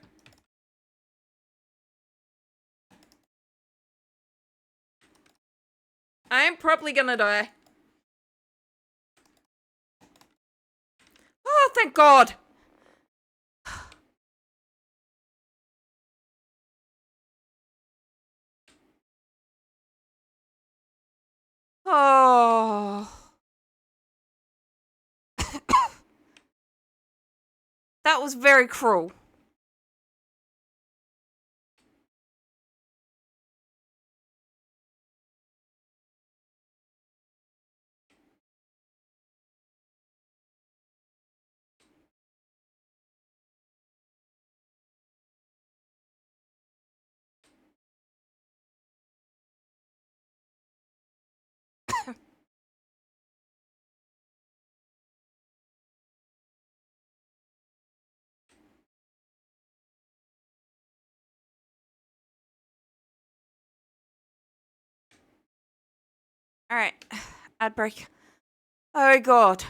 I'm probably gonna die. Oh, thank God! Oh. That was very cruel. Alright. Ad break. Oh, God.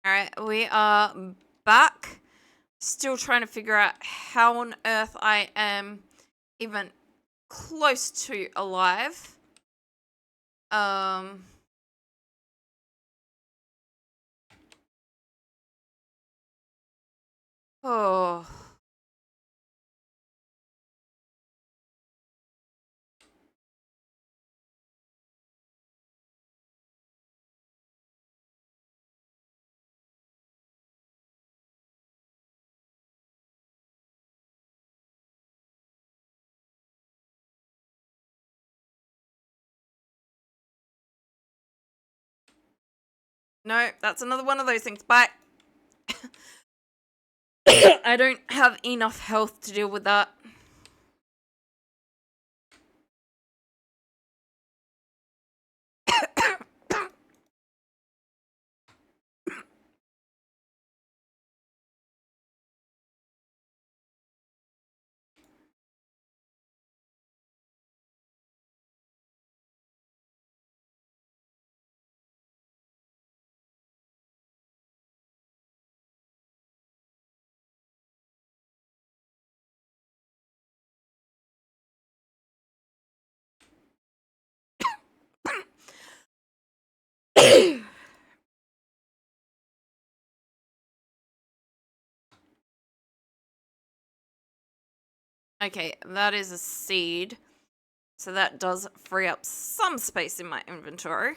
Alright, we are back. Still trying to figure out how on earth I am even close to alive. Oh. No, that's another one of those things. But I don't have enough health to deal with that. Okay, that is a seed. So that does free up some space in my inventory.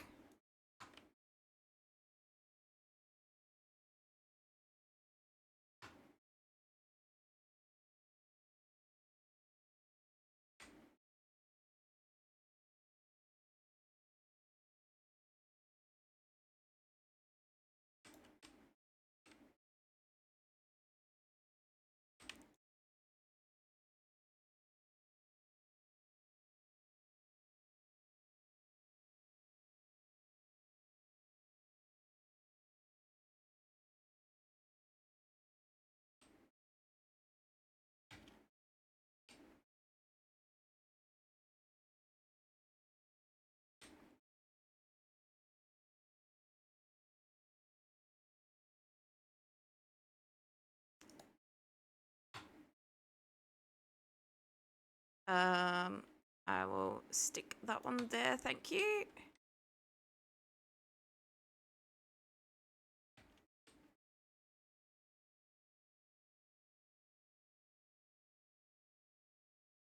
I will stick that one there, thank you.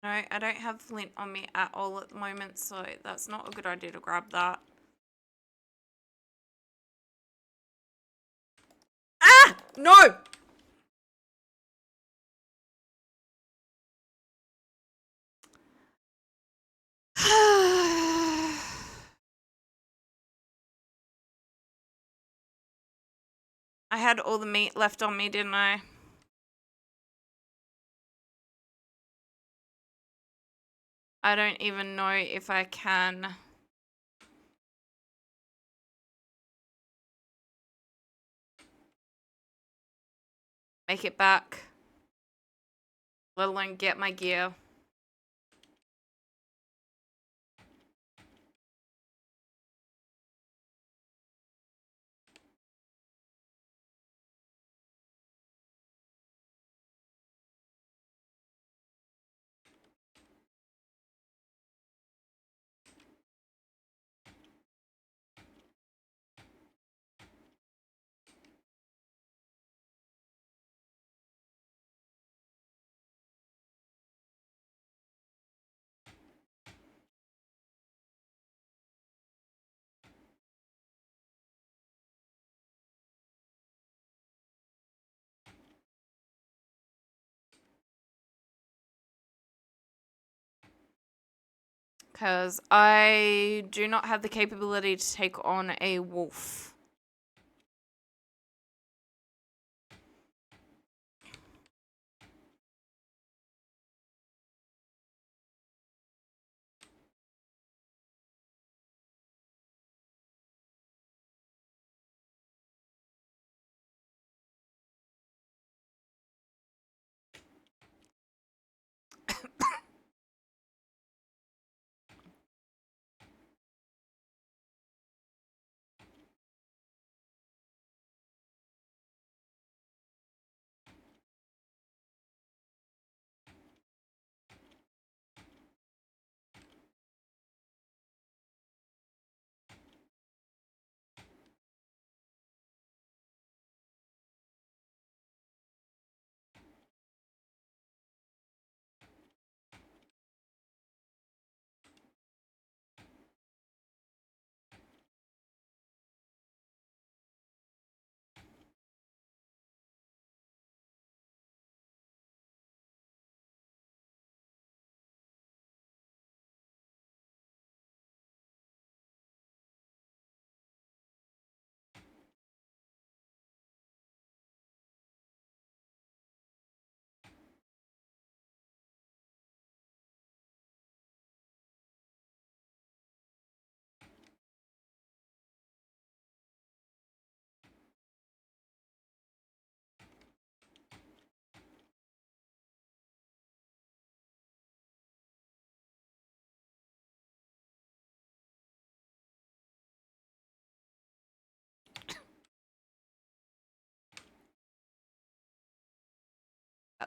No, I don't have flint on me at all at the moment, so that's not a good idea to grab that. Ah! No! I had all the meat left on me, didn't I? I don't even know if I can make it back, let alone get my gear. Because I do not have the capability to take on a wolf.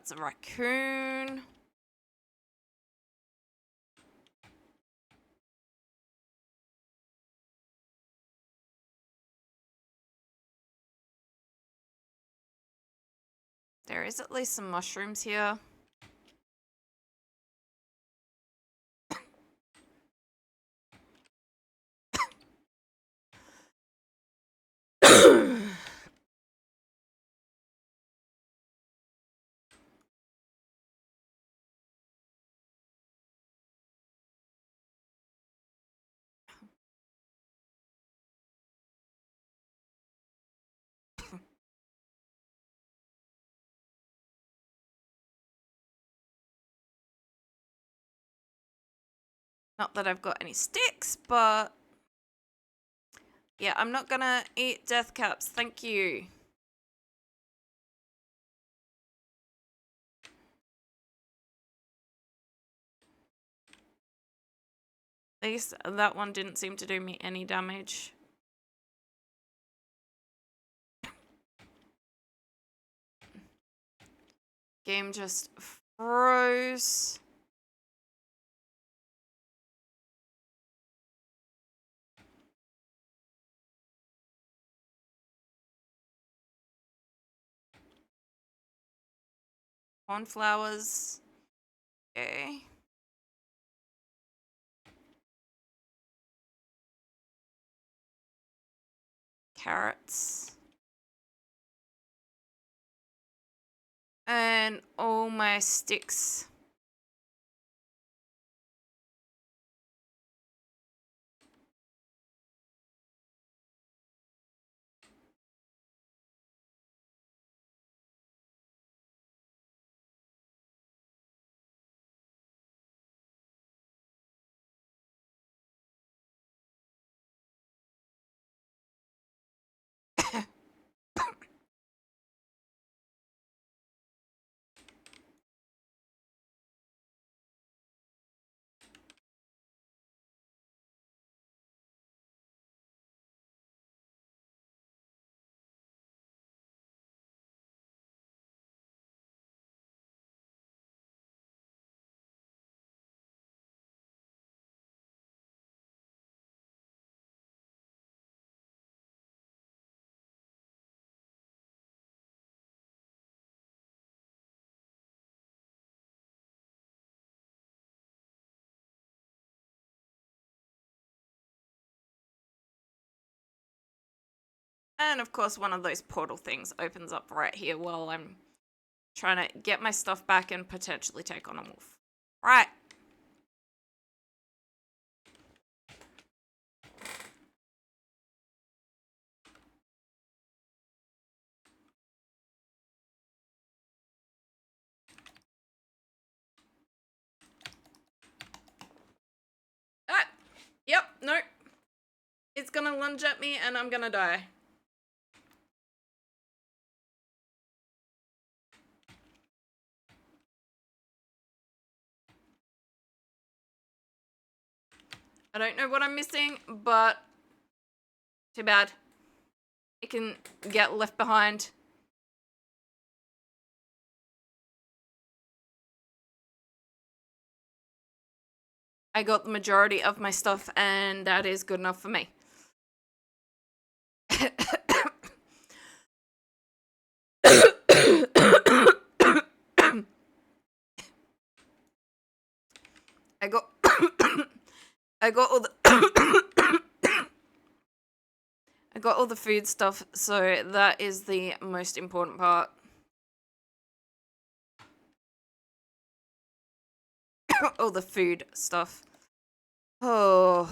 That's a raccoon. There is at least some mushrooms here. Not that I've got any sticks, but yeah, I'm not gonna eat death caps. Thank you. At least that one didn't seem to do me any damage. Game just froze. Cornflowers. Okay. Carrots. And all my sticks. And of course, one of those portal things opens up right here while I'm trying to get my stuff back and potentially take on a wolf. Right. Ah! Yep, no. It's gonna lunge at me and I'm gonna die. I don't know what I'm missing, but too bad. It can get left behind. I got the majority of my stuff and that is good enough for me. I got I got all the I got all the food stuff, so that is the most important part. All the food stuff. Oh.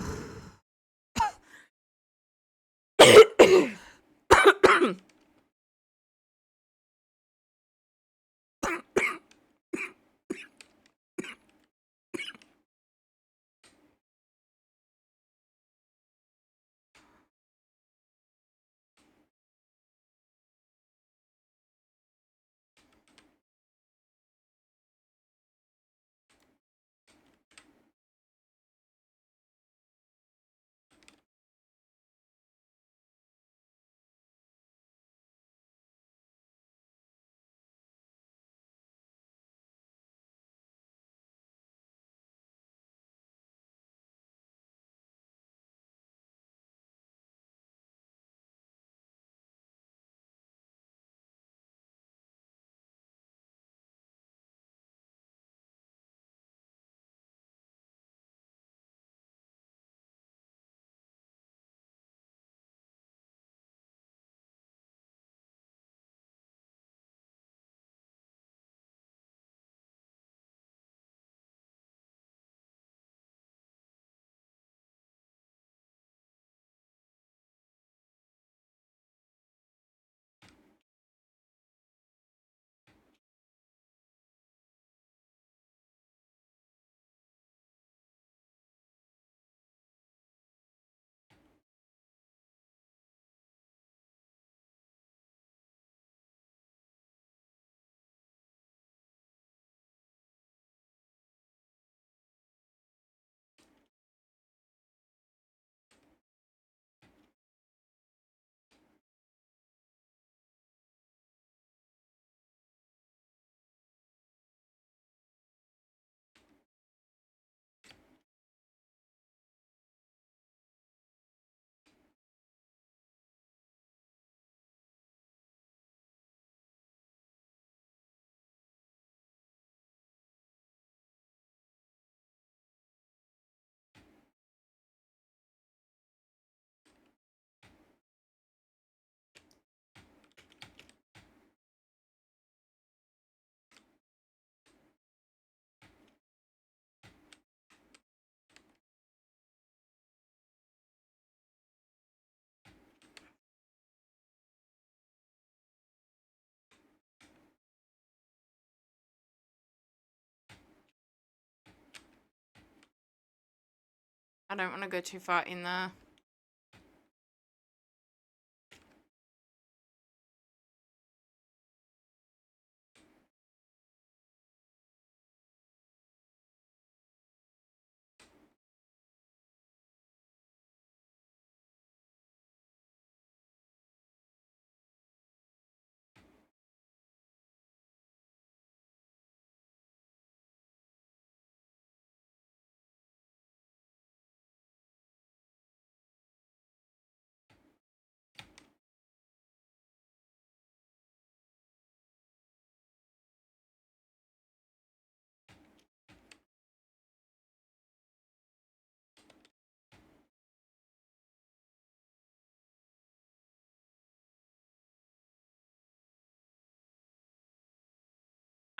I don't want to go too far in there.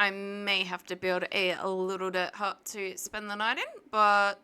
I may have to build a little dirt hut to spend the night in, but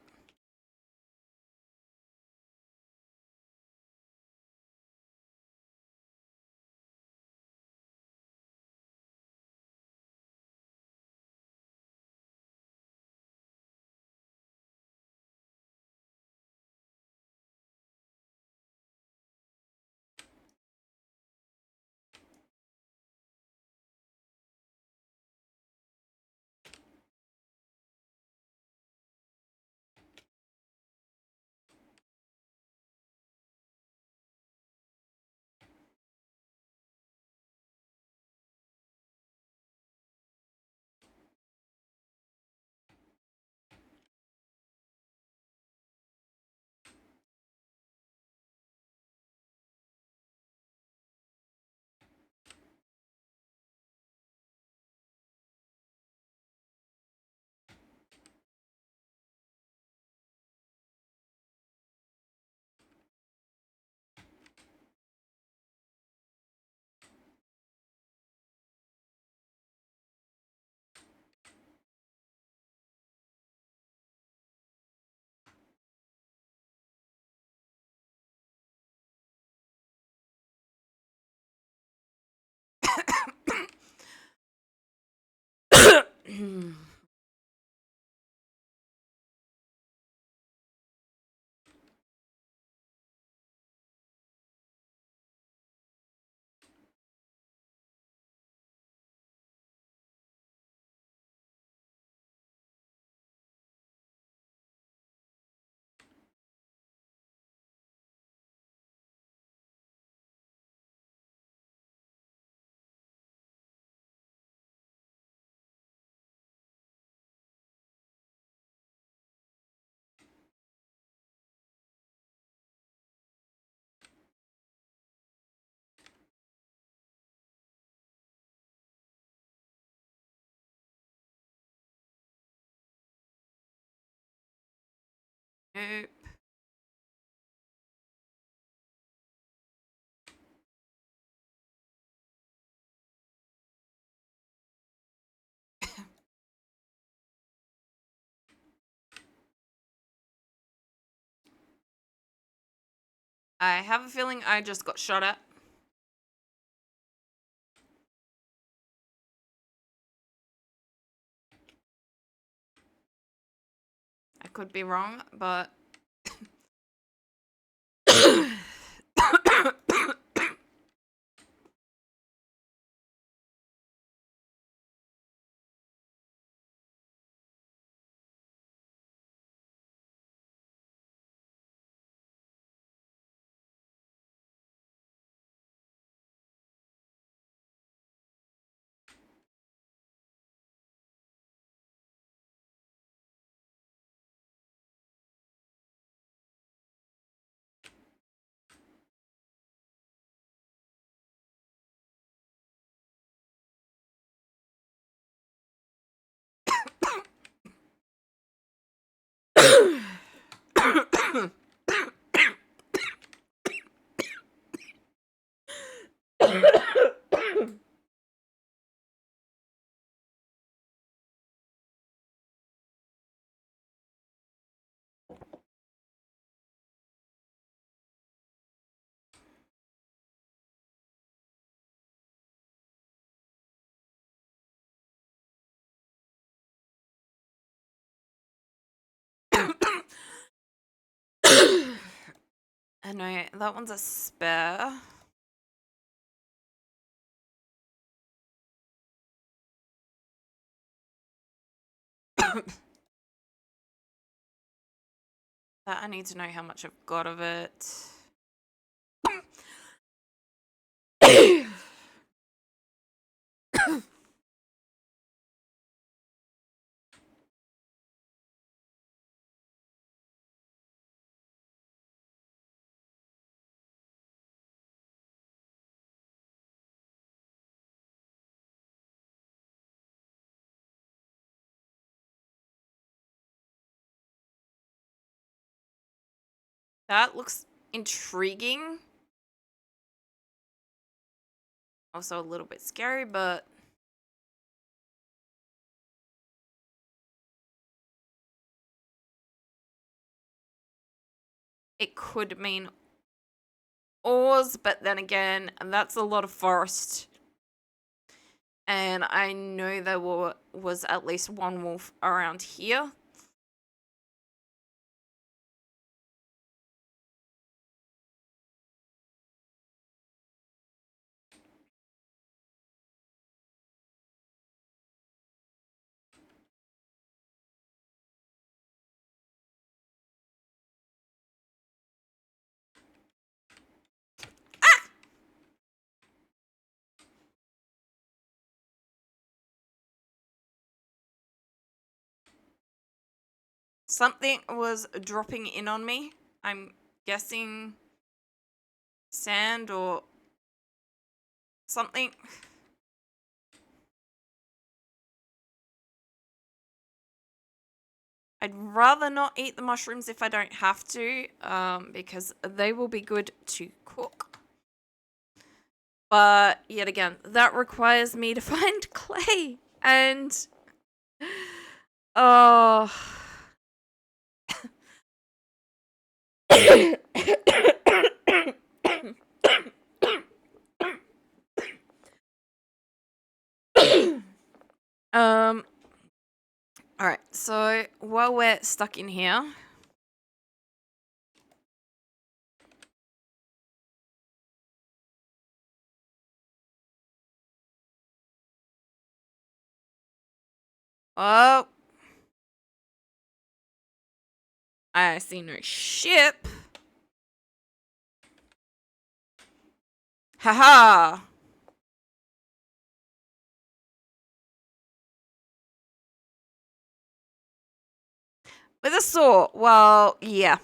nope. I have a feeling I just got shot at. I could be wrong, but I know, that one's a spare. That I need to know how much I've got of it. That looks intriguing. Also a little bit scary, but it could mean ores, but then again, that's a lot of forest. And I know there was at least one wolf around here. Something was dropping in on me. I'm guessing sand or something. I'd rather not eat the mushrooms if I don't have to, because they will be good to cook. But yet again, that requires me to find clay. And oh. All right. So while we're stuck in here, oh, I see no ship. Haha. With a saw. Well, yeah.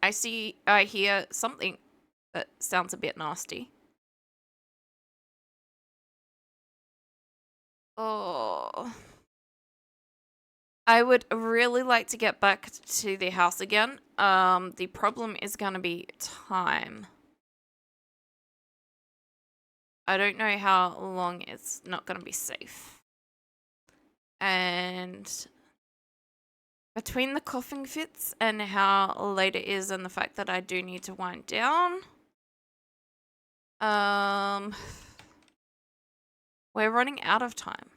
I hear something that sounds a bit nasty. Oh. I would really like to get back to the house again. The problem is going to be time. I don't know how long it's not going to be safe. And between the coughing fits and how late it is and the fact that I do need to wind down, we're running out of time.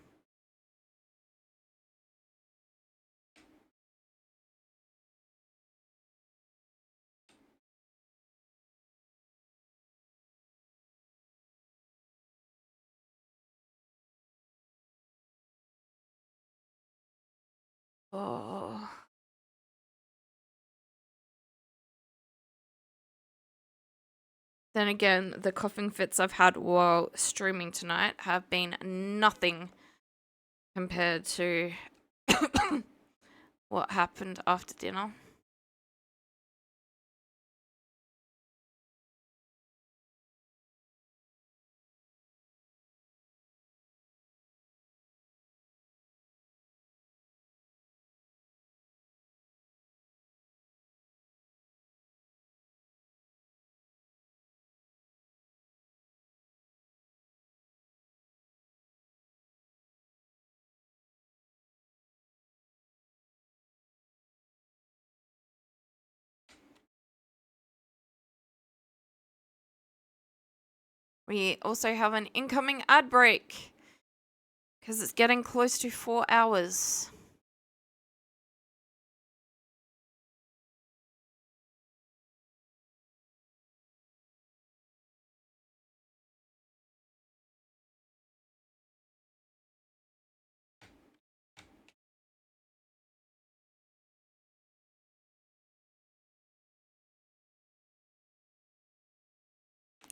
Oh. Then again, the coughing fits I've had while streaming tonight have been nothing compared to what happened after dinner. We also have an incoming ad break because it's getting close to 4 hours.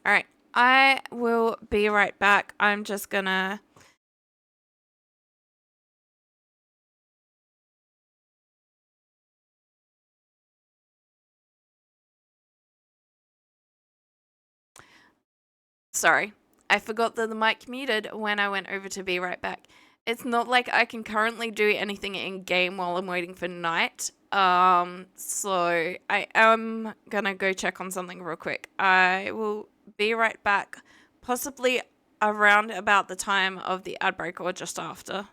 All right, I will be right back. I'm just gonna. Sorry, I forgot that the mic muted when I went over to be right back. It's not like I can currently do anything in game while I'm waiting for night. So I am gonna go check on something real quick. I will be right back, possibly around about the time of the ad break or just after.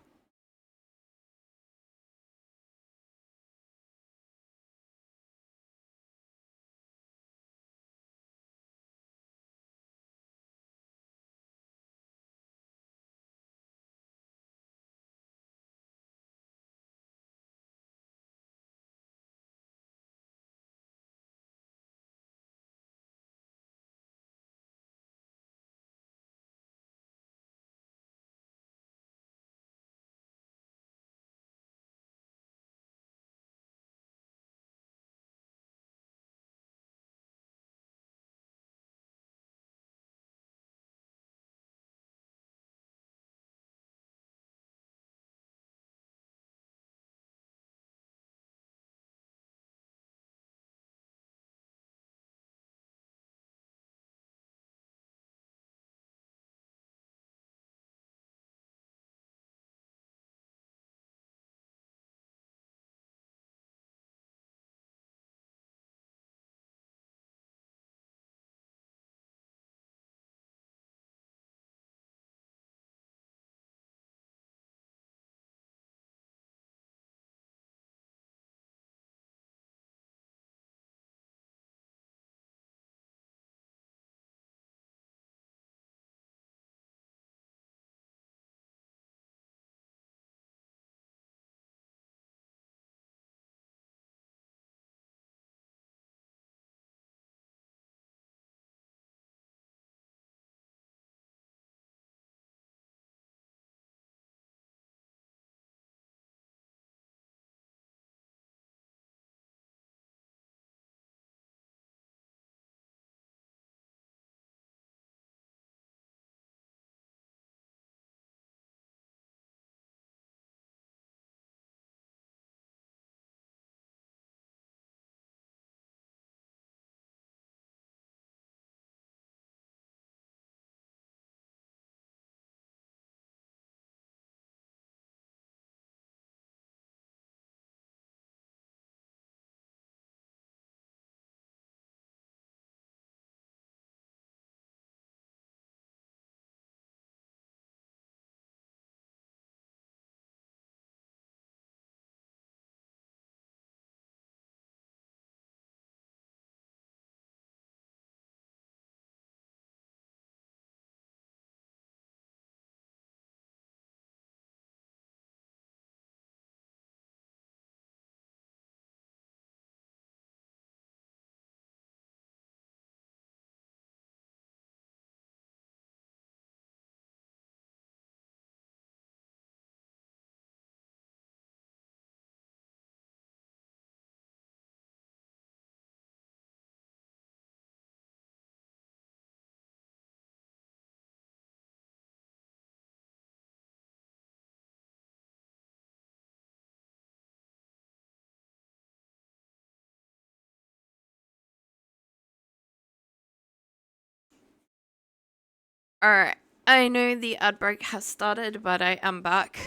Alright, I know the outbreak has started, but I am back.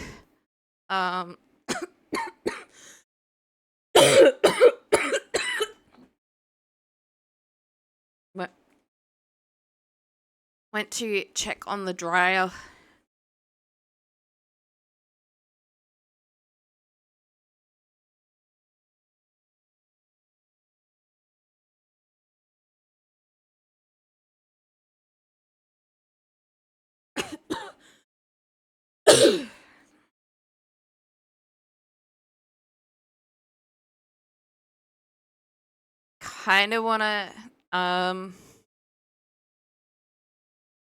Um... Went to check on the dryer. Kind of want to,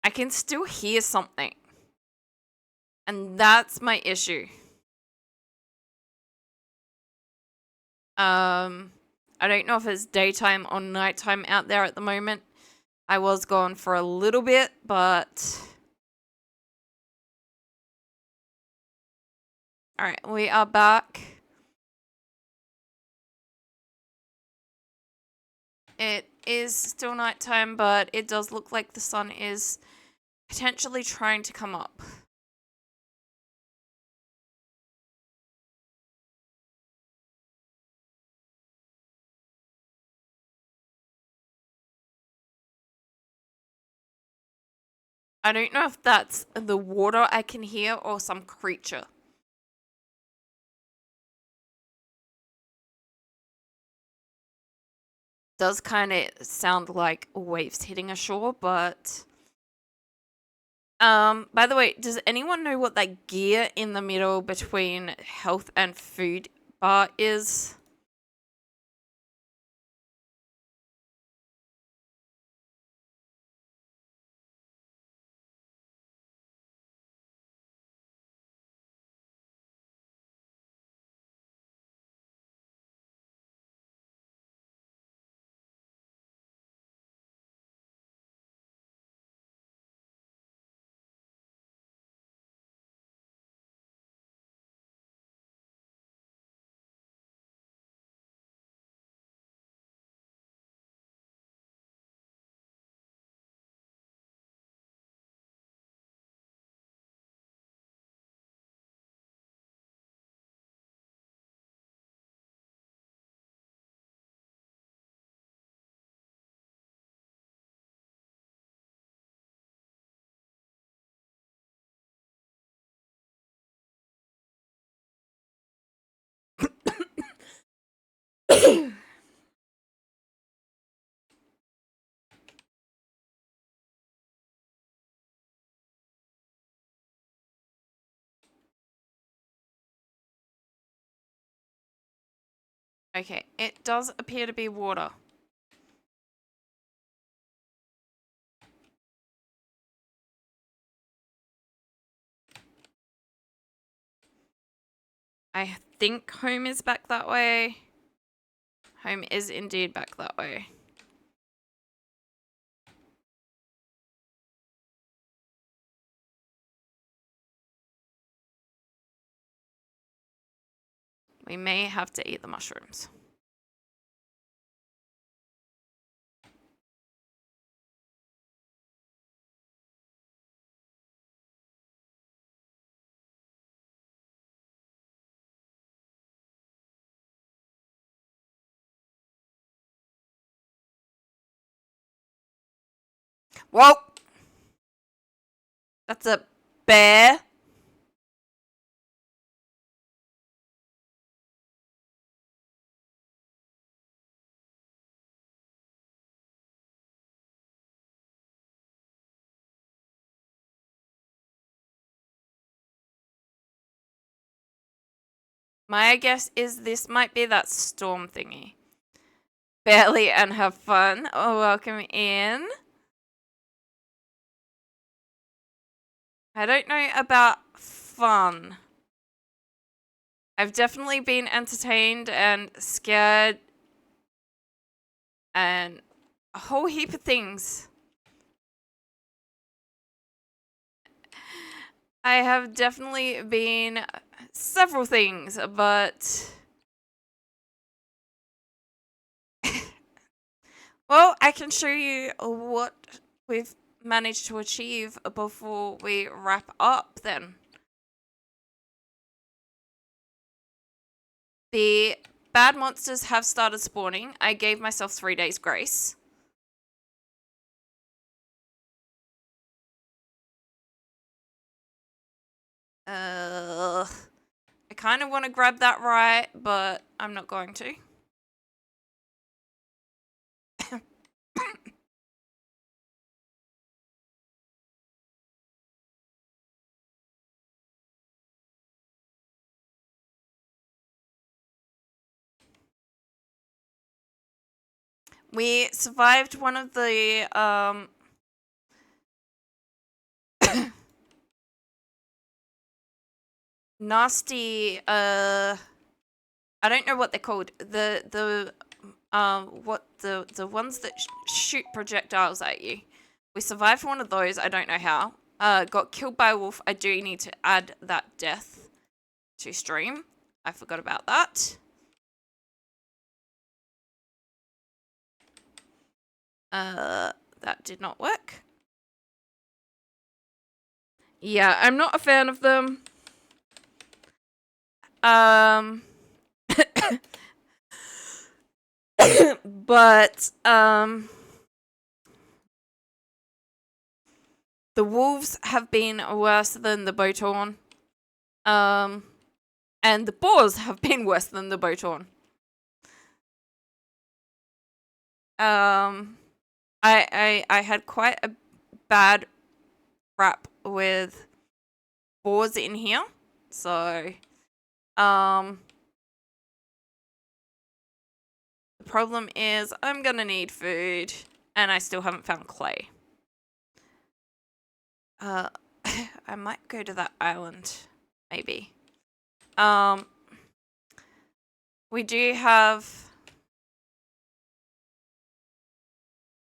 I can still hear something. And that's my issue. I don't know if it's daytime or nighttime out there at the moment. I was gone for a little bit, but... Alright, we are back. It is still nighttime, but it does look like the sun is potentially trying to come up. I don't know if that's the water I can hear or some creature. Does kind of sound like waves hitting a shore, but... by the way, does anyone know what that gear in the middle between health and food bar is? Okay, it does appear to be water. I think home is back that way. Home is indeed back that way. We may have to eat the mushrooms. Whoa! That's a bear. My guess is this might be that storm thingy. Barely and have fun. Oh, welcome in. I don't know about fun. I've definitely been entertained and scared and a whole heap of things. I have definitely been several things, but... well, I can show you what we've manage to achieve before we wrap up then? The bad monsters have started spawning. I gave myself 3 days grace. I kind of want to grab that right, but I'm not going to. We survived one of the nasty I don't know what they're called. The ones that shoot projectiles at you. We survived one of those. I don't know how. Got killed by a wolf. I do need to add that death to stream. I forgot about that. That did not work. Yeah, I'm not a fan of them. But the wolves have been worse than the Botorn. And the boars have been worse than the Botorn. I had quite a bad rap with boars in here, so the problem is I'm gonna need food, and I still haven't found clay. I might go to that island, maybe. We do have.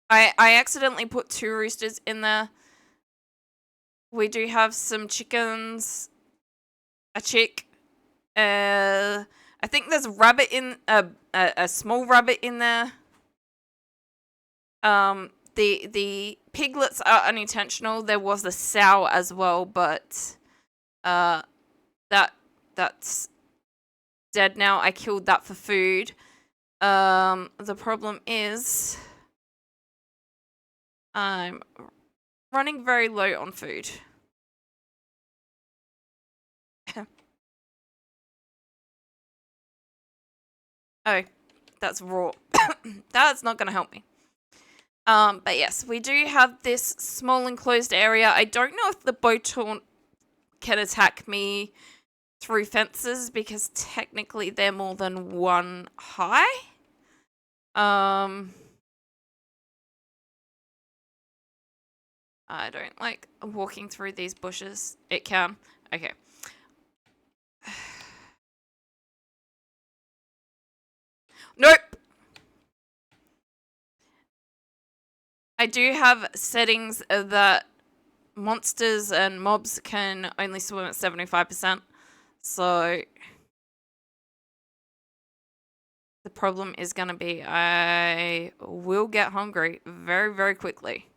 I accidentally put 2 roosters in there. We do have some chickens, a chick. I think there's a rabbit in a small rabbit in there. The piglets are unintentional. There was a sow as well, but that's dead now. I killed that for food. The problem is I'm running very low on food. Oh, that's raw. That's not going to help me. But yes, we do have this small enclosed area. I don't know if the Botorn can attack me through fences because technically they're more than 1 high. I don't like walking through these bushes. It can. Okay. Nope. I do have settings that monsters and mobs can only swim at 75%. So the problem is going to be I will get hungry very, very quickly.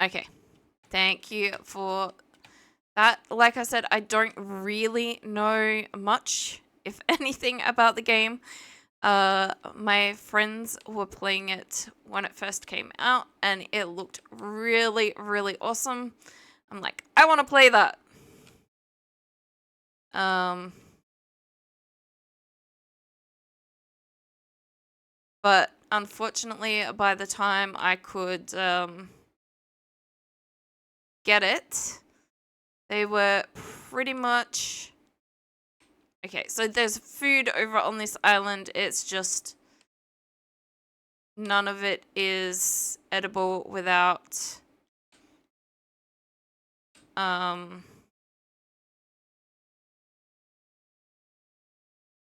Okay. Thank you for that. Like I said, I don't really know much, if anything, about the game. My friends were playing it when it first came out, and it looked really, really awesome. I'm like, I want to play that. But unfortunately, by the time I could get it, they were pretty much... Okay, so there's food over on this island. It's just none of it is edible without none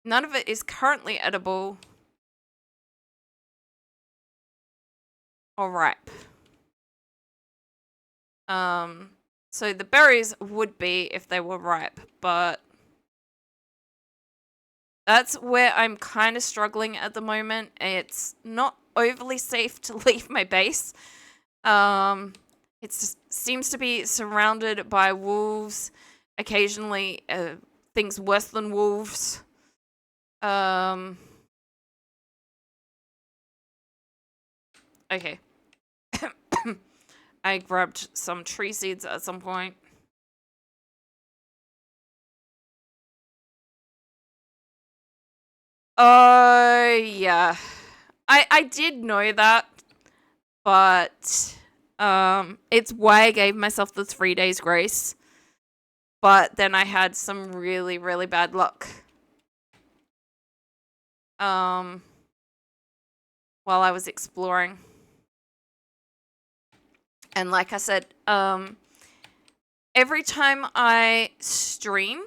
of it is currently edible or ripe. So the berries would be if they were ripe, but That's where I'm kind of struggling at the moment. It's not overly safe to leave my base. It seems to be surrounded by wolves, occasionally things worse than wolves. Okay. I grabbed some tree seeds at some point. Oh, yeah. I did know that, but it's why I gave myself the 3 days grace. But then I had some really, really bad luck. While I was exploring. And like I said, every time I stream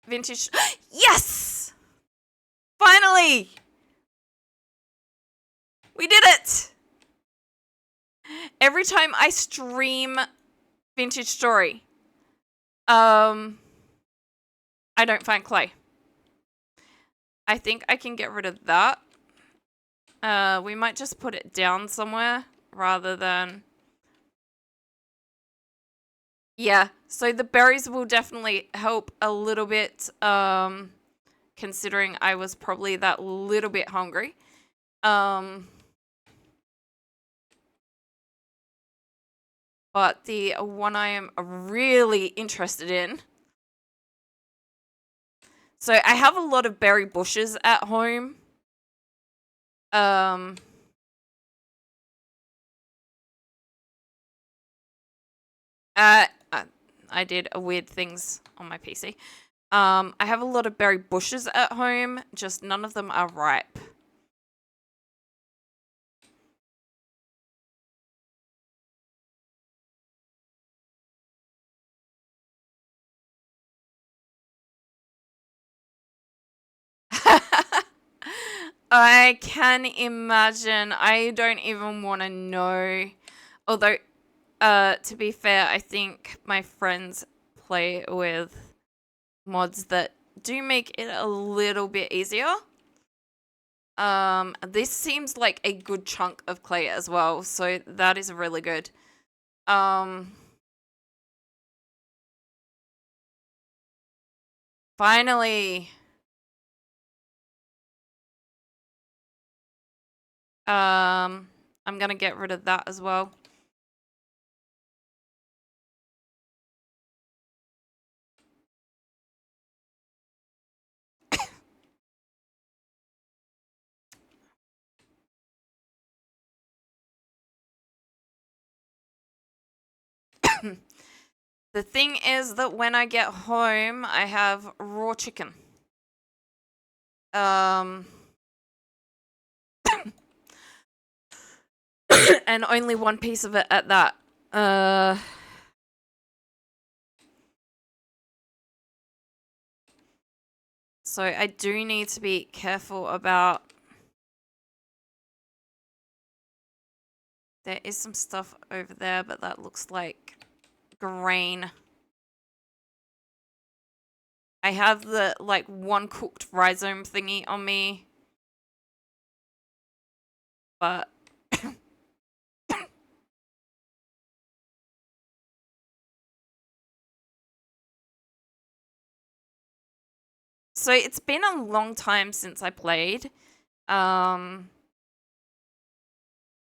vintage yes! Finally! We did it! Every time I stream Vintage Story, I don't find clay. I think I can get rid of that. We might just put it down somewhere rather than... Yeah, so the berries will definitely help a little bit, considering I was probably that little bit hungry. But the one I am really interested in... So I have a lot of berry bushes at home. I did a weird things on my PC. I have a lot of berry bushes at home, just none of them are ripe. I can imagine. I don't even want to know. Although, to be fair, I think my friends play with mods that do make it a little bit easier. This seems like a good chunk of clay as well, so that is really good. Finally. I'm gonna get rid of that as well. The thing is that when I get home, I have raw chicken. And only one piece of it at that. So I do need to be careful about... There is some stuff over there, but that looks like grain. I have the, like, one cooked rhizome thingy on me. But... So it's been a long time since I played. And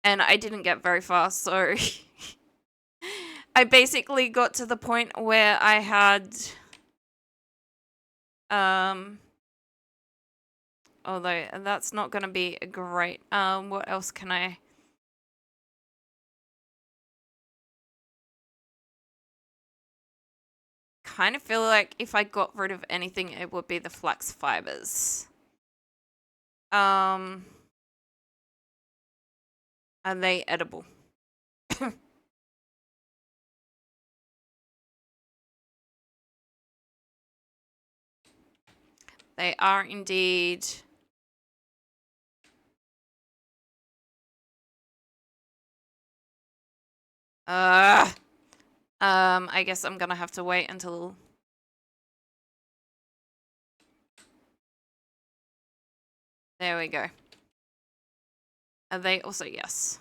I didn't get very far, so... I basically got to the point where I had... Although, that's not gonna be great. What else can I... Kind of feel like if I got rid of anything, it would be the flax fibers. Are they edible? They are indeed. I guess I'm gonna have to wait until... There we go. Are they also yes?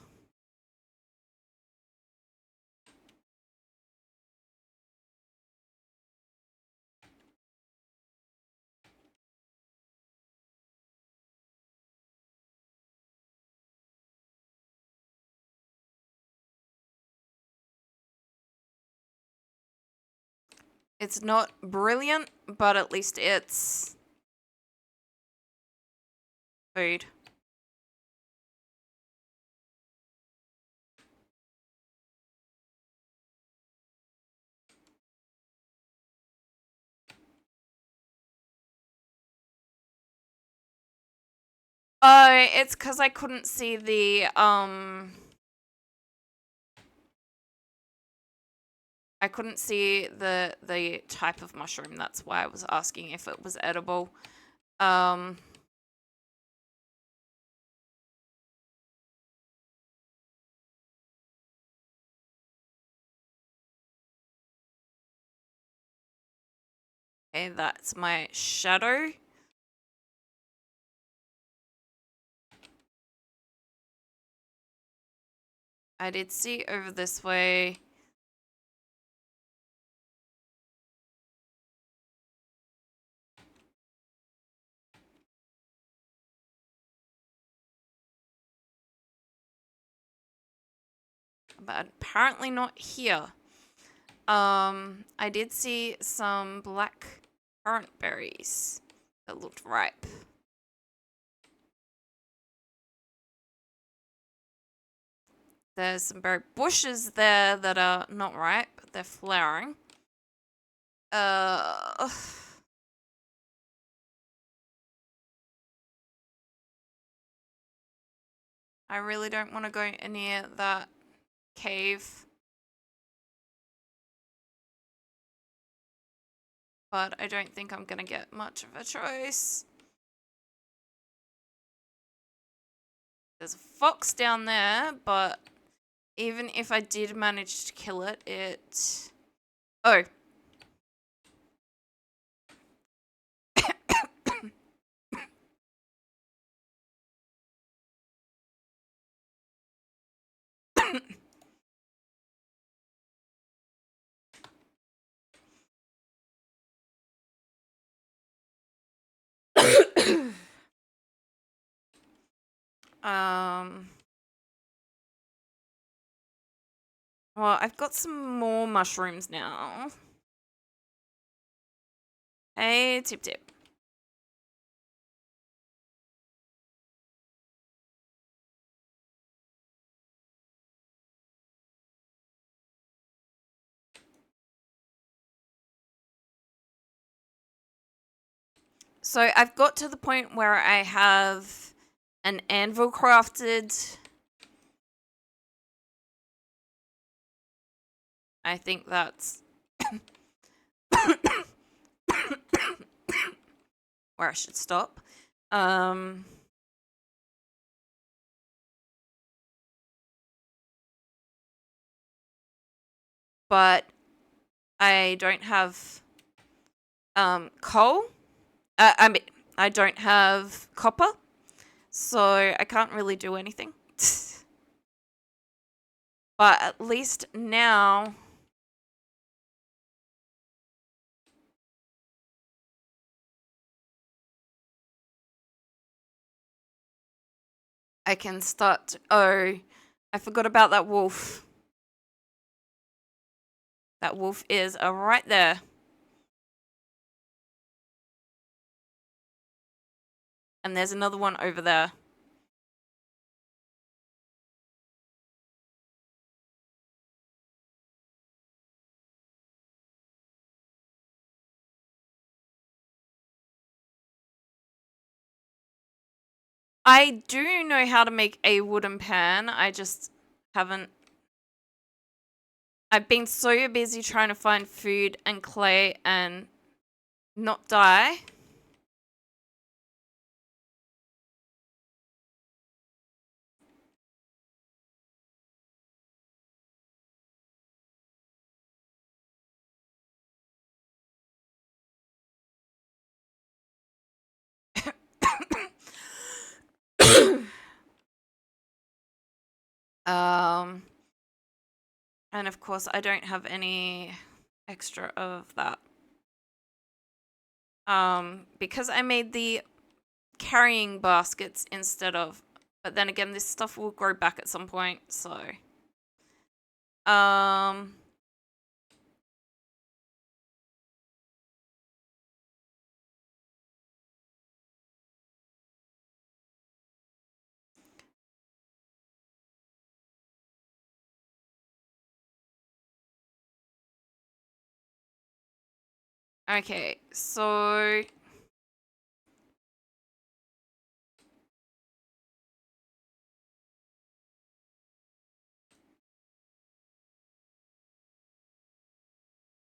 It's not brilliant, but at least it's food. Oh, it's because I couldn't see the I couldn't see the type of mushroom. That's why I was asking if it was edible. Okay, that's my shadow. I did see over this way. But apparently not here. I did see some black currant berries that looked ripe. There's some berry bushes there that are not ripe. They're flowering. Uh, I really don't want to go near that cave. But I don't think I'm gonna get much of a choice. There's a fox down there, but even if I did manage to kill it, it... Oh. um... Well, I've got some more mushrooms now. Hey, Tip Tip. So I've got to the point where I have an anvil crafted. I think that's where I should stop. But I don't have coal. I mean, I don't have copper, so I can't really do anything. But at least now I can start. Oh, I forgot about that wolf. That wolf is right there. And there's another one over there. I do know how to make a wooden pan. I just haven't. I've been so busy trying to find food and clay and not die. Um, and of course, I don't have any extra of that. Because I made the carrying baskets instead of, but then again, this stuff will grow back at some point, so. Um, okay, so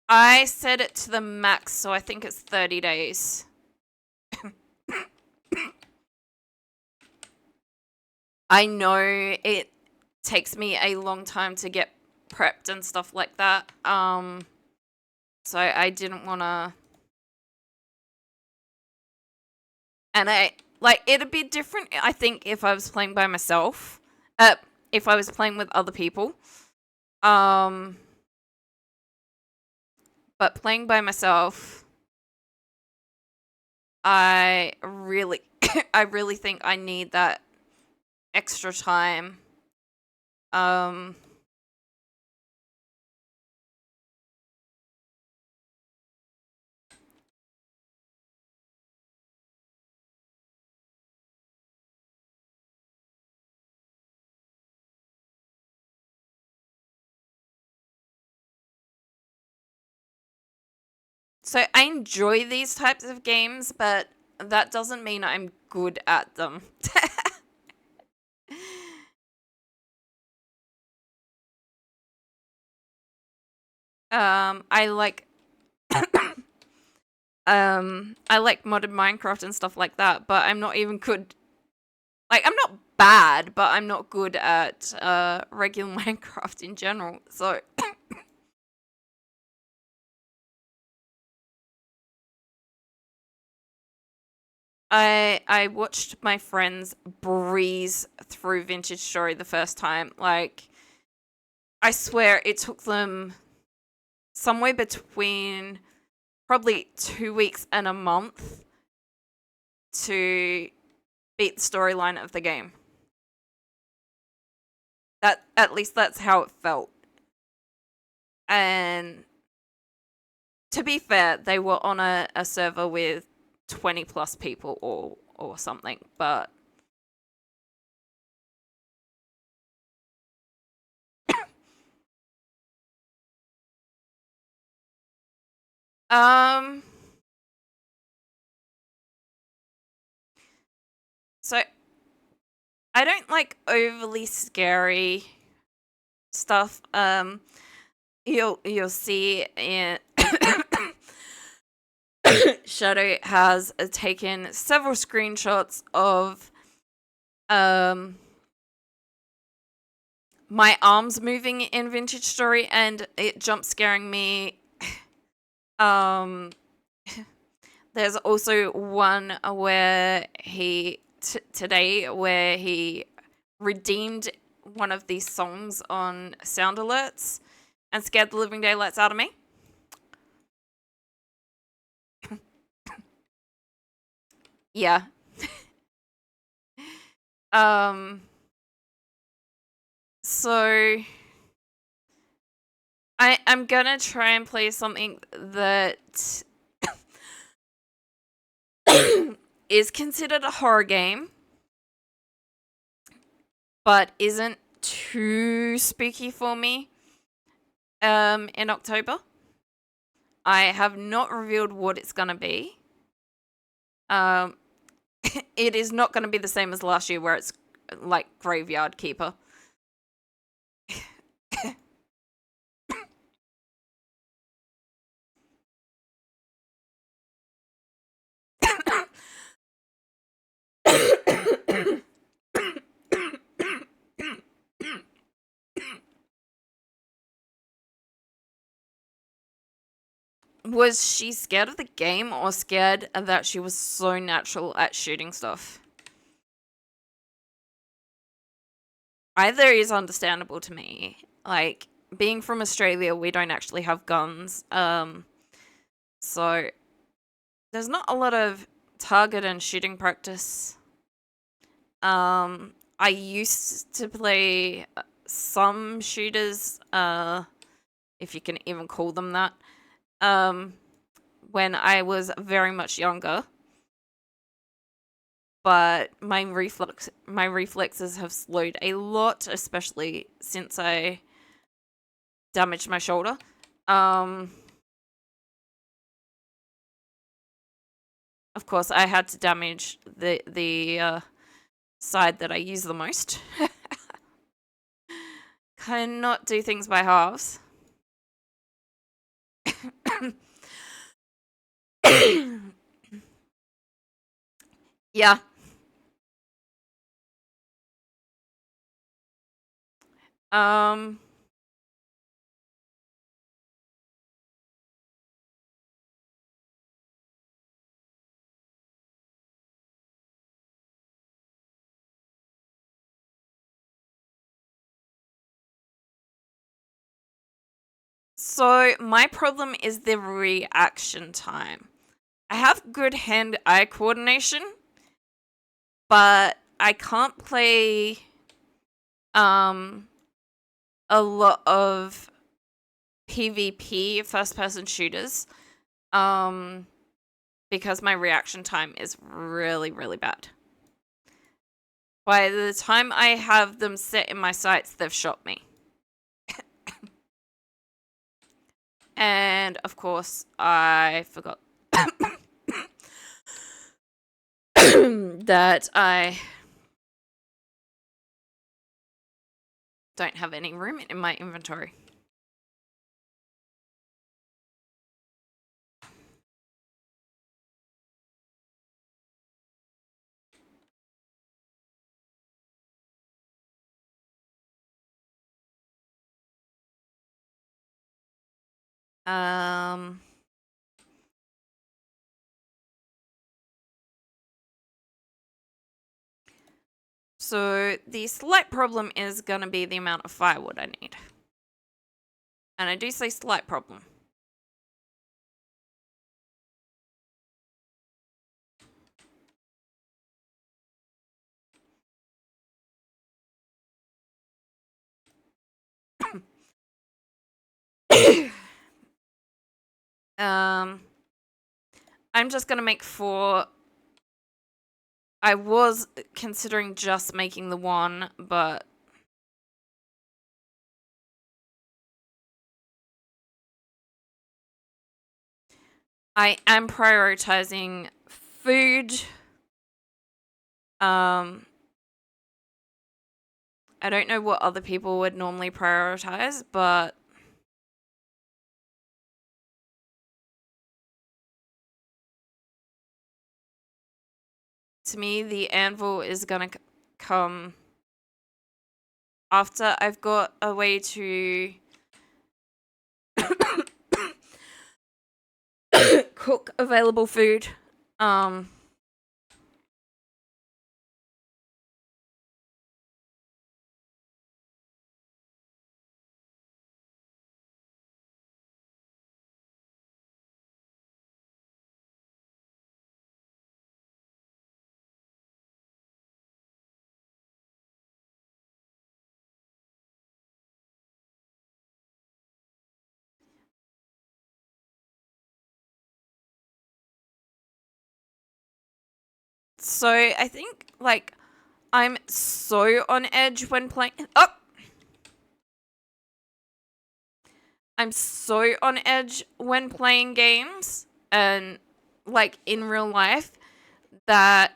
I set it to the max, so I think it's 30 days. I know it takes me a long time to get prepped and stuff like that. So I didn't want to. And it'd be different, I think, if I was playing by myself. If I was playing with other people. Um, but playing by myself, I really, I really think I need that extra time. Um, so I enjoy these types of games, but that doesn't mean I'm good at them. I like I like modded Minecraft and stuff like that, but I'm not even good. Like, I'm not bad, but I'm not good at regular Minecraft in general. So I watched my friends breeze through Vintage Story the first time. Like, I swear it took them somewhere between probably 2 weeks and a month to beat the storyline of the game. That, at least that's how it felt. And to be fair, they were on a server with 20 plus people or something, but um so I don't like overly scary stuff. You'll see in Shadow has taken several screenshots of um my arms moving in Vintage Story and it jump scaring me. um There's also one where today where he redeemed one of these songs on sound alerts and scared the living daylights out of me. Yeah. um so I'm gonna try and play something that is considered a horror game, but isn't too spooky for me. In October, I have not revealed what it's gonna be. Um, it is not gonna be the same as last year, where it's like Graveyard Keeper. Was she scared of the game or scared that she was so natural at shooting stuff? either is understandable to me. Like, being from Australia, we don't actually have guns. So there's not a lot of target and shooting practice. I used to play some shooters, if you can even call them that, when I was very much younger. But my reflexes have slowed a lot, especially since I damaged my shoulder. Of course, I had to damage the side that I use the most. Cannot do things by halves. Yeah. Um. So my problem is the reaction time. I have good hand-eye coordination, but I can't play um a lot of PvP first-person shooters because my reaction time is really, really bad. By the time I have them set in my sights, they've shot me. And of course, I forgot that I don't have any room in my inventory. Um, so the slight problem is gonna be the amount of firewood I need. And I do say slight problem. I'm just gonna make 4. I was considering just making the 1, but I am prioritizing food. I don't know what other people would normally prioritize, but to me, the anvil is gonna come after I've got a way to cook available food. So I think, like, I'm so on edge when playing. Oh! I'm so on edge when playing games and, like, in real life that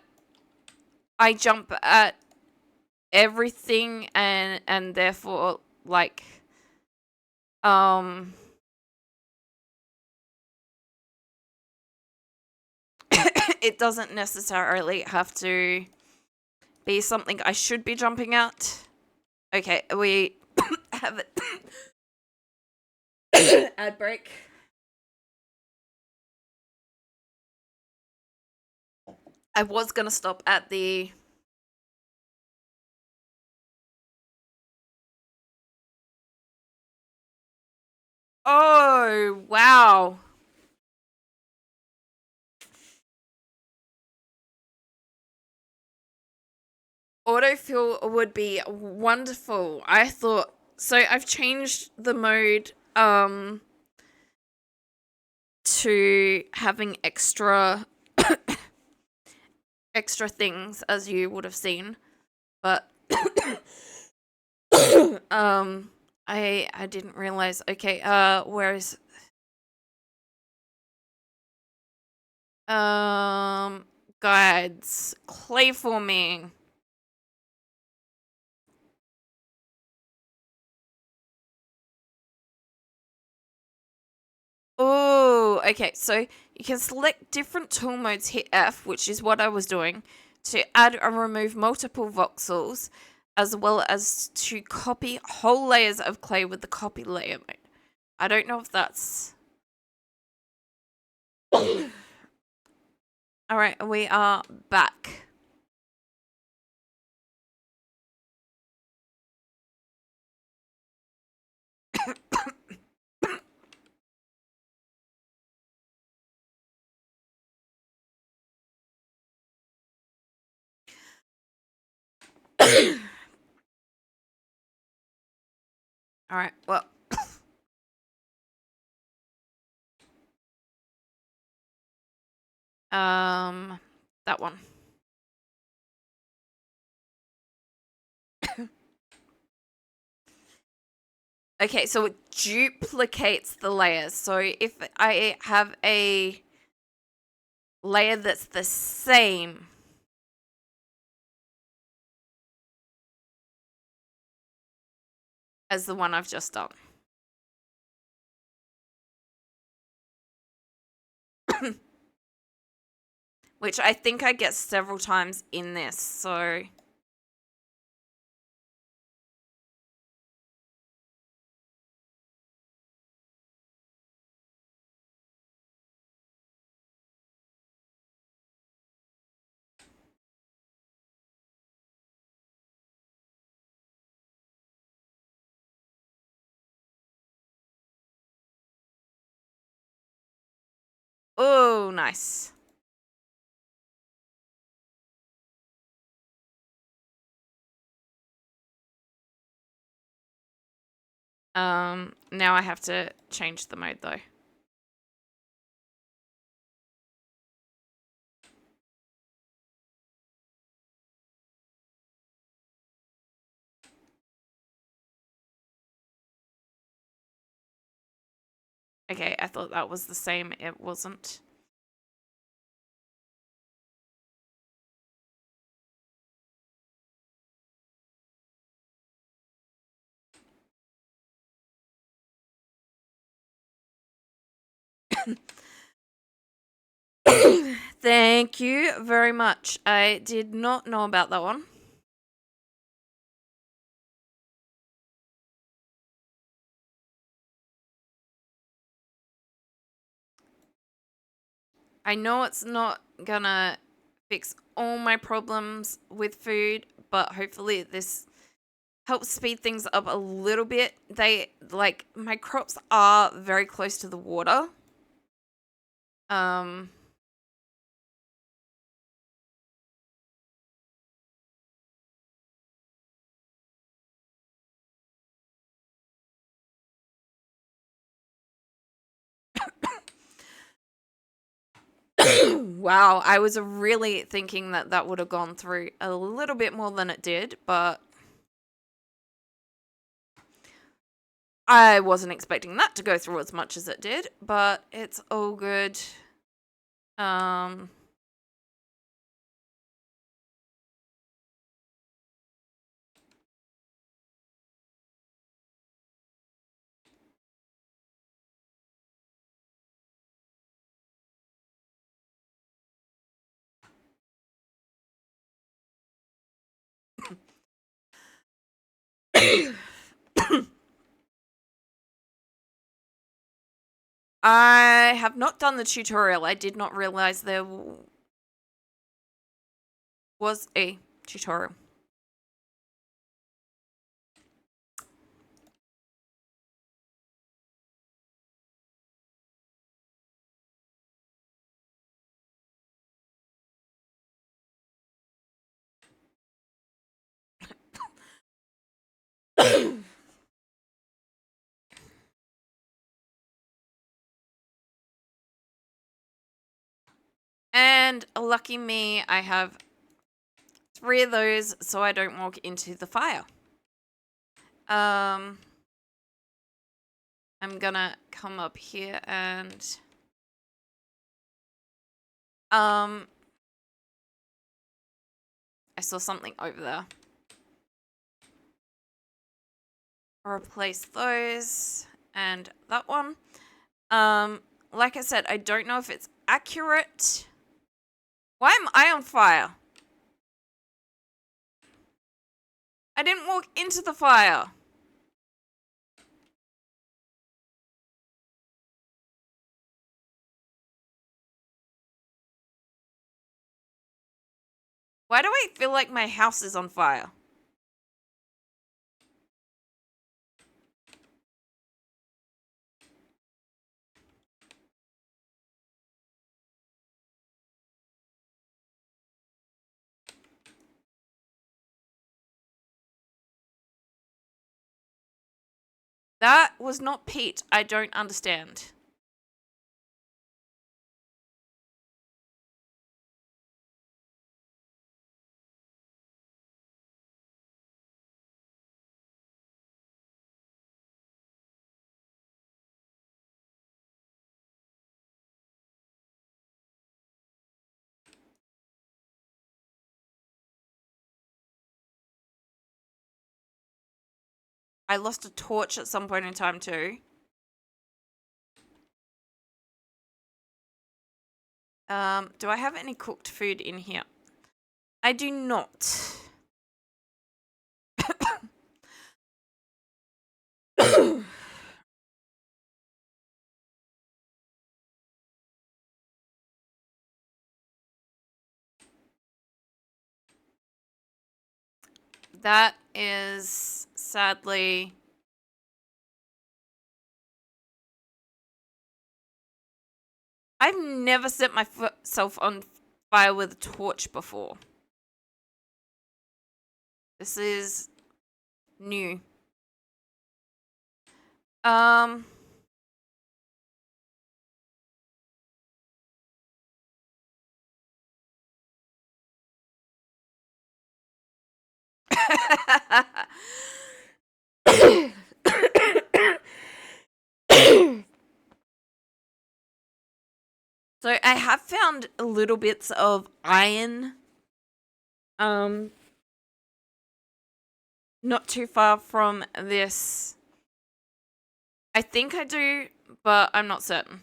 I jump at everything and therefore, like, it doesn't necessarily have to be something I should be jumping at. Okay, we have it. Ad break. I was gonna stop at the Oh, wow. Autofill would be wonderful. I thought so. I've changed the mode to having extra things, as you would have seen, but I didn't realize. Okay, where is guides, clay forming. Oh, okay. So you can select different tool modes, hit F, which is what I was doing, to add and remove multiple voxels, as well as to copy whole layers of clay with the copy layer mode. I don't know if that's... Alright, we are back. Alright, well... that one. Okay, so it duplicates the layers. So if I have a layer that's the same as the one I've just done. Which I think I get several times in this, so... Oh, nice. Now I have to change the mode though. Okay, I thought that was the same. It wasn't. Thank you very much. I did not know about that one. I know it's not gonna fix all my problems with food, but hopefully this helps speed things up a little bit. Like, my crops are very close to the water. Um... Wow, I was really thinking that that would have gone through a little bit more than it did, but I wasn't expecting that to go through as much as it did, but it's all good. Um... I have not done the tutorial. I did not realize there was a tutorial. And lucky me, I have 3 of those so I don't walk into the fire. I'm gonna come up here and I saw something over there. Replace those and that one. Like I said, I don't know if it's accurate. Why am I on fire? I didn't walk into the fire. Why do I feel like my house is on fire? That was not Pete. I don't understand. I lost a torch at some point in time too. Do I have any cooked food in here? I do not. That is sadly... I've never set myself on fire with a torch before. This is new. So I have found little bits of iron. Not too far from this. I think I do, but I'm not certain.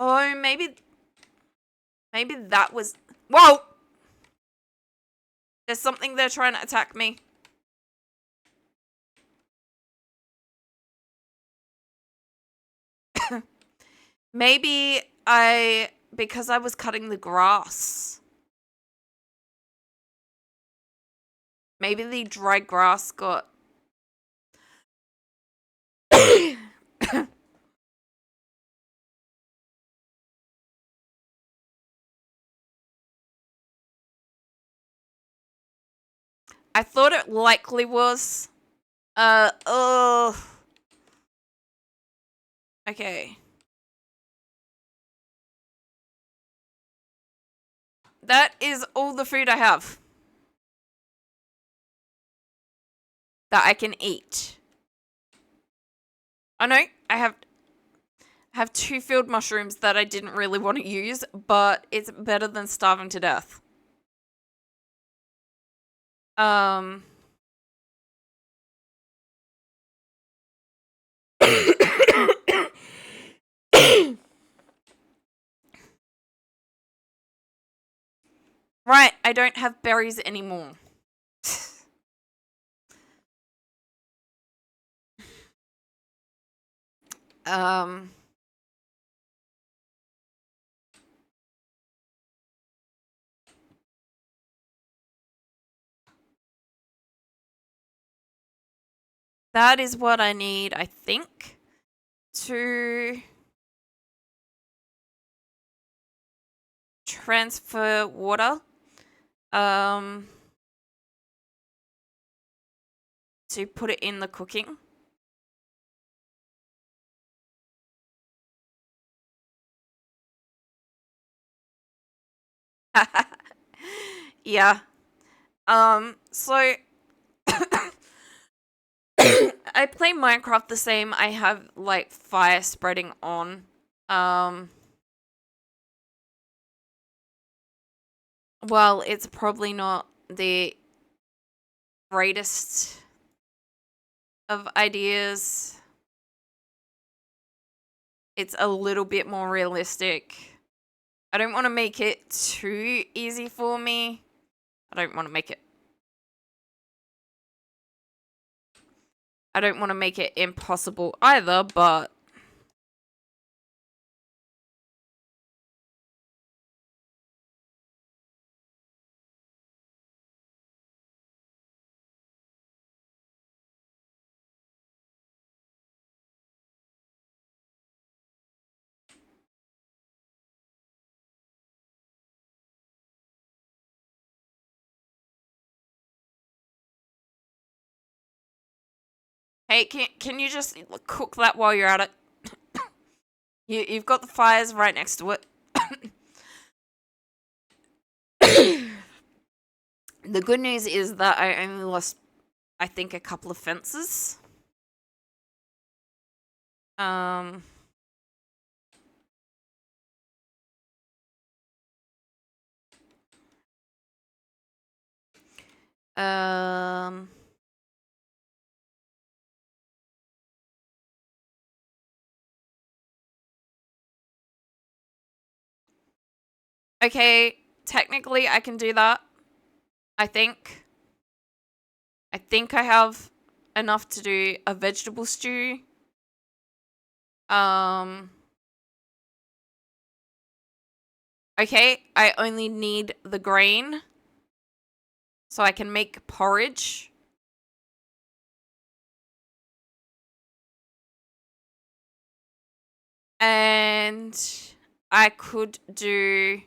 Oh, maybe that was... Whoa! There's something there trying to attack me. Maybe because I was cutting the grass. Maybe the dry grass got... I thought it likely was. Oh. Okay. That is all the food I have. That I can eat. Oh no, I have 2 field mushrooms that I didn't really want to use, but it's better than starving to death. Right, I don't have berries anymore. That is what I need, I think, to transfer water. to put it in the cooking. Yeah. So I play Minecraft the same. I have like fire spreading on. Well, it's probably not the greatest of ideas. It's a little bit more realistic. I don't want to make it too easy for me. I don't want to make it impossible either, but hey, can you just cook that while you're at it? You've got the fires right next to it. The good news is that I only lost, I think, a couple of fences. Um, um, okay, technically I can do that. I think. I think I have enough to do a vegetable stew. Okay, I only need the grain. So I can make porridge. And I could do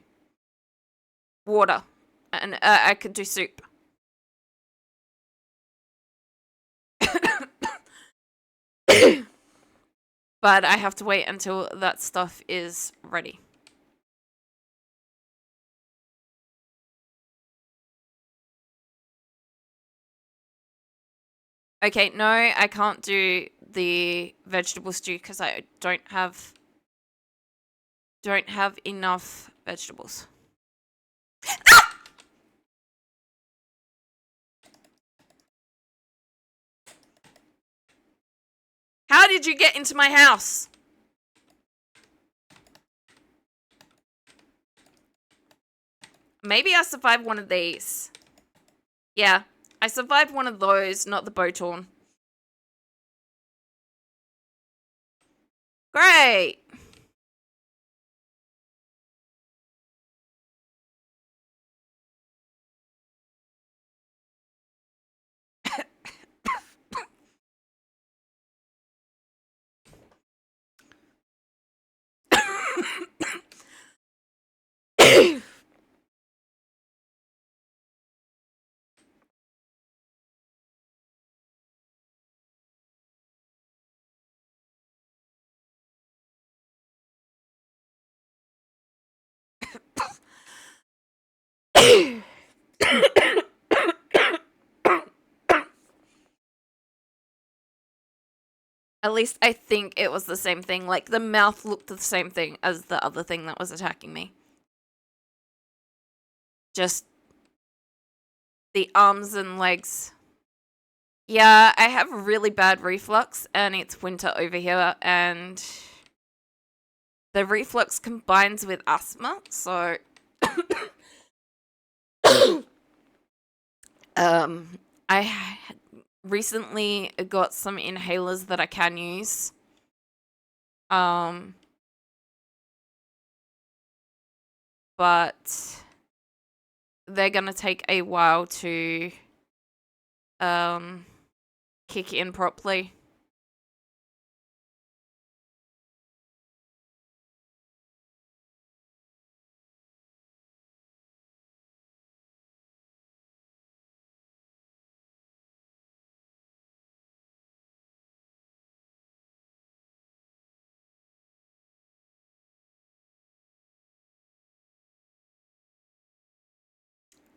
water. And I could do soup. But I have to wait until that stuff is ready. Okay, no, I can't do the vegetable stew because I don't have enough vegetables. How did you get into my house? Maybe I survived one of these. Yeah, I survived one of those, not the Botorn. Great. At least I think it was the same thing. Like, the mouth looked the same thing as the other thing that was attacking me. Just the arms and legs. Yeah, I have really bad reflux, and it's winter over here, and the reflux combines with asthma, so I recently got some inhalers that I can use. But they're gonna take a while to kick in properly.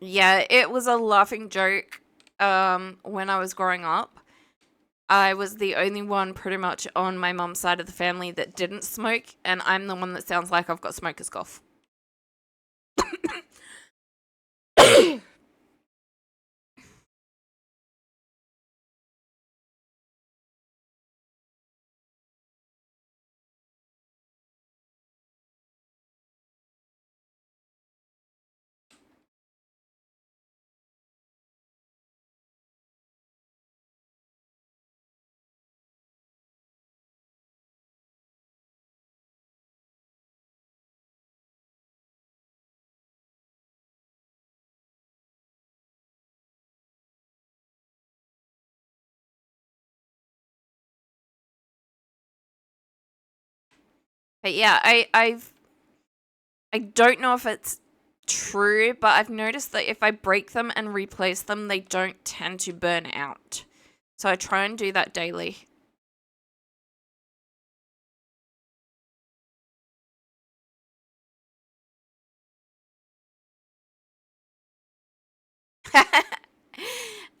Yeah, it was a laughing joke when I was growing up. I was the only one pretty much on my mum's side of the family that didn't smoke, and I'm the one that sounds like I've got smoker's cough. But yeah, I don't know if it's true, but I've noticed that if I break them and replace them, they don't tend to burn out. So I try and do that daily.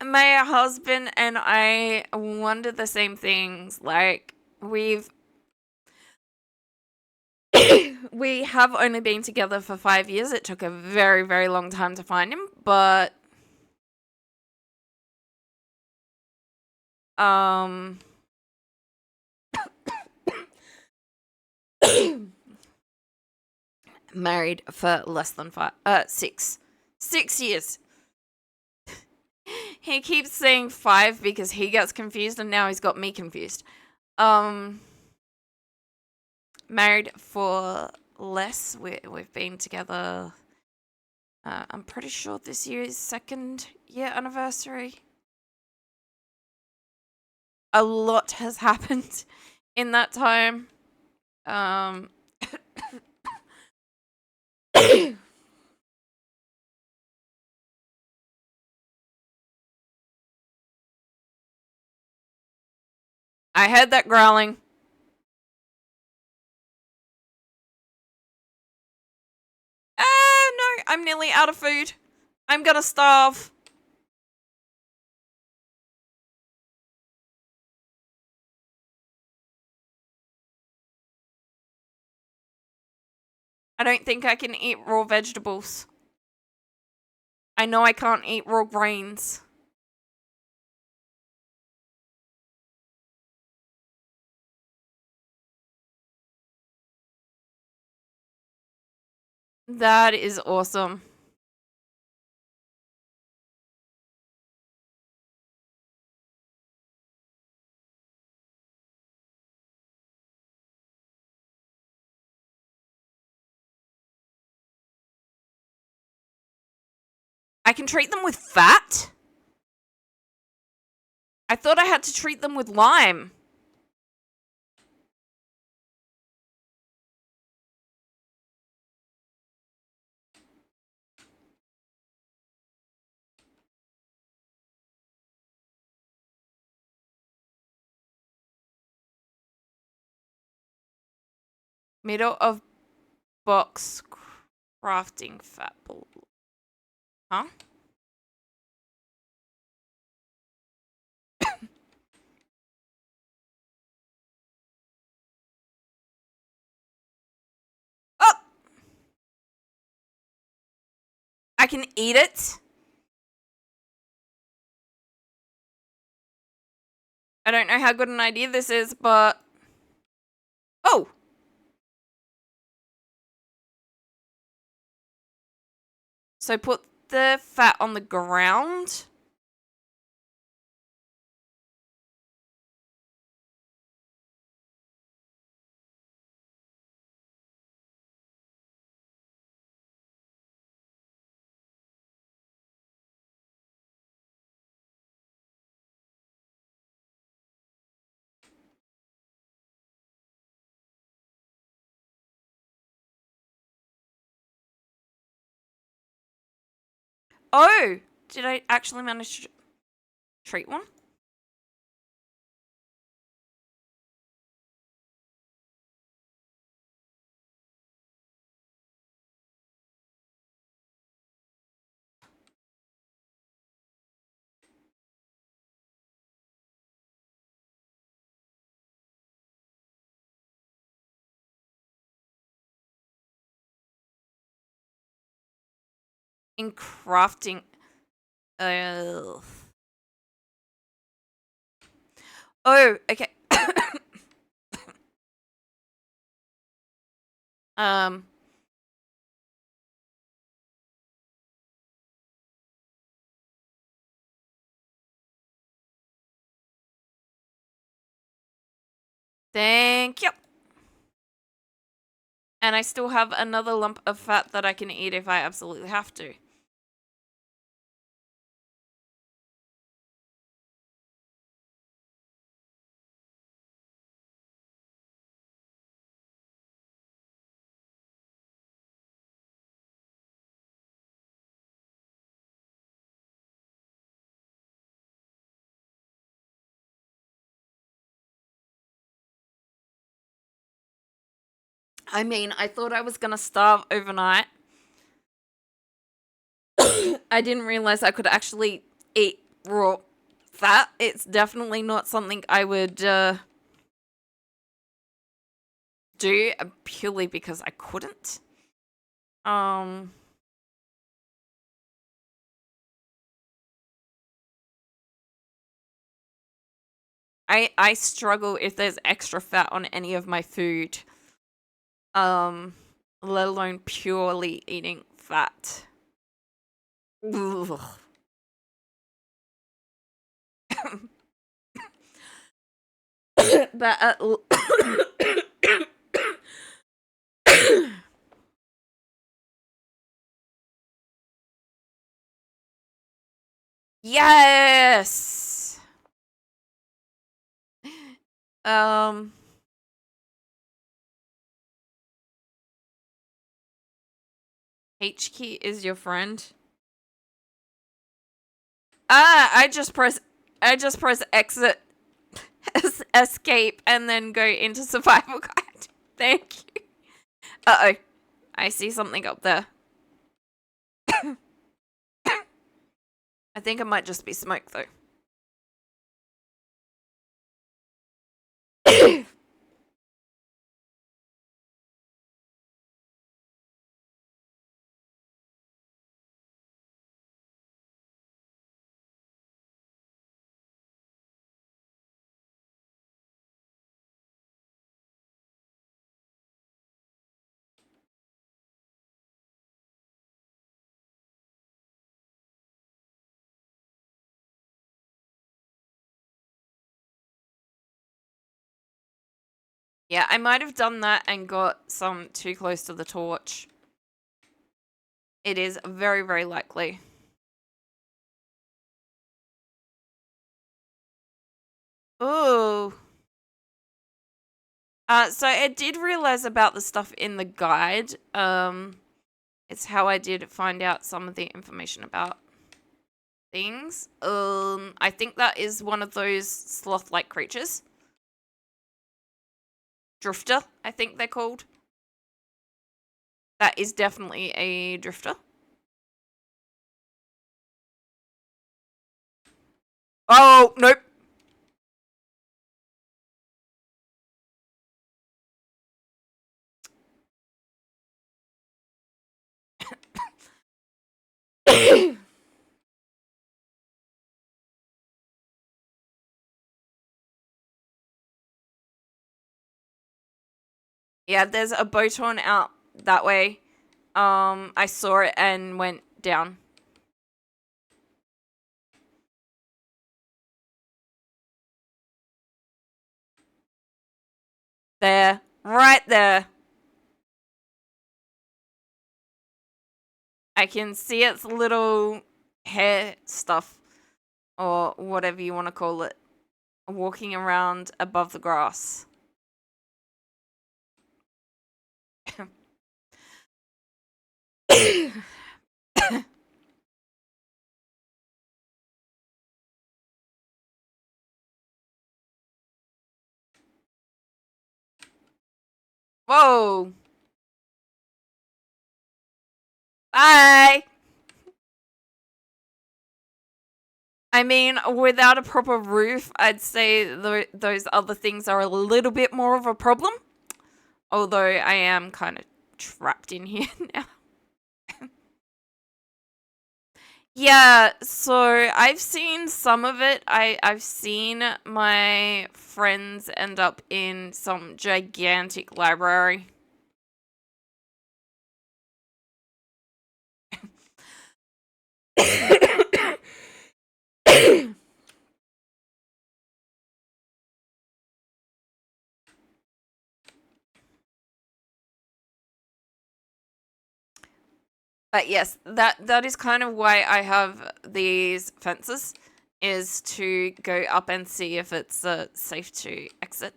My husband and I wonder the same things. Like, we have only been together for 5 years. It took a very, very long time to find him, but um married for less than 6 years. He keeps saying 5 because he gets confused, and now he's got me confused. Um Married for less. We've been together, I'm pretty sure this year is second year anniversary. A lot has happened in that time. Um, I heard that growling. No, I'm nearly out of food. I'm gonna starve. I don't think I can eat raw vegetables. I know I can't eat raw grains. That is awesome. I can treat them with fat? I thought I had to treat them with lime. Middle of box crafting fat ball. Huh? Oh! I can eat it? I don't know how good an idea this is, but... Oh! So put the fat on the ground. Oh! Did I actually manage to treat one? in crafting. Oh, okay. um. Thank you. And I still have another lump of fat that I can eat if I absolutely have to. I mean, I thought I was gonna starve overnight. I didn't realize I could actually eat raw fat. It's definitely not something I would do purely because I couldn't. Um, I struggle if there's extra fat on any of my food. Let alone purely eating fat. Ugh. But yes. Um. H key is your friend. I just press exit, escape, and then go into survival guide. Thank you. Uh-oh. I see something up there. I think it might just be smoke, though. Yeah, I might have done that and got some too close to the torch. It is very, very likely. Ooh. So I did realize about the stuff in the guide. It's how I did find out some of the information about things. I think that is one of those sloth-like creatures. Drifter, I think they're called. That is definitely a drifter. Oh, nope. Yeah, there's a boathorn out that way. I saw it and went down. There. Right there. I can see its little hair stuff, or whatever you want to call it, walking around above the grass. Whoa. Bye. I mean, without a proper roof, I'd say those other things are a little bit more of a problem. Although I am kind of trapped in here now. Yeah, so I've seen some of it. I've seen my friends end up in some gigantic library. But yes, that is kind of why I have these fences, is to go up and see if it's safe to exit.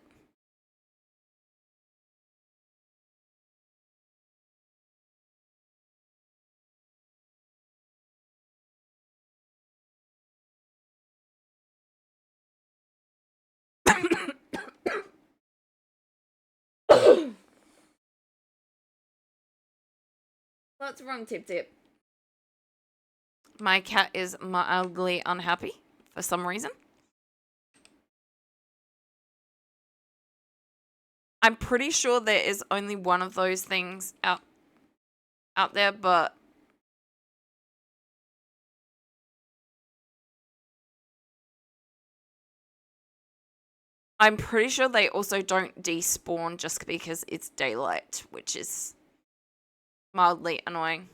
What's wrong, Tip Tip? My cat is mildly unhappy for some reason. I'm pretty sure there is only one of those things out there, but I'm pretty sure they also don't despawn just because it's daylight, which is mildly annoying.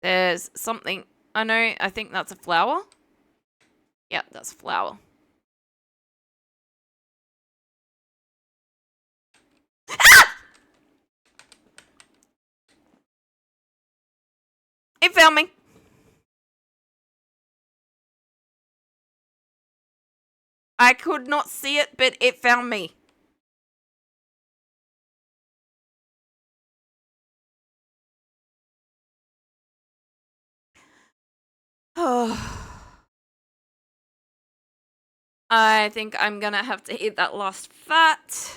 There's something. I know, I think that's a flower. Yep, that's a flower. It found me. I could not see it, but it found me. I think I'm gonna have to eat that last fat.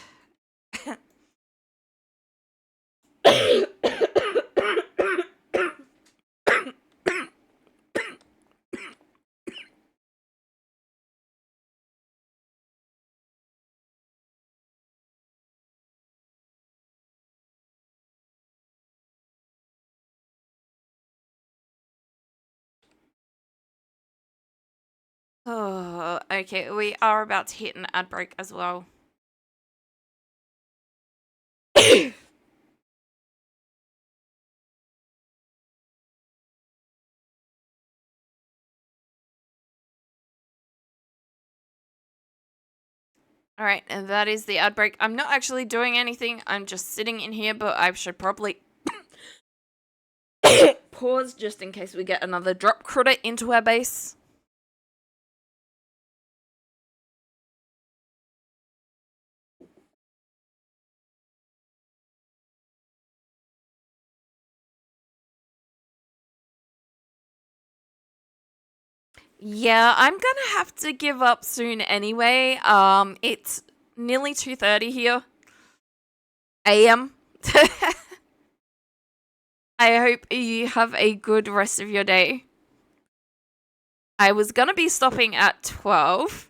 Oh, okay, we are about to hit an ad break as well. All right, and that is the ad break. I'm not actually doing anything. I'm just sitting in here, but I should probably pause just in case we get another drop critter into our base. Yeah, I'm gonna have to give up soon anyway. It's nearly 2:30 here. AM. I hope you have a good rest of your day. I was gonna be stopping at 12.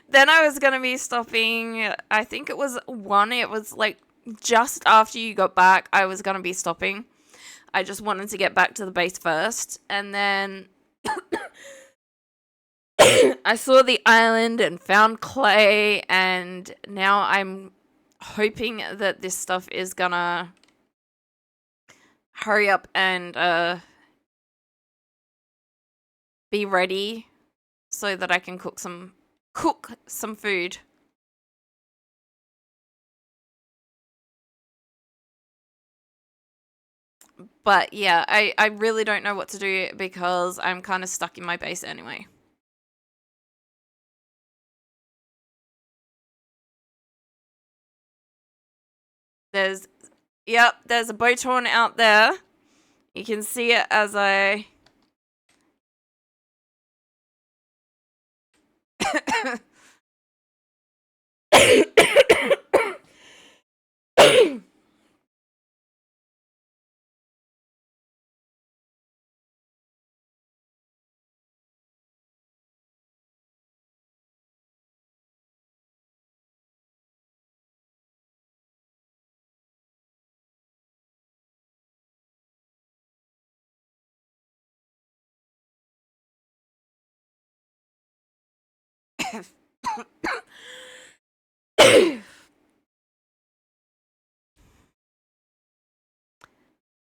Then I was gonna be stopping, I think it was 1. It was like just after you got back, I was gonna be stopping. I just wanted to get back to the base first. And then I saw the island and found clay, and now I'm hoping that this stuff is gonna hurry up and be ready so that I can cook some food. But yeah, I really don't know what to do because I'm kind of stuck in my base anyway. There's, yep, there's a Boathorn out there. You can see it as I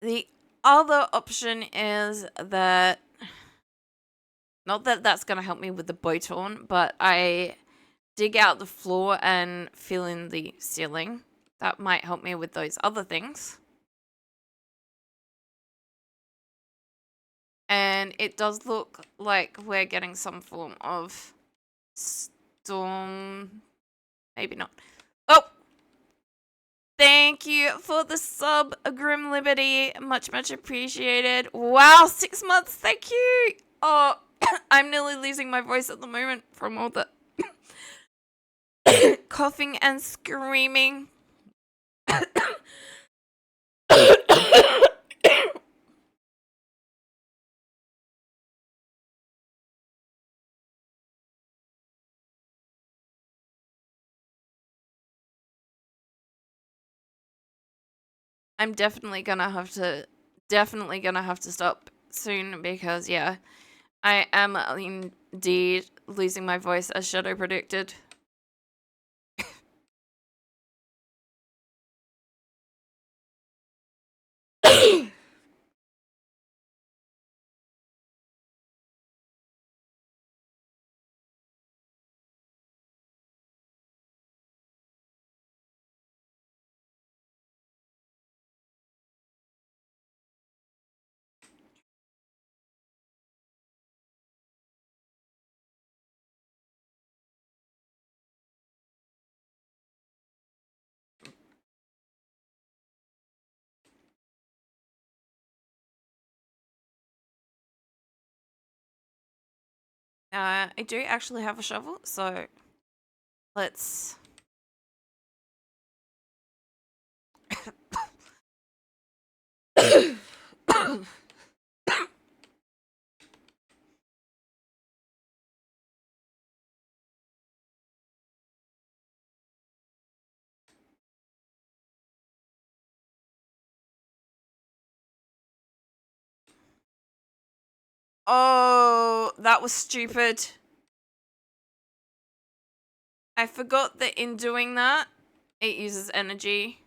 The other option is that, not that that's going to help me with the bow tone, but I dig out the floor and fill in the ceiling. That might help me with those other things. And it does look like we're getting some form of storm. Maybe not. Oh! Thank you for the sub, Grim Liberty. Much, much appreciated. Wow, 6 months. Thank you. Oh, I'm nearly losing my voice at the moment from all the coughing and screaming. I'm definitely gonna have to stop soon because, yeah, I am indeed losing my voice as Shadow predicted. I do actually have a shovel, so let's... Oh, that was stupid. I forgot that in doing that, it uses energy.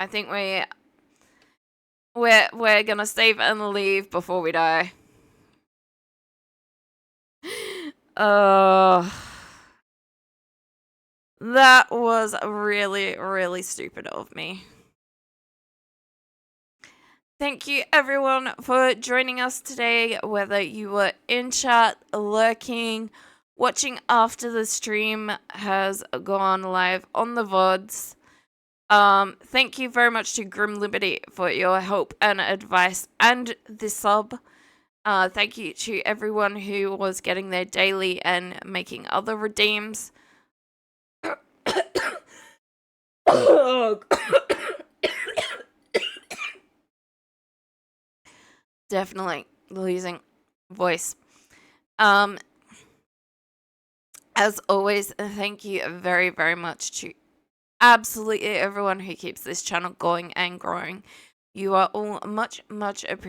I think we're gonna save and leave before we die. That was really, really stupid of me. Thank you everyone for joining us today, whether you were in chat, lurking, watching after the stream has gone live on the VODs. Thank you very much to Grim Liberty for your help and advice and the sub. Thank you to everyone who was getting their daily and making other redeems. Definitely losing voice. As always, thank you very, very much to absolutely everyone who keeps this channel going and growing. You are all much, much appreciated.